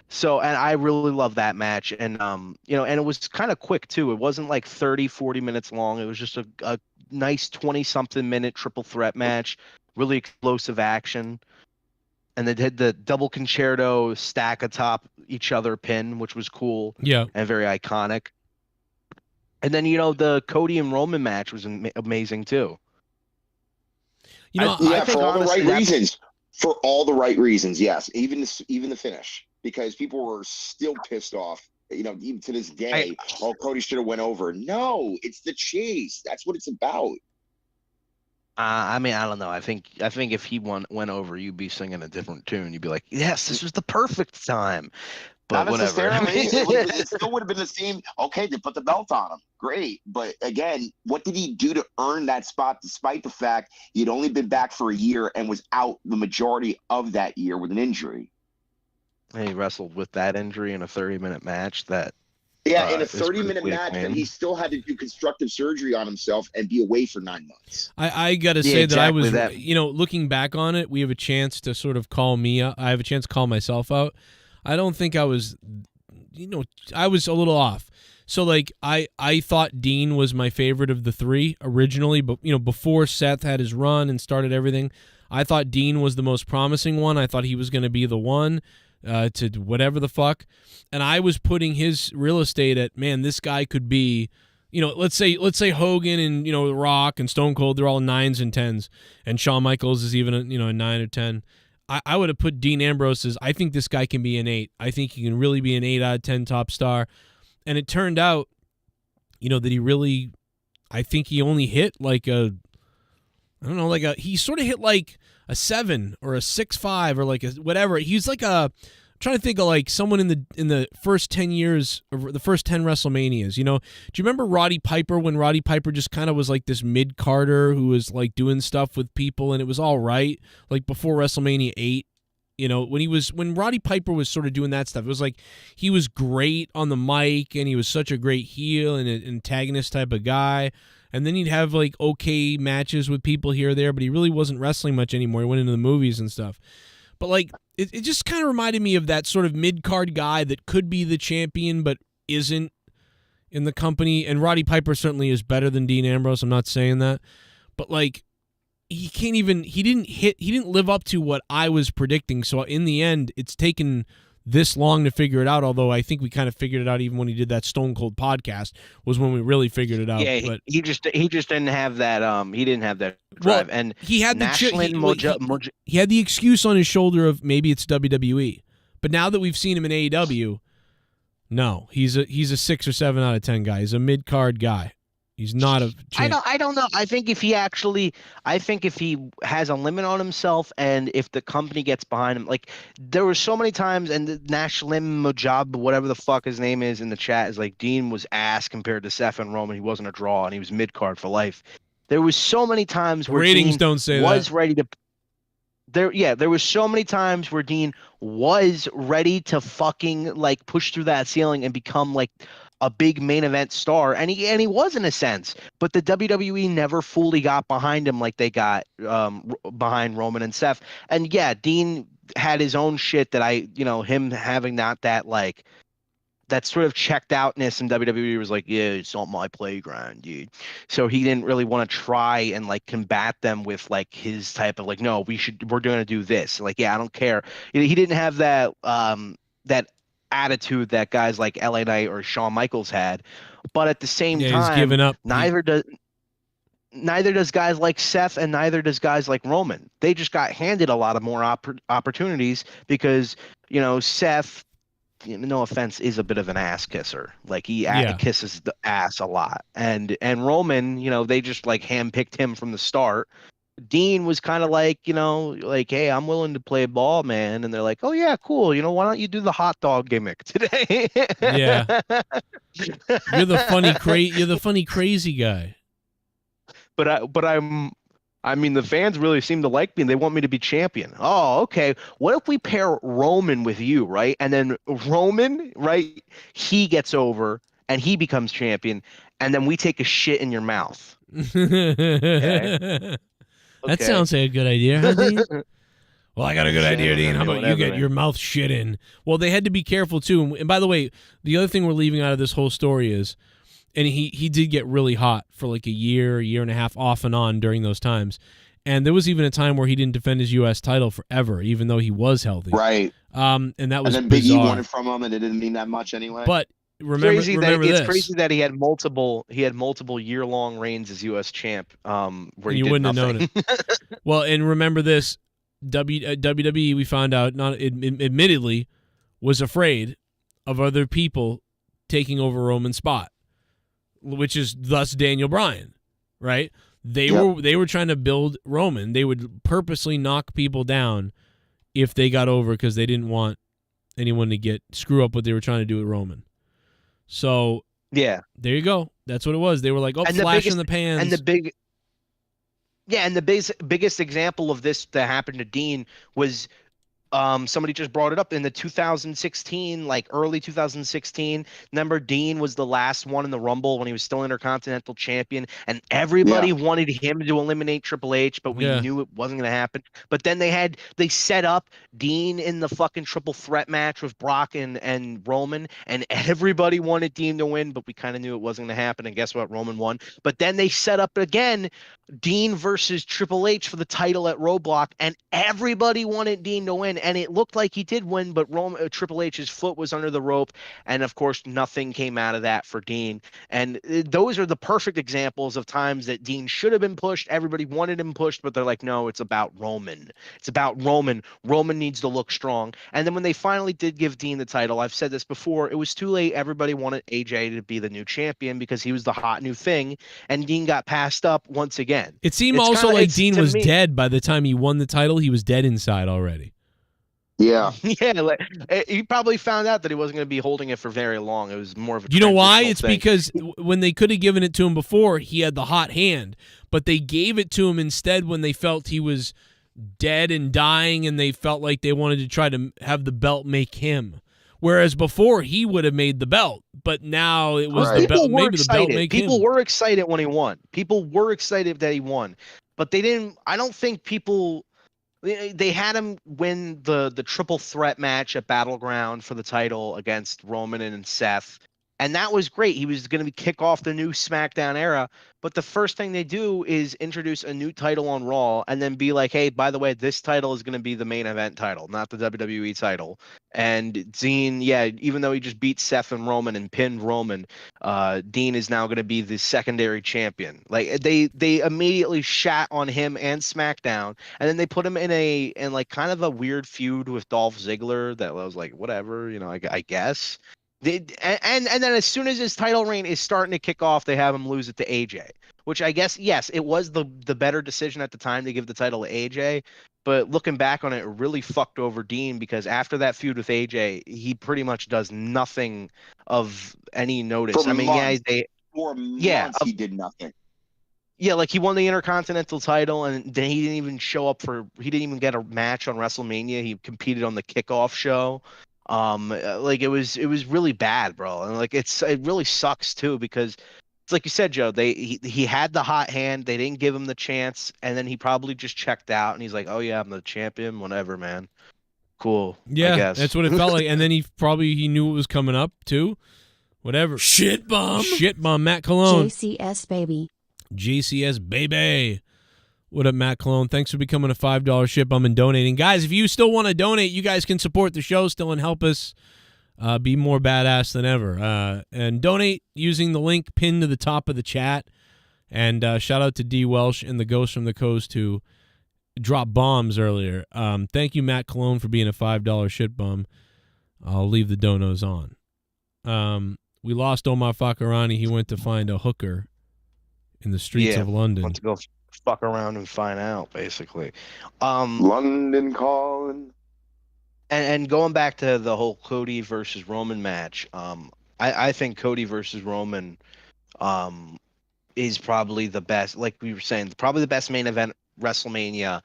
So, and I really love that match. And and it was kind of quick too. It wasn't 30, 40 minutes long. It was just a nice 20-something minute triple threat match, really explosive action. And they did the double concerto stack atop each other pin, which was cool. Yeah. And very iconic. And then, the Cody and Roman match was amazing too. I think for all the right reasons. For all the right reasons, yes. Even the finish, because people were still pissed off. Even to this day, Cody should have went over. No, it's the chase. That's what it's about. I mean, I don't know. I think if he went over, you'd be singing a different tune. You'd be like, yes, this was the perfect time. But not whatever. necessarily. It still would have been the same. Okay, they put the belt on him. Great. But again, what did he do to earn that spot, despite the fact he'd only been back for a year and was out the majority of that year with an injury? He wrestled with that injury in a 30-minute match. In a 30-minute match, and he still had to do constructive surgery on himself and be away for 9 months. I got to say that I was, looking back on it, we have a chance to sort of call me out. I have a chance to call myself out. I don't think I was, I was a little off. So, I thought Dean was my favorite of the three originally, but, before Seth had his run and started everything, I thought Dean was the most promising one. I thought he was going to be the one to whatever the fuck. And I was putting his real estate at, man, this guy could be, let's say Hogan and, The Rock and Stone Cold, they're all 9s and 10s. And Shawn Michaels is even, a 9 or 10. I would have put Dean Ambrose as, I think this guy can be an 8. I think he can really be an 8 out of 10 top star. And it turned out, that he really, I think he only hit he sort of hit a 7 or a 6.5 or whatever. He's I'm trying to think of someone in the first 10 years, or the first 10 WrestleManias. Do you remember Roddy Piper, when Roddy Piper just kind of was this mid-carder who was doing stuff with people and it was all right, before WrestleMania 8? When Roddy Piper was sort of doing that stuff, it was he was great on the mic and he was such a great heel and an antagonist type of guy. And then he'd have okay matches with people here or there, but he really wasn't wrestling much anymore. He went into the movies and stuff. But like, it just kind of reminded me of that sort of mid-card guy that could be the champion but isn't in the company. And Roddy Piper certainly is better than Dean Ambrose. I'm not saying that. But like, he didn't live up to what I was predicting. So in the end, it's taken this long to figure it out, although I think we kind of figured it out even when he did that Stone Cold podcast was when we really figured it out. Yeah, but he just didn't have that he didn't have that drive. And he had Nashlin he had the excuse on his shoulder of maybe it's WWE. But now that we've seen him in AEW, no, he's a 6 or 7 out of 10 guy. He's a mid-card guy. He's not a champ. I don't know. I think if he has a limit on himself and if the company gets behind him, like there were so many times, and Nashlim Mojab, whatever the fuck his name is in the chat, is like Dean was ass compared to Seth and Roman. He wasn't a draw and he was mid card for life. There was so many times where ratings Dean don't say was that. ready to. There was so many times where Dean was ready to fucking like push through that ceiling and become like a big main event star, and he was in a sense, but the WWE never fully got behind him like they got behind Roman and Seth. And yeah, Dean had his own shit that him having that like that sort of checked outness in WWE was like, yeah, it's not my playground, dude. So he didn't really want to try and like combat them with like his type of like, no, we're going to do this. Like, yeah, I don't care. He didn't have that that attitude that guys like LA Knight or Shawn Michaels had, but at the same time, he's given up. Neither does guys like Seth, and neither does guys like Roman. They just got handed a lot of more opportunities because Seth, no offense, is a bit of an ass kisser. Like he kisses the ass a lot, and Roman, they just like handpicked him from the start. Dean was kind of like, like, hey, I'm willing to play ball, man. And they're like, oh, yeah, cool. Why don't you do the hot dog gimmick today? Yeah. You're the funny, crazy guy. But I mean, the fans really seem to like me and they want me to be champion. Oh, okay. What if we pair Roman with you, right? And then Roman, right, he gets over and he becomes champion. And then we take a shit in your mouth. Okay. That sounds like a good idea, huh, Dean? Well, I got a good idea, Dean. How about you get your mouth shit in? Well, they had to be careful, too. And by the way, the other thing we're leaving out of this whole story is, and he did get really hot for like a year and a half off and on during those times. And there was even a time where he didn't defend his U.S. title forever, even though he was healthy. Right. And that was and then Big E bizarre. won it from him, and it didn't mean that much anyway. But remember it's crazy that he had multiple year-long reigns as U.S. champ. Where you wouldn't nothing. have known it. Well, and remember this: WWE, we found out, admittedly, was afraid of other people taking over Roman's spot, which is thus Daniel Bryan, right? They were trying to build Roman. They would purposely knock people down if they got over because they didn't want anyone to screw up what they were trying to do with Roman. So yeah, there you go. That's what it was. They were like, flash in the pans. And the biggest example of this that happened to Dean was somebody just brought it up in the 2016, like early 2016. Remember, Dean was the last one in the Rumble when he was still Intercontinental Champion, and everybody wanted him to eliminate Triple H, but we knew it wasn't going to happen. But then they set up Dean in the fucking triple threat match with Brock and Roman, and everybody wanted Dean to win, but we kind of knew it wasn't going to happen. And guess what? Roman won. But then they set up again Dean versus Triple H for the title at Roadblock, and everybody wanted Dean to win. And it looked like he did win, but Triple H's foot was under the rope, and of course, nothing came out of that for Dean. And those are the perfect examples of times that Dean should have been pushed. Everybody wanted him pushed, but they're like, no, it's about Roman. It's about Roman. Roman needs to look strong. And then when they finally did give Dean the title, I've said this before, it was too late. Everybody wanted AJ to be the new champion because he was the hot new thing, and Dean got passed up once again. It seemed like Dean was dead by the time he won the title. He was dead inside already. Yeah. Yeah, like, he probably found out that he wasn't going to be holding it for very long. It was more of a You know why? It's thing. because when they could have given it to him before, he had the hot hand, but they gave it to him instead when they felt he was dead and dying, and they felt like they wanted to try to have the belt make him. Whereas before, he would have made the belt, but now it was the belt. Maybe the belt make him. People were excited when he won. People were excited that he won, but they didn't. I don't think people They had him win the triple threat match at Battleground for the title against Roman and Seth. And that was great. He was going to kick off the new SmackDown era. But the first thing they do is introduce a new title on Raw and then be like, hey, by the way, this title is going to be the main event title, not the WWE title. And Dean, yeah, even though he just beat Seth and Roman and pinned Roman, Dean is now going to be the secondary champion. Like they immediately shat on him and SmackDown. And then they put him in like kind of a weird feud with Dolph Ziggler that was like, whatever, I guess. And then as soon as his title reign is starting to kick off, they have him lose it to AJ, which I guess, yes, it was the better decision at the time to give the title to AJ. But looking back on it, it really fucked over Dean because after that feud with AJ, he pretty much does nothing of any notice. For months, he did nothing. Yeah, like he won the Intercontinental title, and then he didn't even show up he didn't even get a match on WrestleMania. He competed on the kickoff show. Like it was really bad, bro. And like it really sucks too because it's like you said, Joe, he had the hot hand, they didn't give him the chance, and then he probably just checked out and he's like, oh yeah, I'm the champion, whatever, man. Cool. Yeah, I guess. that's what it felt like. And then he knew it was coming up too. Whatever. Shit bomb, Matt Cologne. JCS baby. JCS baby. What up, Matt Cologne? Thanks for becoming a $5 shit bum and donating. Guys, if you still want to donate, you guys can support the show still and help us be more badass than ever. And donate using the link pinned to the top of the chat. And shout out to D. Welsh and the Ghost from the Coast who dropped bombs earlier. Thank you, Matt Cologne, for being a $5 shit bum. I'll leave the donos on. We lost Omar Fakarani. He went to find a hooker in the streets of London. Went to go fuck around and find out, basically. London calling. And going back to the whole Cody versus Roman match, I think Cody versus Roman is probably the best, like we were saying, probably the best main event WrestleMania.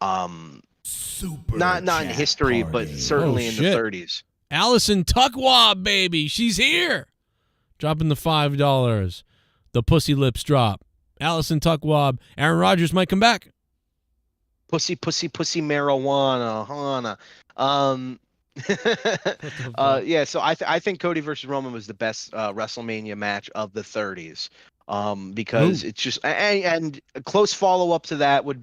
Not in history, but certainly in the 30s. Allison Tuckwab, baby. She's here. Dropping the $5. The pussy lips drop. Allison Tuckwab. Aaron Rodgers might come back. Pussy marijuana. Yeah, so I think Cody versus Roman was the best WrestleMania match of the 30s. Because it's just and a close follow up to that would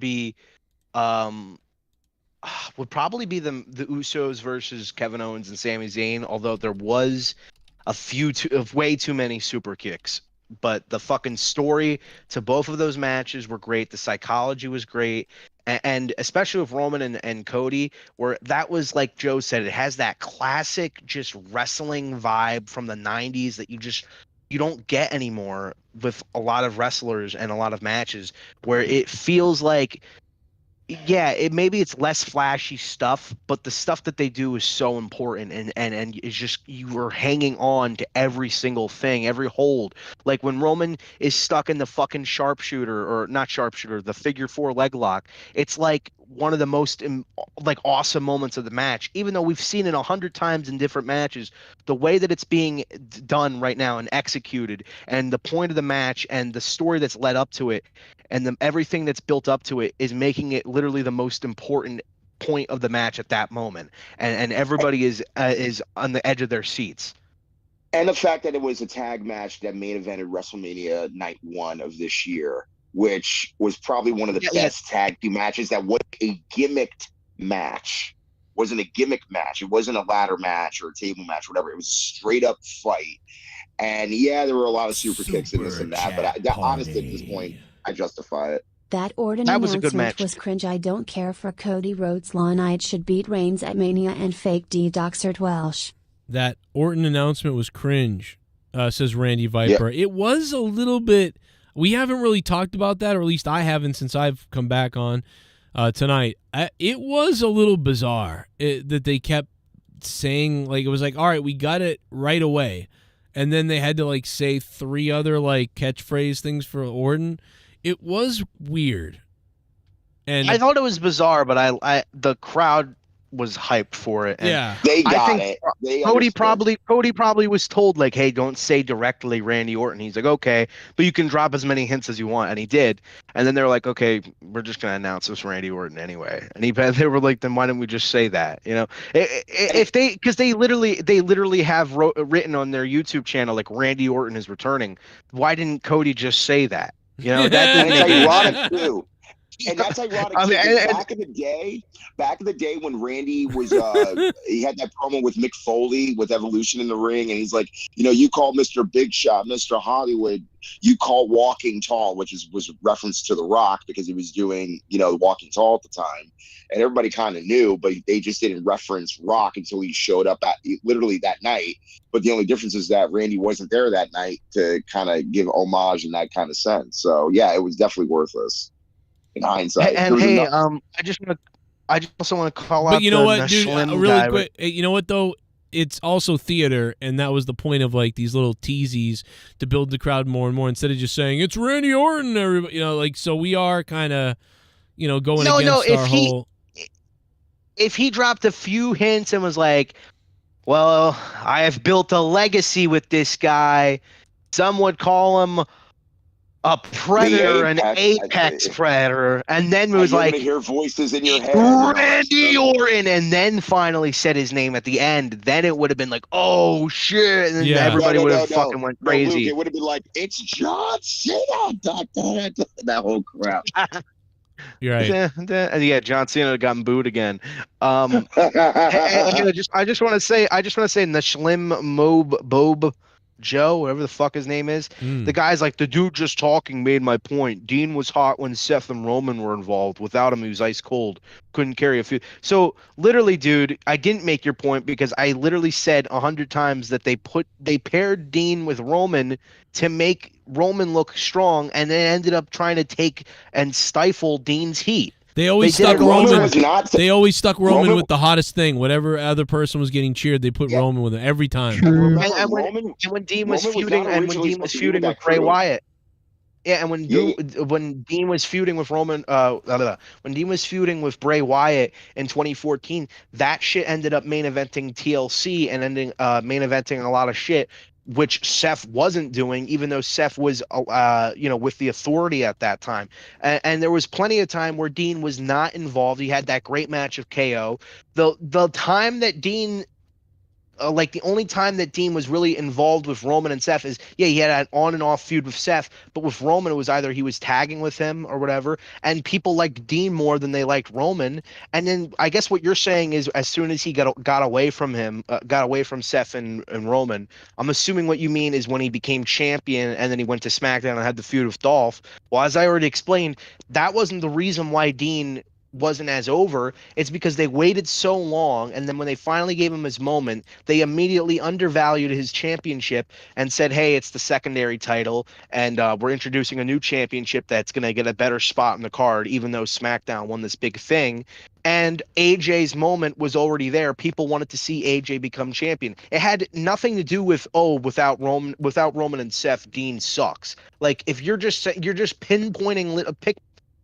probably be the Usos versus Kevin Owens and Sami Zayn, although there was way too many super kicks. But the fucking story to both of those matches were great. The psychology was great. And especially with Roman and Cody, where that was, like Joe said, it has that classic just wrestling vibe from the 90s that you don't get anymore with a lot of wrestlers and a lot of matches, where it feels like, yeah, maybe it's less flashy stuff, but the stuff that they do is so important, and it's just, you are hanging on to every single thing, every hold. Like when Roman is stuck in the fucking the figure 4 leg lock, it's like one of the most awesome moments of the match, even though we've seen it 100 times in different matches. The way that it's being done right now and executed, and the point of the match and the story that's led up to it, and everything that's built up to it is making it literally the most important point of the match at that moment, and everybody is on the edge of their seats. And the fact that it was a tag match that main evented WrestleMania Night 1 of this year, which was probably one of the best tag team matches. That was a gimmicked match. It wasn't a gimmick match. It wasn't a ladder match or a table match, whatever. It was a straight up fight. And yeah, there were a lot of super kicks in this and that, but honestly, at this point, I justify it. That Orton announcement was cringe. I don't care for Cody Rhodes. Law Knight should beat Reigns at Mania and fake D-Doxert Welsh. That Orton announcement was cringe, says Randy Viper. It was a little bit. We haven't really talked about that, or at least I haven't since I've come back on tonight. It was a little bizarre that they kept saying, like, it was like, all right, we got it right away. And then they had to, like, say 3 other, like, catchphrase things for Orton. It was weird. And I thought it was bizarre, but the crowd was hyped for it. And Yeah. They I got think it. They Cody understood. probably was told like, hey, don't say directly Randy Orton. He's like, okay, but you can drop as many hints as you want, and he did. And then they're like, okay, we're just gonna announce this Randy Orton anyway. And they were like, then why don't we just say that? You know, if they, because they literally have written on their YouTube channel like Randy Orton is returning. Why didn't Cody just say that? You know, that didn't And it's make any ironic sense. too. And that's ironic I too. mean, 'Cause back in the day when Randy was he had that promo with Mick Foley with Evolution in the ring, and he's like, you call Mr. Big Shot, Mr. Hollywood, you call Walking Tall, which was a reference to The Rock because he was doing, Walking Tall at the time. And everybody kind of knew, but they just didn't reference Rock until he showed up literally that night. But the only difference is that Randy wasn't there that night to kind of give homage in that kind of sense. So yeah, it was definitely worthless in hindsight. And hey, I just also want to call out. But you know the what, dude? Slim Really guy. quick, you know what though? It's also theater, and that was the point of like these little teasies to build the crowd more and more. Instead of just saying it's Randy Orton, everybody, like so we are kind of, going against our whole. If he dropped a few hints and was like, well, I have built a legacy with this guy. Some would call him a predator, an apex predator, and then it was you're like, gonna hear voices in your head. Randy Orton, and then finally said his name at the end. Then it would have been like, oh shit, and then everybody would have fucking went crazy. Luke, it would have been like, it's John Cena, that whole crap. You're right. Yeah, John Cena had gotten booed again. And I just want to say, Nashlim Bob Joe, whatever the fuck his name is, the guy's like, the dude just talking made my point. Dean was hot when Seth and Roman were involved. Without him, he was ice cold. Couldn't carry a few. So literally, dude, I didn't make your point because I literally said 100 times that they paired Dean with Roman to make Roman look strong, and then ended up trying to take and stifle Dean's heat. They always stuck Roman. They always stuck Roman with the hottest thing. Whatever other person was getting cheered, they put Roman with him every time. And when Dean was feuding, with Bray Wyatt, and when Dean was feuding with when Dean was feuding with Bray Wyatt in 2014, that shit ended up main eventing TLC and ending main eventing a lot of shit, which Seth wasn't doing, even though Seth was, with the authority at that time. And there was plenty of time where Dean was not involved. He had that great match of KO. The time that Dean, the only time that Dean was really involved with Roman and Seth is, he had an on and off feud with Seth, but with Roman, it was either he was tagging with him or whatever, and people liked Dean more than they liked Roman. And then I guess what you're saying is as soon as he got away from Seth and Roman, I'm assuming what you mean is when he became champion and then he went to SmackDown and had the feud with Dolph. Well, as I already explained, that wasn't the reason why Dean wasn't as over. It's because they waited so long, and then when they finally gave him his moment, they immediately undervalued his championship and said, hey, it's the secondary title, and we're introducing a new championship that's going to get a better spot in the card, even though SmackDown won this big thing. And AJ's moment was already there. People wanted to see AJ become champion. It had nothing to do with, without Roman and Seth, Dean sucks. Like, if you're just pinpointing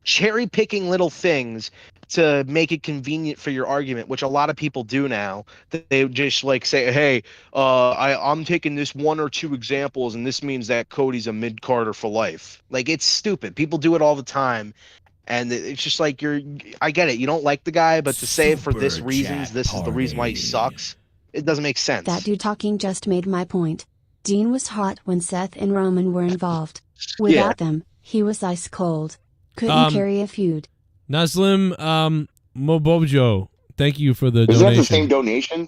cherry picking little things to make it convenient for your argument, which a lot of people do now. They just say, hey, I'm taking this one or two examples and this means that Cody's a mid-carder for life. Like, it's stupid. People do it all the time. And it's just like, I get it. You don't like the guy, but to say it for this reasons, this is the reason why he sucks. It doesn't make sense. That dude talking just made my point. Dean was hot when Seth and Roman were involved. Without them, he was ice cold. Couldn't carry a feud. Naslim Mobojo, thank you for the donation. Is that the same donation?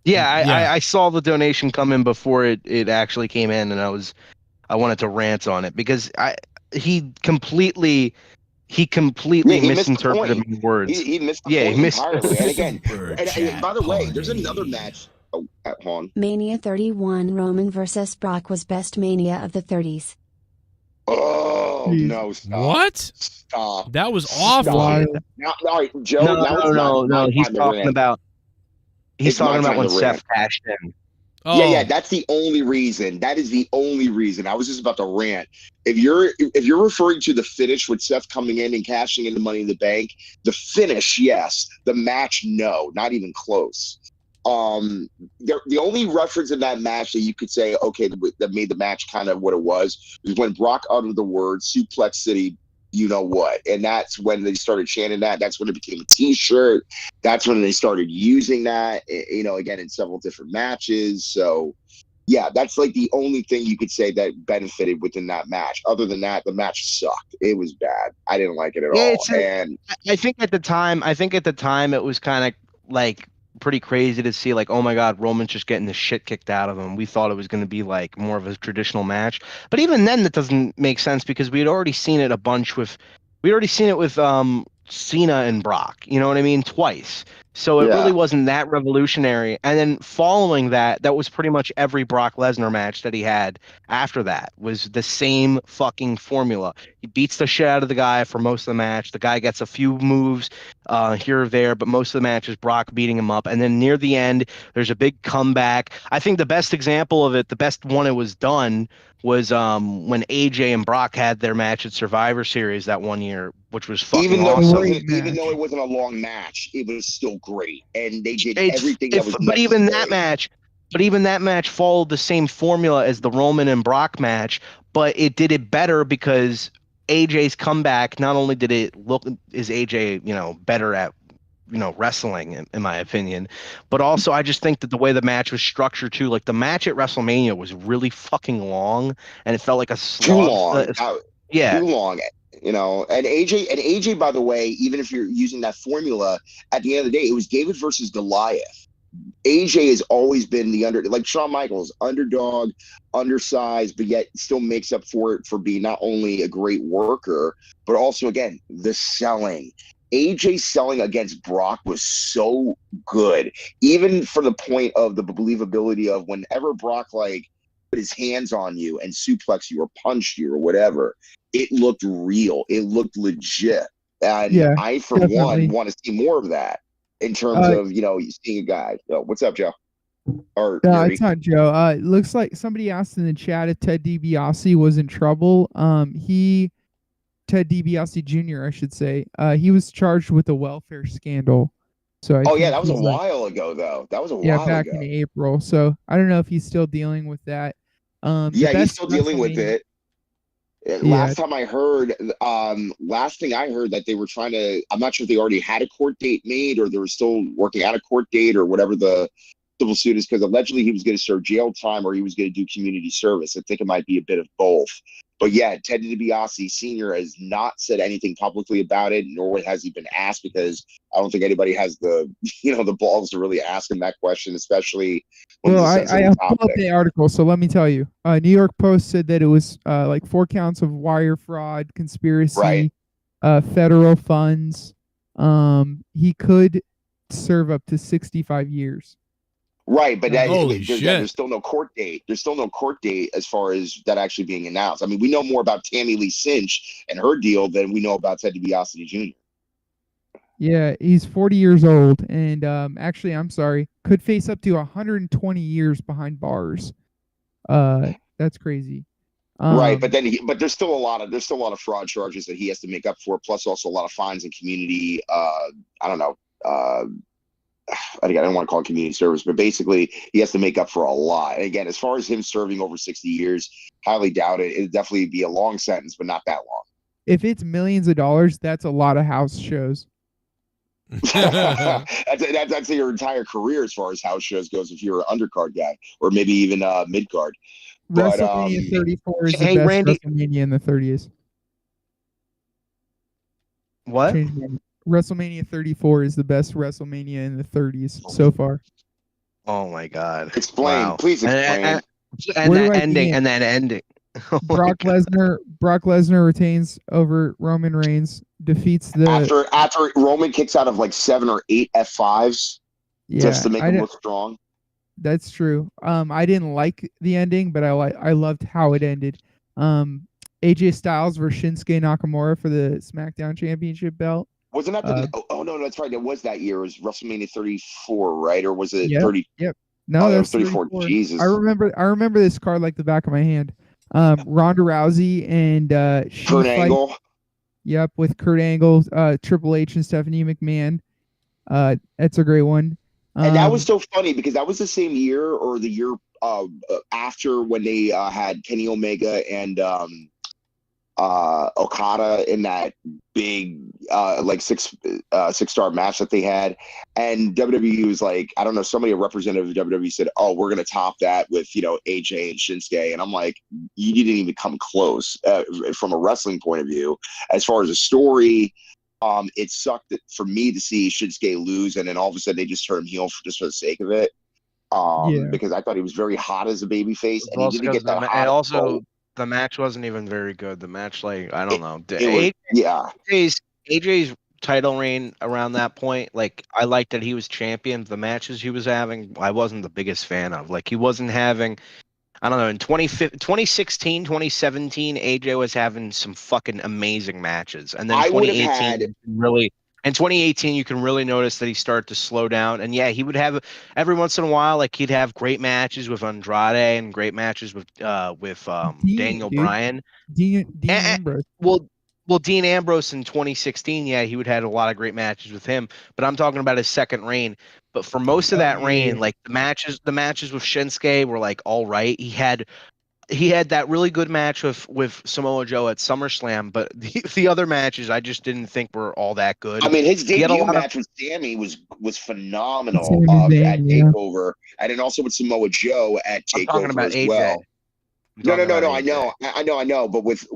Yeah, I saw the donation come in before it actually came in, and I wanted to rant on it because he completely misinterpreted my words. He missed the point entirely. And again, and by the way, there's another match. Hold on. Mania 31 Roman versus Brock was best Mania of the 30s. Oh, no, stop. What? Stop. That was awful. Now, all right, Joe. No. He's talking about when Seth cashed in. Oh. Yeah, that's the only reason. That is the only reason. I was just about to rant. If you're referring to the finish with Seth coming in and cashing in the Money in the Bank, the finish, yes. The match, no, not even close. The only reference in that match that you could say, okay, that made the match kind of what it was when Brock uttered the word Suplex City, you know what, and that's when they started chanting that. That's when it became a T-shirt. That's when they started using that, you know, again in several different matches. So yeah, that's like the only thing you could say that benefited within that match. Other than that, the match sucked. It was bad. I didn't like it at all. And I think at the time it was kind of like pretty crazy to see, like, oh my God, Roman's just getting the shit kicked out of him. We thought it was going to be like more of a traditional match, but even then that doesn't make sense because we had already seen it with Cena and Brock, you know what I mean, twice. So it really wasn't that revolutionary. And then following that, that was pretty much every Brock Lesnar match that he had after that was the same fucking formula. He beats the shit out of the guy for most of the match. The guy gets a few moves here or there, but most of the match is Brock beating him up. And then near the end, there's a big comeback. I think the best example of it, the best one it was done, was when AJ and Brock had their match at Survivor Series that one year, which was fucking awesome. Even though it wasn't a long match, it was still great, and they did everything that was necessary. But even that match followed the same formula as the Roman and Brock match, but it did it better because AJ's comeback. Not only did it look is AJ, you know, better at, you know, wrestling in my opinion, but also I just think that the way the match was structured too, like the match at WrestleMania was really fucking long, and it felt like a slog. Too long. Too long. You know, and AJ, by the way, even if you're using that formula, at the end of the day, it was David versus Goliath. AJ has always been like Shawn Michaels, underdog, undersized, but yet still makes up for it for being not only a great worker, but also, again, the selling. AJ selling against Brock was so good, even for the point of the believability of whenever Brock like put his hands on you and suplex you or punched you or whatever, it looked real. It looked legit. And I, for one, want to see more of that in terms of, you know, seeing a guy. Oh, what's up, Joe? Or no, it's not Joe. It looks like somebody asked in the chat if Ted DiBiase was in trouble. Ted DiBiase Jr., I should say. He was charged with a welfare scandal. So that was a while ago, though. That was a while ago. Back in April. So I don't know if he's still dealing with that. He's still dealing with it. Last thing I heard that they were trying to, I'm not sure if they already had a court date made or they were still working out a court date or whatever the civil suit is, because allegedly he was going to serve jail time or he was going to do community service. I think it might be a bit of both. But yeah, Ted DiBiase Sr. has not said anything publicly about it, nor has he been asked, because I don't think anybody has the, you know, the balls to really ask him that question, especially when I pulled up the article, so let me tell you. New York Post said that it was like 4 counts of wire fraud, conspiracy, federal funds. He could serve up to 65 years. Right, but there's still no court date. There's still no court date as far as that actually being announced. I mean, we know more about Tammy Lee Cinch and her deal than we know about Ted DiBiase Jr. Yeah, he's 40 years old, and actually, I'm sorry, could face up to 120 years behind bars. That's crazy. Right, but there's still a lot of fraud charges that he has to make up for, plus also a lot of fines and community. I don't know. I don't want to call it community service, but basically he has to make up for a lot. And again, as far as him serving over 60 years, highly doubt it. It'd definitely be a long sentence, but not that long. If it's millions of dollars, that's a lot of house shows. that's your entire career as far as house shows goes, if you're an undercard guy or maybe even mid card. WrestleMania 34 is the best WrestleMania in the 30s. What? WrestleMania 34 is the best WrestleMania in the 30s so far. Oh my God! Explain, please explain. And that ending. Brock Lesnar retains over Roman Reigns, defeats the after Roman kicks out of like 7 or 8 F5s just to make him look strong. That's true. I didn't like the ending, but I loved how it ended. AJ Styles versus Shinsuke Nakamura for the SmackDown Championship belt. Wasn't that no, that's right. It was that year. It was WrestleMania 34, right? Or was it 30? Yep. No, Oh, that's 34. Jesus. I remember this card like the back of my hand. Ronda Rousey and she Kurt fight. Angle. Yep, with Kurt Angle, Triple H, and Stephanie McMahon. That's a great one. And that was so funny because that was the same year or the year after when they had Kenny Omega and Okada in that big like six-star match that they had. And WWE was like, I don't know, somebody, a representative of WWE said, oh, we're going to top that with, AJ and Shinsuke. And I'm like, you didn't even come close from a wrestling point of view. As far as a story, it sucked for me to see Shinsuke lose, and then all of a sudden they just turned him heel just for the sake of it. Because I thought he was very hot as a babyface, and he didn't get that hot. And also, the match wasn't even very good. The match, like, I don't know. AJ's title reign around that point, like, I liked that he was champion. The matches he was having, I wasn't the biggest fan of. Like, he wasn't having, I don't know, in 2016, 2017, AJ was having some fucking amazing matches. And then 2018, you can really notice that he started to slow down. And yeah, he would have every once in a while, like he'd have great matches with Andrade and great matches with Daniel Bryan. Dean Ambrose. Well, Dean Ambrose in 2016, yeah, he would have had a lot of great matches with him. But I'm talking about his second reign. But for most of that reign, like the matches with Shinsuke were like all right. He had that really good match with Samoa Joe at SummerSlam, but the other matches I just didn't think were all that good. I mean, his debut match with Sammy was phenomenal at TakeOver, and then also with Samoa Joe at TakeOver as AJ. well. No. I know. But with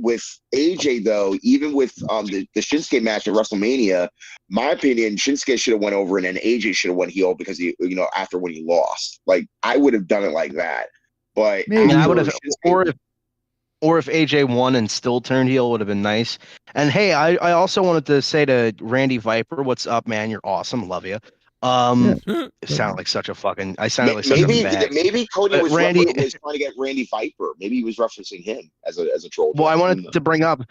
AJ though, even with the Shinsuke match at WrestleMania, my opinion, Shinsuke should have went over, and then AJ should have went heel because he, after when he lost, like I would have done it like that. But I would have, or if AJ won and still turned heel, would have been nice. And hey, I also wanted to say to Randy Viper, what's up, man? You're awesome, love you. It sounded like such a fucking. I sounded like such a bag. Maybe Cody was Randy was trying to get Randy Viper. Maybe he was referencing him as a troll. Well, I wanted to bring up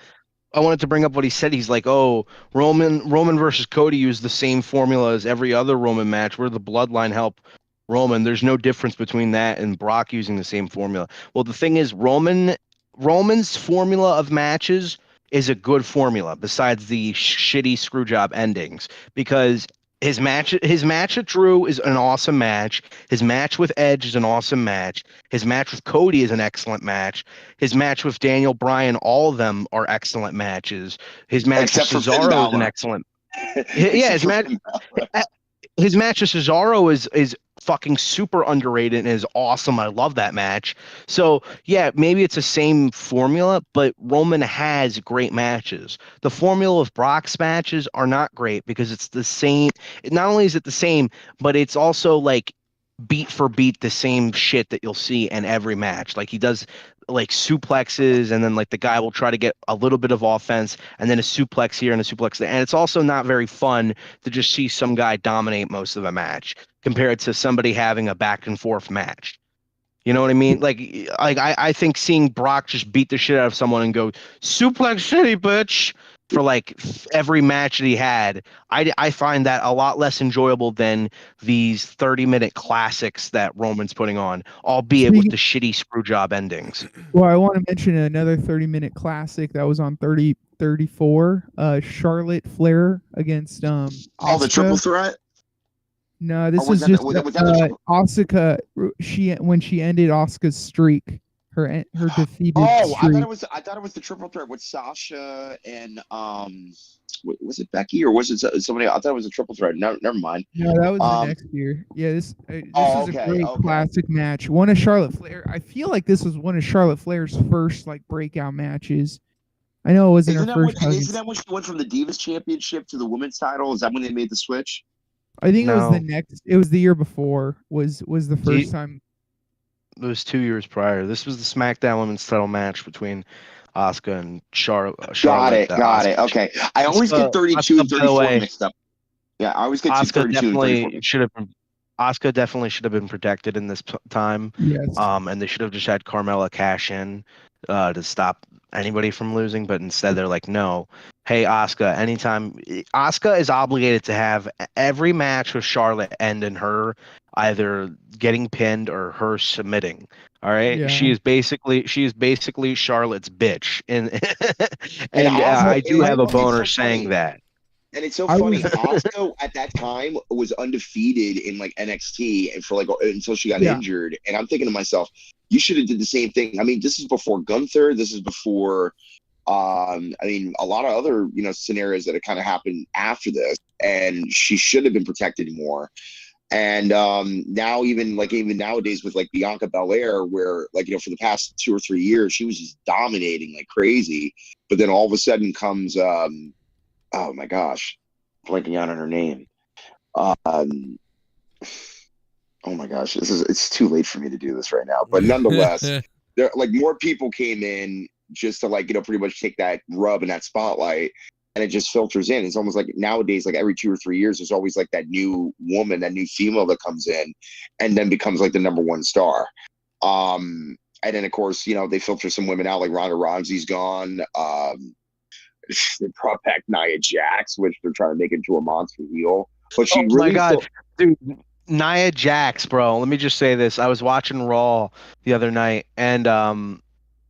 what he said. He's like, oh, Roman versus Cody used the same formula as every other Roman match where the bloodline help Roman. There's no difference between that and Brock using the same formula. Well, the thing is, Roman's formula of matches is a good formula besides the shitty screwjob endings, because his match at Drew is an awesome match. His match with Edge is an awesome match. His match with Cody is an excellent match. His match with Daniel Bryan, all of them are excellent matches. His match with Cesaro is an excellent. Yeah, his match with Cesaro is fucking super underrated and is awesome. I love that match. So yeah, maybe it's the same formula, but Roman has great matches. The formula of Brock's matches are not great because it's the same. Not only is it the same, but it's also like beat for beat the same shit that you'll see in every match. Like he does like suplexes, and then like the guy will try to get a little bit of offense, and then a suplex here and a suplex there. And it's also not very fun to just see some guy dominate most of a match compared to somebody having a back and forth match. You know what I mean? Like I think seeing Brock just beat the shit out of someone and go suplex city bitch for like every match that he had, I find that a lot less enjoyable than these 30-minute classics that Roman's putting on, albeit with the shitty screw job endings. Well, I want to mention another 30-minute classic that was on 34. Charlotte Flair against Asuka. The triple threat. No, this was just Asuka. When she ended Asuka's streak. Her defeated. Oh, streak. I thought it was the triple threat with Sasha and was it Becky or was it somebody? I thought it was a triple threat. No, never mind. No, that was the next year. Yeah, this is a great classic match. One of Charlotte Flair. I feel like this was one of Charlotte Flair's first like breakout matches. I know it wasn't her first. Isn't that when she went from the Divas Championship to the Women's Title? Is that when they made the switch? I think it was the next. It was the year before. Was the first time. It was 2 years prior. This was the SmackDown Women's Title match between Asuka and Charlotte. Got it. Okay. I always get 32 and 34 mixed up. Yeah, I always get 32 and 34. Asuka definitely should have been protected in this time. Yes. And they should have just had Carmella cash in to stop anybody from losing, but instead they're like, no. Hey, Asuka, anytime. Asuka is obligated to have every match with Charlotte end in her either getting pinned or her submitting. All right, Yeah. she is basically Charlotte's bitch, and And I do have a it's boner so saying funny. that. And it's so I funny. was- Asuka at that time was undefeated in like NXT, and for like until she got Yeah. injured. And I'm thinking to myself, you should have did the same thing. I mean, this is before Gunther. This is before, I mean, a lot of other scenarios that have kind of happened after this, and she should have been protected more. And now even nowadays with like Bianca Belair, where like for the past 2 or 3 years she was just dominating like crazy, but then all of a sudden comes oh my gosh, blanking out on her name. Oh my gosh, it's too late for me to do this right now. But nonetheless, there like more people came in just to like pretty much take that rub and that spotlight, and it just filters in. It's almost like nowadays, like every 2 or 3 years, there's always like that new woman, that new female that comes in, and then becomes like the #1 star. And then of course, they filter some women out, like Ronda Rousey's gone. They brought back Nia Jax, which they're trying to make into a monster heel. But she My God, dude, Nia Jax, bro. Let me just say this. I was watching Raw the other night, and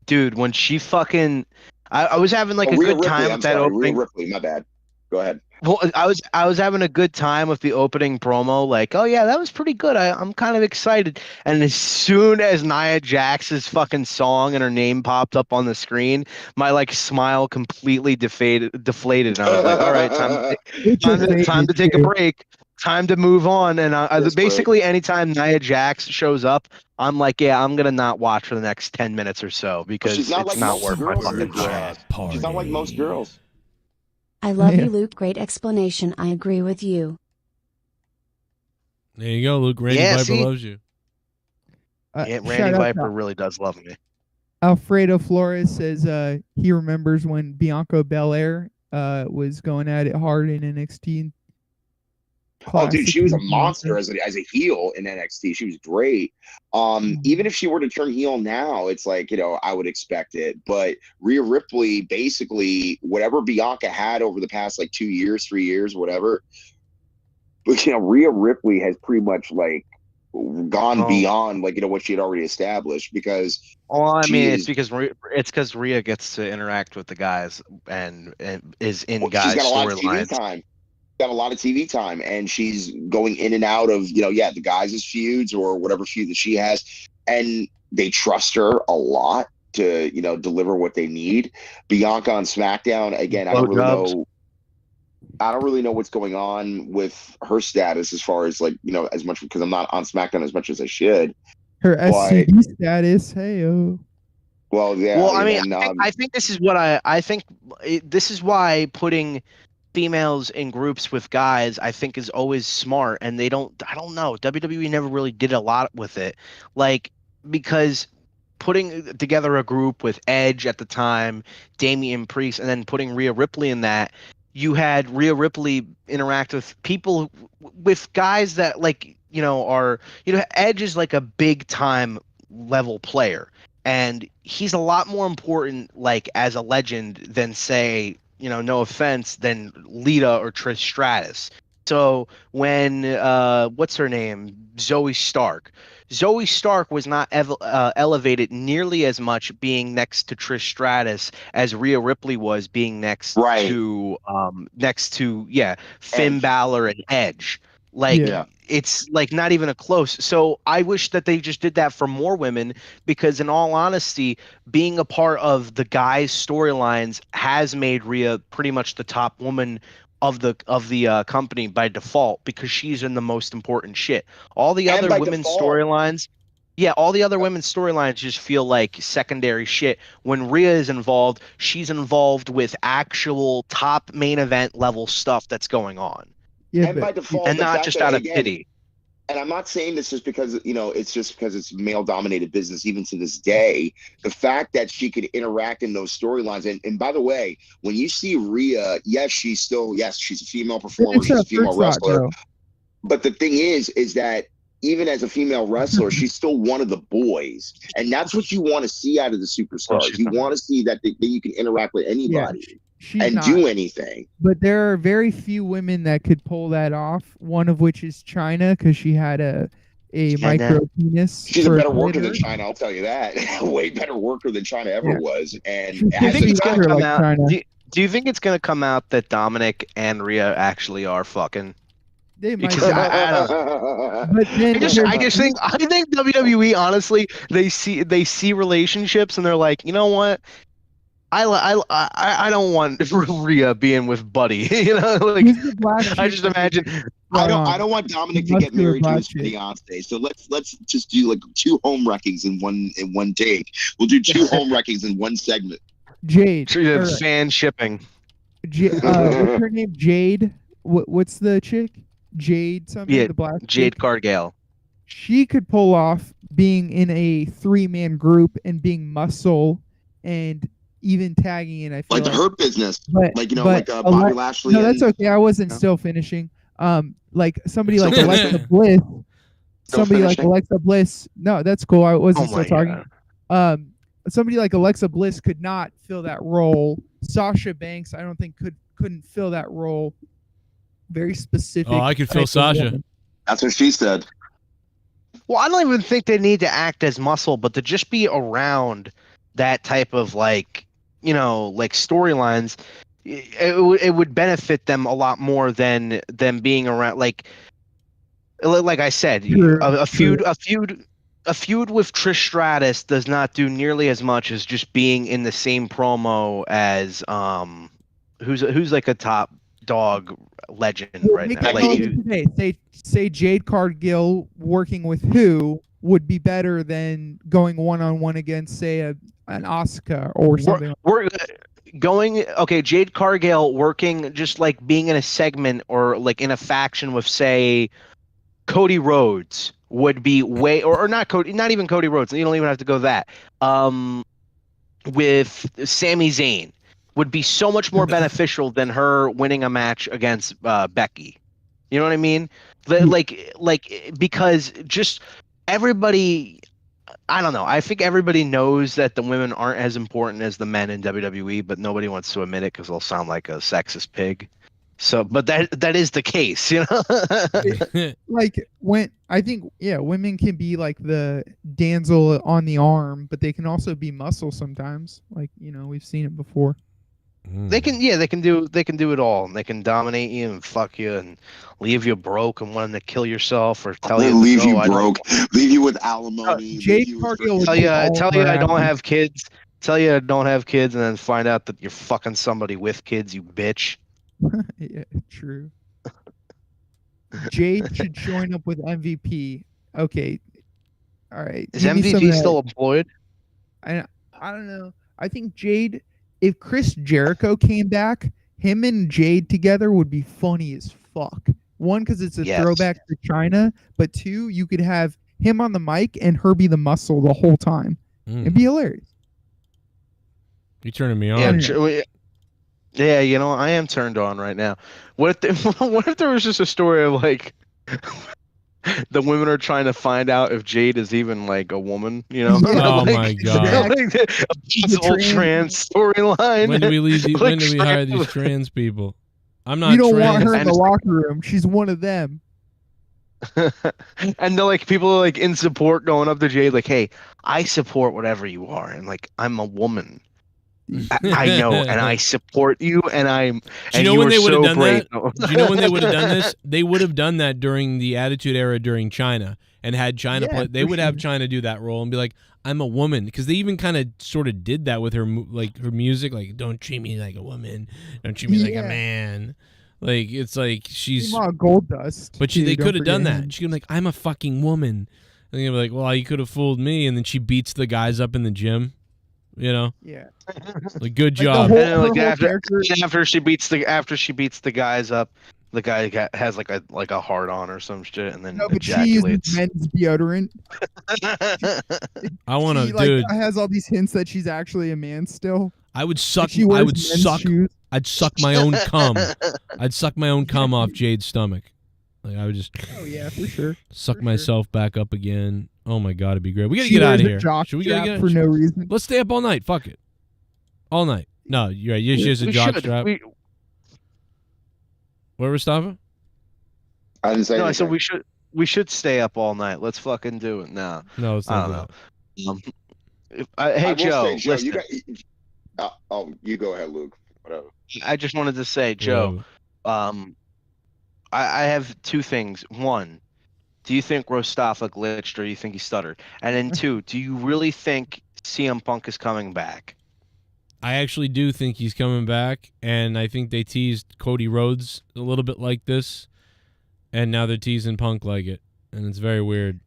dude, when she fucking, I was having like a Rhea good time Ripley, with that Rhea opening. Ripley, my bad. Go ahead. Well, I was having a good time with the opening promo. Like, oh yeah, that was pretty good. I'm kind of excited. And as soon as Nia Jax's fucking song and her name popped up on the screen, my like smile completely deflated. And I was like, all right, time to take a break. Time to move on. And basically, anytime Nia Jax shows up, I'm like, yeah, I'm gonna not watch for the next 10 minutes or so because she's not it's like not most worth my girls fucking in the time. She's not like most girls. I love Yeah. you, Luke. Great explanation. I agree with you. There you go, Luke. Randy Yeah, Viper see? loves you. Yeah, shout Randy out Viper to really does love me. Alfredo Flores says he remembers when Bianca Belair was going at it hard in NXT. Oh, dude, she was a Classic monster as a heel in NXT. She was great. Even if she were to turn heel now, it's like, I would expect it. But Rhea Ripley, basically, whatever Bianca had over the past like 2 years, 3 years, whatever, but Rhea Ripley has pretty much like gone beyond like what she had already established, because Well, I she mean, is, it's because Rhea gets to interact with the guys and is in she's guys' got a lot of TV storylines. time. Got a lot of TV time, and she's going in and out of the guys' feuds or whatever feud that she has, and they trust her a lot to deliver what they need. Bianca on SmackDown, again, I don't really know what's going on with her status as far as like as much, because I'm not on SmackDown as much as I should. Her But SCD status. Hey, well, yeah. Well, I mean, I think this is what I think. This is why putting females in groups with guys, I think, is always smart, and I don't know, WWE never really did a lot with it, like, because putting together a group with Edge at the time, Damian Priest, and then putting Rhea Ripley in that, you had Rhea Ripley interact with people, with guys that like are Edge is like a big time level player, and he's a lot more important like as a legend than, say, no offense, than Lita or Trish Stratus. So when what's her name, Zoe Stark was not elevated nearly as much being next to Trish Stratus as Rhea Ripley was being next to Finn Balor and Edge. Like, it's like not even a close. So I wish that they just did that for more women, because in all honesty, being a part of the guys' storylines has made Rhea pretty much the top woman of the company by default, because she's in the most important shit. All the other women's storylines, all the other women's storylines just feel like secondary shit. When Rhea is involved, she's involved with actual top main event level stuff that's going on. Yeah, and by default, and not just out of pity. And I'm not saying this just because it's just because it's male dominated business. Even to this day, the fact that she could interact in those storylines, and by the way, when you see Rhea, she's a female performer, she's a female wrestler. But the thing is that even as a female wrestler, she's still one of the boys, and that's what you want to see out of the superstars. You want to see that you can interact with anybody. And do anything. But there are very few women that could pull that off. One of which is China, because she had a a China. micro penis. She's a for better worker than glitter. China, I'll tell you that. Way better worker than China ever Yeah. was. And She Do you as think a it's gonna better come like out? China. Do you think it's gonna come out that Dominic and Rhea actually are fucking? They might. Because I don't know. But then I just think WWE honestly they see relationships and they're like, you know what? I don't want Rhea being with Buddy. You know, like who's the black I chick just that imagine. I don't want Dominic to get Muscular married to black his chick. fiance. So let's just do like 2 home wreckings in one take. We'll do 2 home wreckings in one segment. Jade. or, Fan shipping. what's her name? Jade. What's the chick? Jade something. Yeah, The black Jade chick? Cargill. She could pull off being in a 3-man group and being muscle and even tagging in. I feel Like the Hurt Business. But, Like, you know, but like Bobby Lashley. No, that's and, okay. I wasn't Yeah. still finishing. Like somebody like Still Alexa finishing? Bliss. Still Somebody like finishing? Alexa Bliss. No, that's cool. I wasn't Oh my still talking. Somebody like Alexa Bliss could not fill that role. Sasha Banks, I don't think couldn't fill that role. Very specific. Oh, I could feel type of Sasha. woman. That's what she said. Well, I don't even think they need to act as muscle, but to just be around that type of like, you know, like storylines, it would benefit them a lot more than them being around. Like I said, a feud with Trish Stratus does not do nearly as much as just being in the same promo as who's like a top dog legend right Make now. it Like relevant today. Say Jade Cargill working with who would be better than going one-on-one against, say, an Asuka or something. We're going okay. Jade Cargill working just like being in a segment or like in a faction with, say, Cody Rhodes would be way or not Cody, not even Cody Rhodes. You don't even have to go that. With Sami Zayn would be so much more beneficial than her winning a match against Becky. You know what I mean? Like because just everybody. I don't know. I think everybody knows that the women aren't as important as the men in WWE, but nobody wants to admit it because they'll sound like a sexist pig. So, but that is the case, you know. Like when I think, yeah, women can be like the damsel on the arm, but they can also be muscle sometimes. Like, you know, we've seen it before. They can do it all. And they can dominate you and fuck you and leave you broke and wanting to kill yourself or tell you leave no, you I don't- broke, leave you with alimony. Jade Cargill would tell take you all tell of you her I don't athletes. have kids. Tell you I don't have kids, and then find out that you're fucking somebody with kids. You bitch. Yeah, true. Jade should join up with MVP. Okay. All right. Is Give me some of MVP that. still employed? I don't know. I think Jade, if Chris Jericho came back, him and Jade together would be funny as fuck. One, because it's a Yes. throwback to China, but two, you could have him on the mic and her be the muscle the whole time. It'd be hilarious. You turning me on? Yeah, you know, I am turned on right now. What if there was just a story of like the women are trying to find out if Jade is even like a woman, you know? Oh Like, my God. like a possible trans storyline. When do we leave? Like When do we hire trans- these trans people? I'm not. You don't trans. want her in the locker room. She's one of them. And they're like people are like in support going up to Jade like, hey, I support whatever you are, and like I'm a woman. I know, and I support you, and I'm. Do you know when they would have done brave. that? Do you know when they would have done this? They would have done that during the Attitude Era during China and had China Yeah, play. They for would have sure. China do that role and be like, "I'm a woman," because they even kind of sort of did that with her, like her music, like "Don't treat me like a woman, don't treat me like a Yeah. man." Like it's like she's. Meanwhile, Gold Dust. But too, they don't could have done forget that. him. She could be like, "I'm a fucking woman," and they'd be like, "Well, you could have fooled me," and then she beats the guys up in the gym. You know, Yeah. like good the job. whole- And then, like her whole after she beats the guys up, the guy has like a hard on or some shit, and then No, but she uses ejaculates. men's deodorant. I want to, She like dude. has all these hints that she's actually a man still. I would suck. She I wears would men's suck. shoes. I'd suck my own cum. I'd suck my own cum off Jade's stomach. Like I would just Oh yeah, for sure. suck For myself back up again. Oh my god, it'd be great. We gotta She get out wears of a here. jock Should we strap get for no reason? Let's stay up all night. Fuck it. All night. No, you're right. She has a We jock should. strap. What, Mustafa? I didn't say No, I anything. said we should. We should stay up all night. Let's fucking do it now. No, it's I not. don't know. I Hey will Joe, say, Joe, listen. you go ahead, Luke. Whatever. I just wanted to say, Joe, I have two things. One, do you think Mustafa glitched or do you think he stuttered? And then two, do you really think CM Punk is coming back? I actually do think he's coming back, and I think they teased Cody Rhodes a little bit like this, and now they're teasing Punk like it, and it's very weird.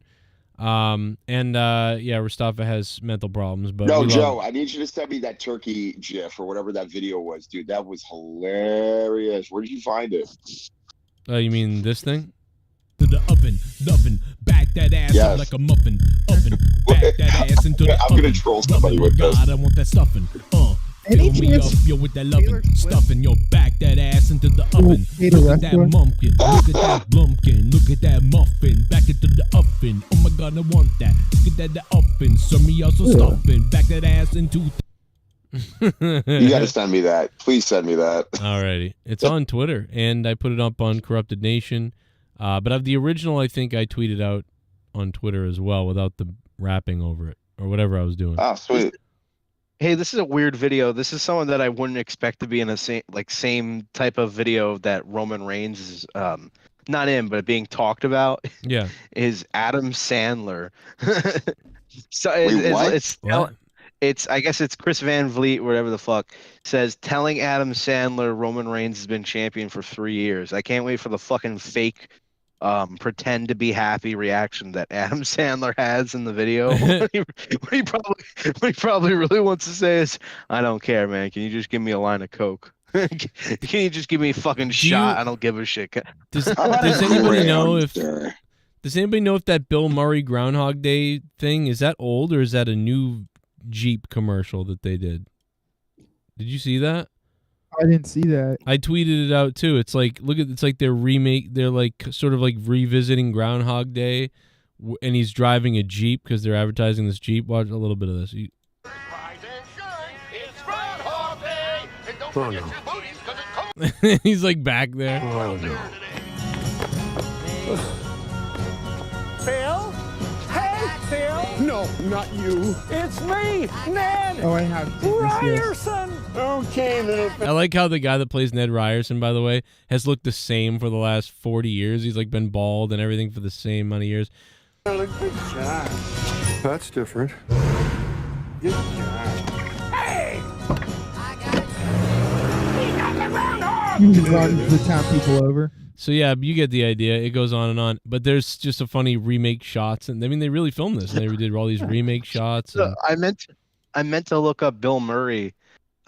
Yeah, Mustafa has mental problems, but No, Joe, I need you to send me that turkey GIF or whatever that video was, dude. That was hilarious. Where did you find it? Oh, you mean this thing? To the oven, back that ass up like a muffin. Back that ass into the I'm gonna troll somebody with this. God, I want that stuffing. Fill me up, yo, with that loving, stuffing, yo, back that ass into the oven. Look at that mumpkin, look at that blumpkin, look at that muffin, back into the oven. Oh my God, I want that. Look at that oven, serve me also stuffing, back that ass into. You gotta send me that. Please send me that. Alrighty, it's on Twitter, and I put it up on Corrupted Nation. But of the original, I think I tweeted out on Twitter as well without the rapping over it or whatever I was doing. Ah, sweet. Hey, this is a weird video. This is someone that I wouldn't expect to be in a same type of video that Roman Reigns is not in, but being talked about. Yeah, is Adam Sandler. So it's I guess it's Chris Van Vliet, whatever the fuck, says telling Adam Sandler Roman Reigns has been champion for 3 years. I can't wait for the fucking fake pretend to be happy reaction that Adam Sandler has in the video. what he probably really wants to say is, I don't care, man. Can you just give me a line of coke? Can you just give me a fucking shot? I don't give a shit. Does anybody know if that Bill Murray Groundhog Day thing is that old or is that a new Jeep commercial that they did? Did you see that? I didn't see that. I tweeted it out too. It's like it's like they're like sort of like revisiting Groundhog Day, and he's driving a Jeep because they're advertising this Jeep. Watch a little bit of this. He's like back there. Phil? Hey, Phil! No, not you. It's me, Ned! Oh, I have seen this, yes. Ryerson! Okay, little I like how the guy that plays Ned Ryerson, by the way, has looked the same for the last 40 years. He's like been bald and everything for the same amount of years. Good job. That's different. Good job. Hey! He's running the town people over. So yeah, you get the idea. It goes on and on, but there's just a funny remake shots, and I mean they really filmed this. And they did all these remake shots. And... I meant to look up Bill Murray,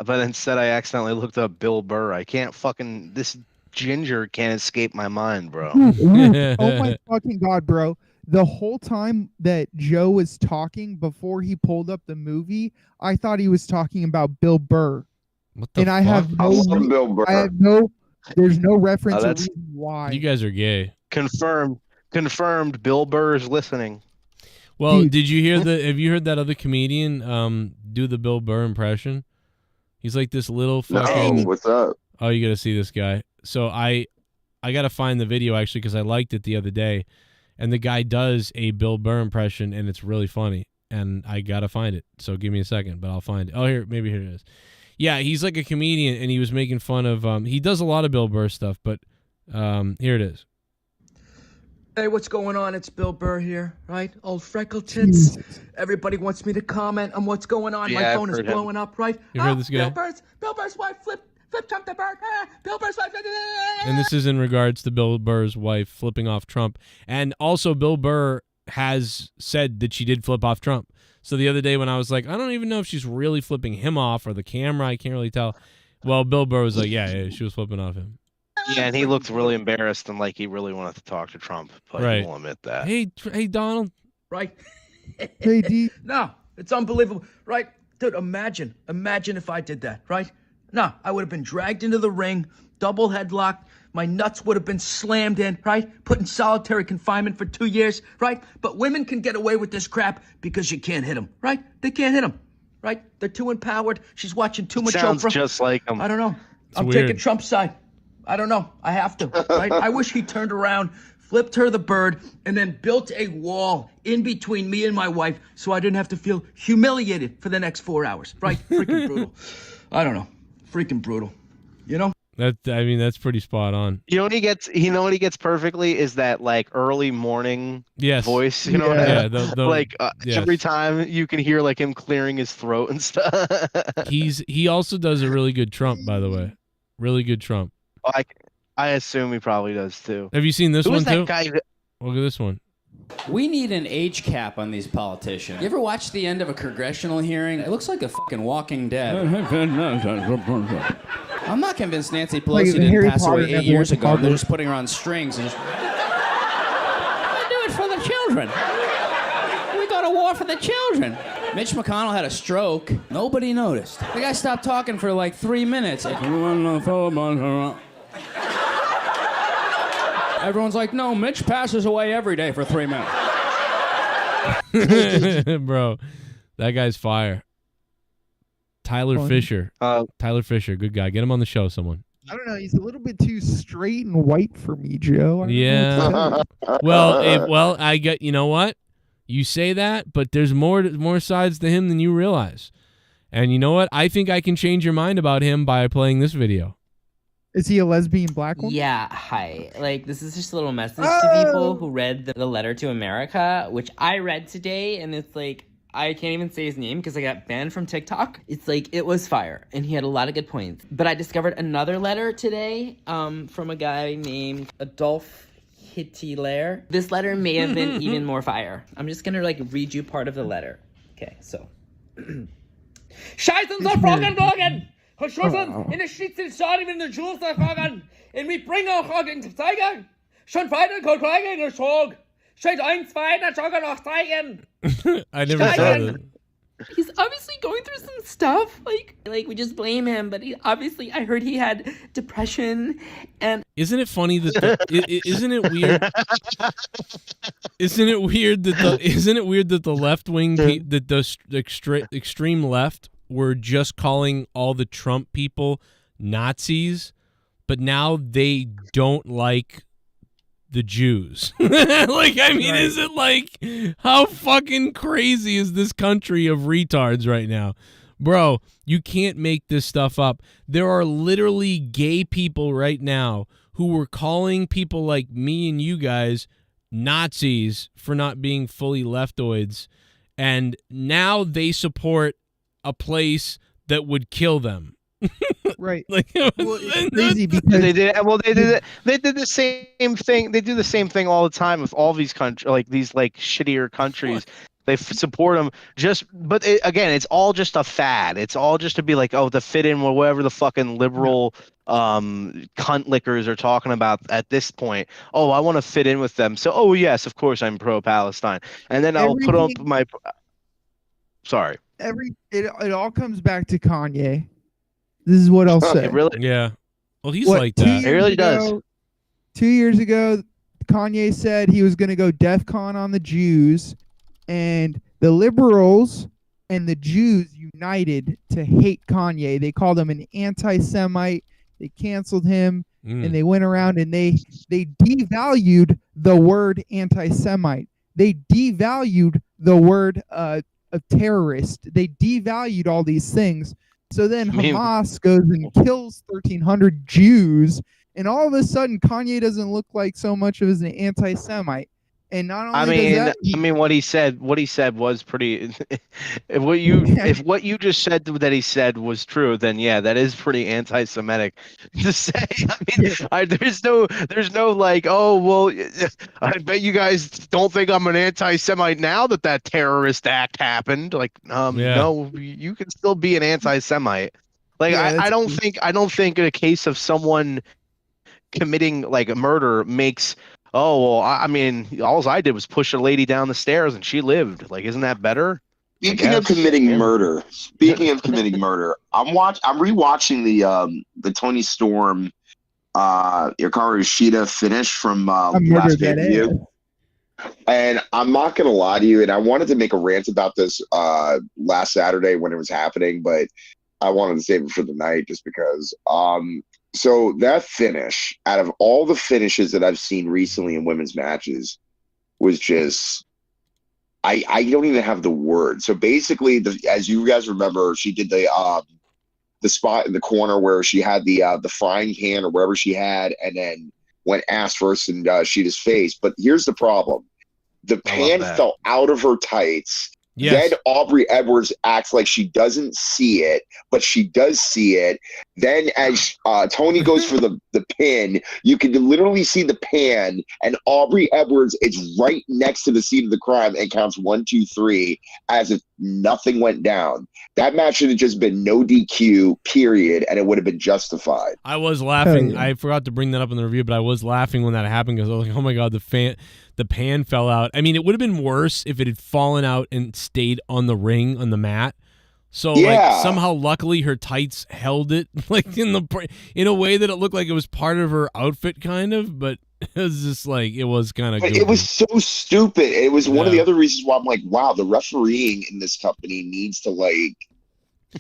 but instead I accidentally looked up Bill Burr. I can't fucking this ginger can't escape my mind, bro. Oh my fucking God, bro. The whole time that Joe was talking before he pulled up the movie, I thought he was talking about Bill Burr. What the fuck? I have Bill Burr. I have no there's no reference or reason why. You guys are gay. Confirmed. Bill Burr is listening. Well, did you hear have you heard that other comedian do the Bill Burr impression? He's like this little fucking... No, what's up? Oh, you got to see this guy. So I got to find the video actually because I liked it the other day, and the guy does a Bill Burr impression and it's really funny, and I got to find it. So give me a second, but I'll find it. Oh, here it is. Yeah, he's like a comedian, and he was making fun of... he does a lot of Bill Burr stuff, but here it is. Hey, what's going on? It's Bill Burr here, right? Old freckle tits. Everybody wants me to comment on what's going on. Yeah, my phone is blowing up, right? You heard this guy? Bill Burr's wife flip Trump the bird. Bill Burr's wife. And this is in regards to Bill Burr's wife flipping off Trump. And also Bill Burr has said that she did flip off Trump. So the other day when I was like, I don't even know if she's really flipping him off or the camera, I can't really tell. Well, Bill Burr was like, yeah, she was flipping off him. Yeah, and he looked really embarrassed and like he really wanted to talk to Trump, but he won't admit that. Hey, Donald. Right? Hey, D. No, it's unbelievable, right? Dude, imagine if I did that, right? No, I would have been dragged into the ring, double headlocked, my nuts would have been slammed in, right? Put in solitary confinement for 2 years, right? But women can get away with this crap because you can't hit them, right? They can't hit them, right? They're too empowered. She's watching too much Sounds Oprah. just like him. I don't know. It's I'm weird. taking Trump's side. I don't know. I have to, right? I wish he turned around, flipped her the bird, and then built a wall in between me and my wife so I didn't have to feel humiliated for the next 4 hours. Right? Freaking brutal. I don't know. Freaking brutal. You know? That's pretty spot on. You know what he gets perfectly is that like early morning voice. You know what I mean? Yes. Every time you can hear like him clearing his throat and stuff. He also does a really good Trump, by the way. Really good Trump. I assume he probably does too. Have you seen this Who one was that too? guy that- Look at this one. We need an age cap on these politicians. You ever watch the end of a congressional hearing? It looks like a fucking Walking Dead. I'm not convinced Nancy Pelosi Like didn't Harry pass Potter away 8 never years went to ago. They're Hogwarts. just putting her on strings and just... do it for the children. We go to war for the children. Mitch McConnell had a stroke. Nobody noticed. The guy stopped talking for like 3 minutes. Everyone's like, no, Mitch passes away every day for 3 minutes. Bro, that guy's fire. Tyler Fun. Fisher. Tyler Fisher, good guy. Get him on the show, someone. I don't know. He's a little bit too straight and white for me, Joe. I don't know what to Yeah. tell you. I get. You know what? You say that, but there's more sides to him than you realize. And you know what? I think I can change your mind about him by playing this video. Is he a lesbian black one? Yeah, hi. Like, this is just a little message to people who read the letter to America, which I read today, and it's like, I can't even say his name because I got banned from TikTok. It's like, it was fire, and he had a lot of good points. But I discovered another letter today from a guy named Adolphe Hitler. This letter may have been even more fire. I'm just gonna, like, read you part of the letter. Okay, so. Scheißen soll Fragen Morgen! Geschossen in der Schiedsrichterstadion in der Jules Fragen. Und wir bringen auch den Zeiger. Schon weiter, Kollegen, geschlagen. Steht 1-2, der Jogger noch zeigen. I never saw that. He's obviously going through some stuff. Like we just blame him, but obviously I heard he had depression and. Isn't it funny that isn't it weird? Isn't it weird that the left wing, that the extreme left were just calling all the Trump people Nazis, but now they don't like the Jews. Like, I mean, is it like, how fucking crazy is this country of retards right now? Bro, you can't make this stuff up. There are literally gay people right now who were calling people like me and you guys Nazis for not being fully leftoids, and now they support a place that would kill them. Right. Like, well, it's crazy because they did. Well, they did. They did the same thing. They do the same thing all the time with all these countries, like these like shittier countries. They support them but again, it's all just a fad. It's all just to be like, oh, to fit in with whatever the fucking liberal cunt lickers are talking about at this point. Oh, I want to fit in with them. So, oh yes, of course I'm pro-Palestine, and then I'll put up my. Sorry. It all comes back to Kanye. This is what I'll say. It really? Yeah. Well, he's like that. It really does. 2 years ago, Kanye said he was going to go DEFCON on the Jews, and the liberals and the Jews united to hate Kanye. They called him an anti-Semite. They canceled him, and they went around and they devalued the word anti-Semite. They devalued the word a terrorist. They devalued all these things. So then Hamas goes and kills 1,300 Jews, and all of a sudden Kanye doesn't look like so much of an anti-Semite. And not only I mean, what he said was pretty. If what you just said that he said was true, then yeah, that is pretty anti-Semitic to say. I mean, there's no like, oh well, I bet you guys don't think I'm an anti-Semite now that terrorist act happened. Like, no, you can still be an anti-Semite. Like, I don't think in a case of someone committing like a murder makes. Oh, well, I mean, all I did was push a lady down the stairs and she lived. Like, isn't that better? Speaking of committing murder, I'm rewatching the Tony Storm Hikaru Shida finish from last pay-per-view. And I'm not gonna lie to you, and I wanted to make a rant about this last Saturday when it was happening, but I wanted to save it for the night just because So that finish, out of all the finishes that I've seen recently in women's matches, was just I don't even have the word. So basically, as you guys remember, she did the spot in the corner where she had the frying pan or wherever she had, and then went ass first and Sheeta's face. But here's the problem: the pan fell out of her tights. Yes. Then Aubrey Edwards acts like she doesn't see it, but she does see it. Then as Tony goes for the pin, you can literally see the pan, and Aubrey Edwards is right next to the scene of the crime and counts 1, 2, 3 as if nothing went down. That match should have just been no DQ, period, and it would have been justified. I was laughing. I forgot to bring that up in the review, but I was laughing when that happened because I was like, oh my God, the pan fell out. I mean, it would have been worse if it had fallen out and stayed on the ring, on the mat. So like somehow, luckily, her tights held it like in a way that it looked like it was part of her outfit, kind of. But it was just like it was kind of. It was so stupid. It was one of the other reasons why I'm like, wow, the refereeing in this company needs to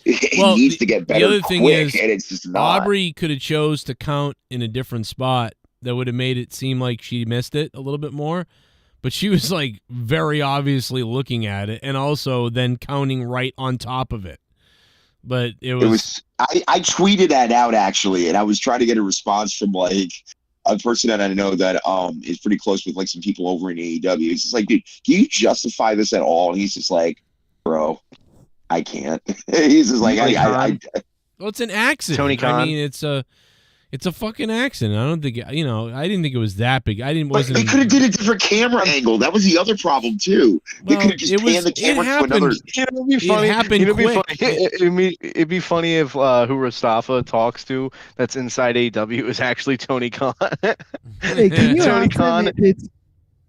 needs to get better. The other thing is, and it's just not. Aubrey could have chose to count in a different spot that would have made it seem like she missed it a little bit more. But she was like very obviously looking at it and also then counting right on top of it. But it was I tweeted that out actually, and I was trying to get a response from like a person that I know that is pretty close with like some people over in AEW. He's just like, dude, can you justify this at all? And he's just like, bro, I can't. He's just like, well, it's an accident. Tony Khan. I mean, it's a fucking accident. I don't think I didn't think it was that big. But they could have did a different camera angle. That was the other problem too. They could have just panned the camera to another. It'd be funny. It happened quick. It'd be funny if who Rastafa talks to that's inside AEW is actually Tony Khan. Hey, can you Tony ask Khan.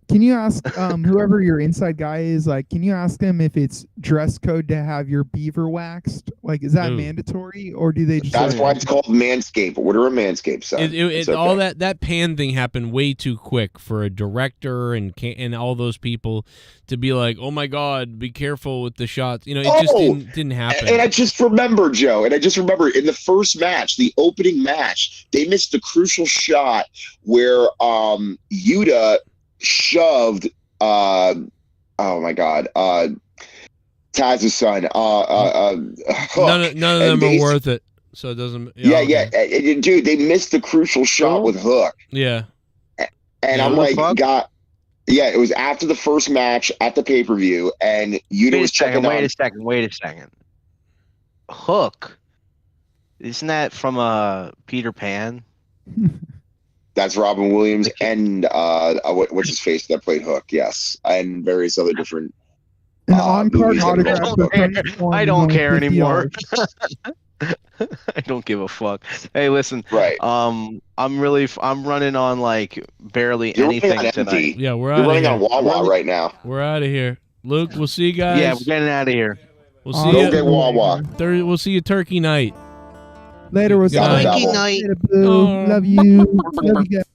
Can you ask whoever your inside guy is, like, can you ask them if it's dress code to have your beaver waxed? Like, is that mandatory, or do they just? That's why it's called Manscaped. Order a Manscaped, son. It's okay. All that pan thing happened way too quick for a director and all those people to be like, oh my God, be careful with the shots. It just didn't happen. And I just remember, Joe, in the first match, the opening match, they missed the crucial shot where Yuta shoved oh my God, Taz's son. None of them are worth it, so it doesn't. Dude, they missed the crucial shot with Hook. Yeah, and I'm like, God. Yeah, it was after the first match at the pay-per-view, and Yuta was checking on. Wait a second. Hook, isn't that from Peter Pan? That's Robin Williams and what's his face that played Hook, yes, and various other different. On-card autograph. I don't care anymore. I don't give a fuck. Hey, listen. Right. I'm running on like barely anything tonight. Yeah, we're You're out of running here. on Wawa right now. We're out of here. Luke, we'll see you guys. Yeah, we're getting out of here. We'll see Go you. get Wawa. We'll see you Turkey night. Later, we'll see you. Later, boo. Love you. Love you guys.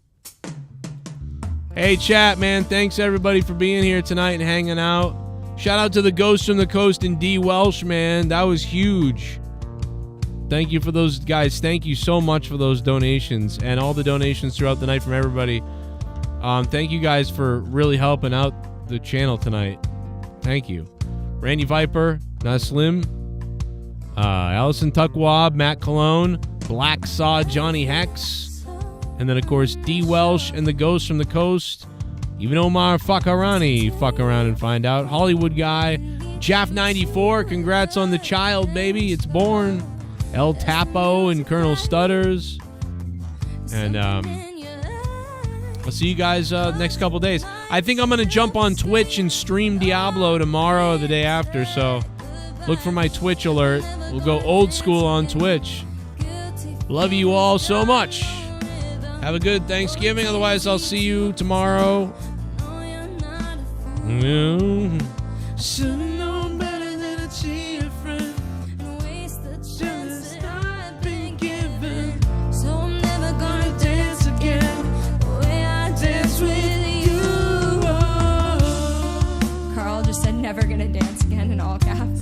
Hey, chat, man. Thanks, everybody, for being here tonight and hanging out. Shout out to the Ghost from the Coast and D. Welsh, man. That was huge. Thank you for those guys. Thank you so much for those donations and all the donations throughout the night from everybody. Thank you guys for really helping out the channel tonight. Thank you. Randy Viper, Naslim, Allison Tuckwab, Matt Cologne, Black Saw, Johnny Hex, and then, of course, D. Welsh and the Ghost from the Coast. Even Omar Fakarani, fuck around and find out. Hollywood Guy, Jaff94, congrats on the child, baby. It's born. El Tapo and Colonel Stutters. And I'll see you guys next couple days. I think I'm going to jump on Twitch and stream Diablo tomorrow or the day after, so look for my Twitch alert. We'll go old school on Twitch. Love you all so much. Have a good Thanksgiving. Otherwise, I'll see you tomorrow. Carl just said never gonna dance again in all caps.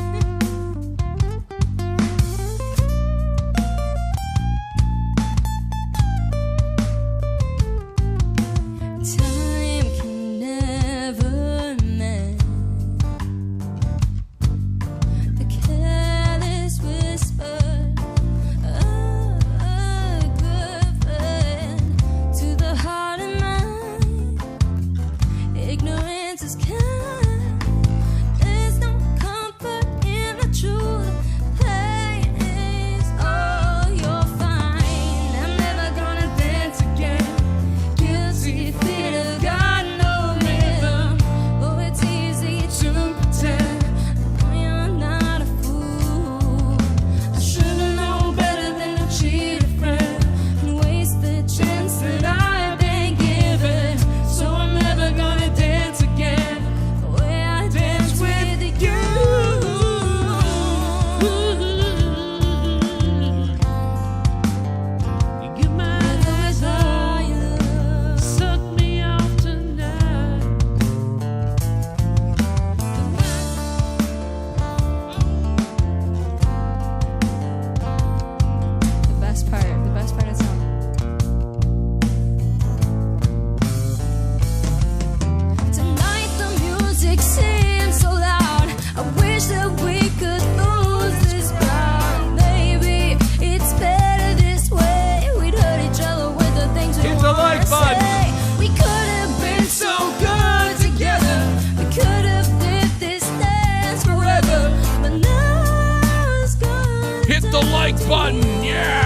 like button. Yeah.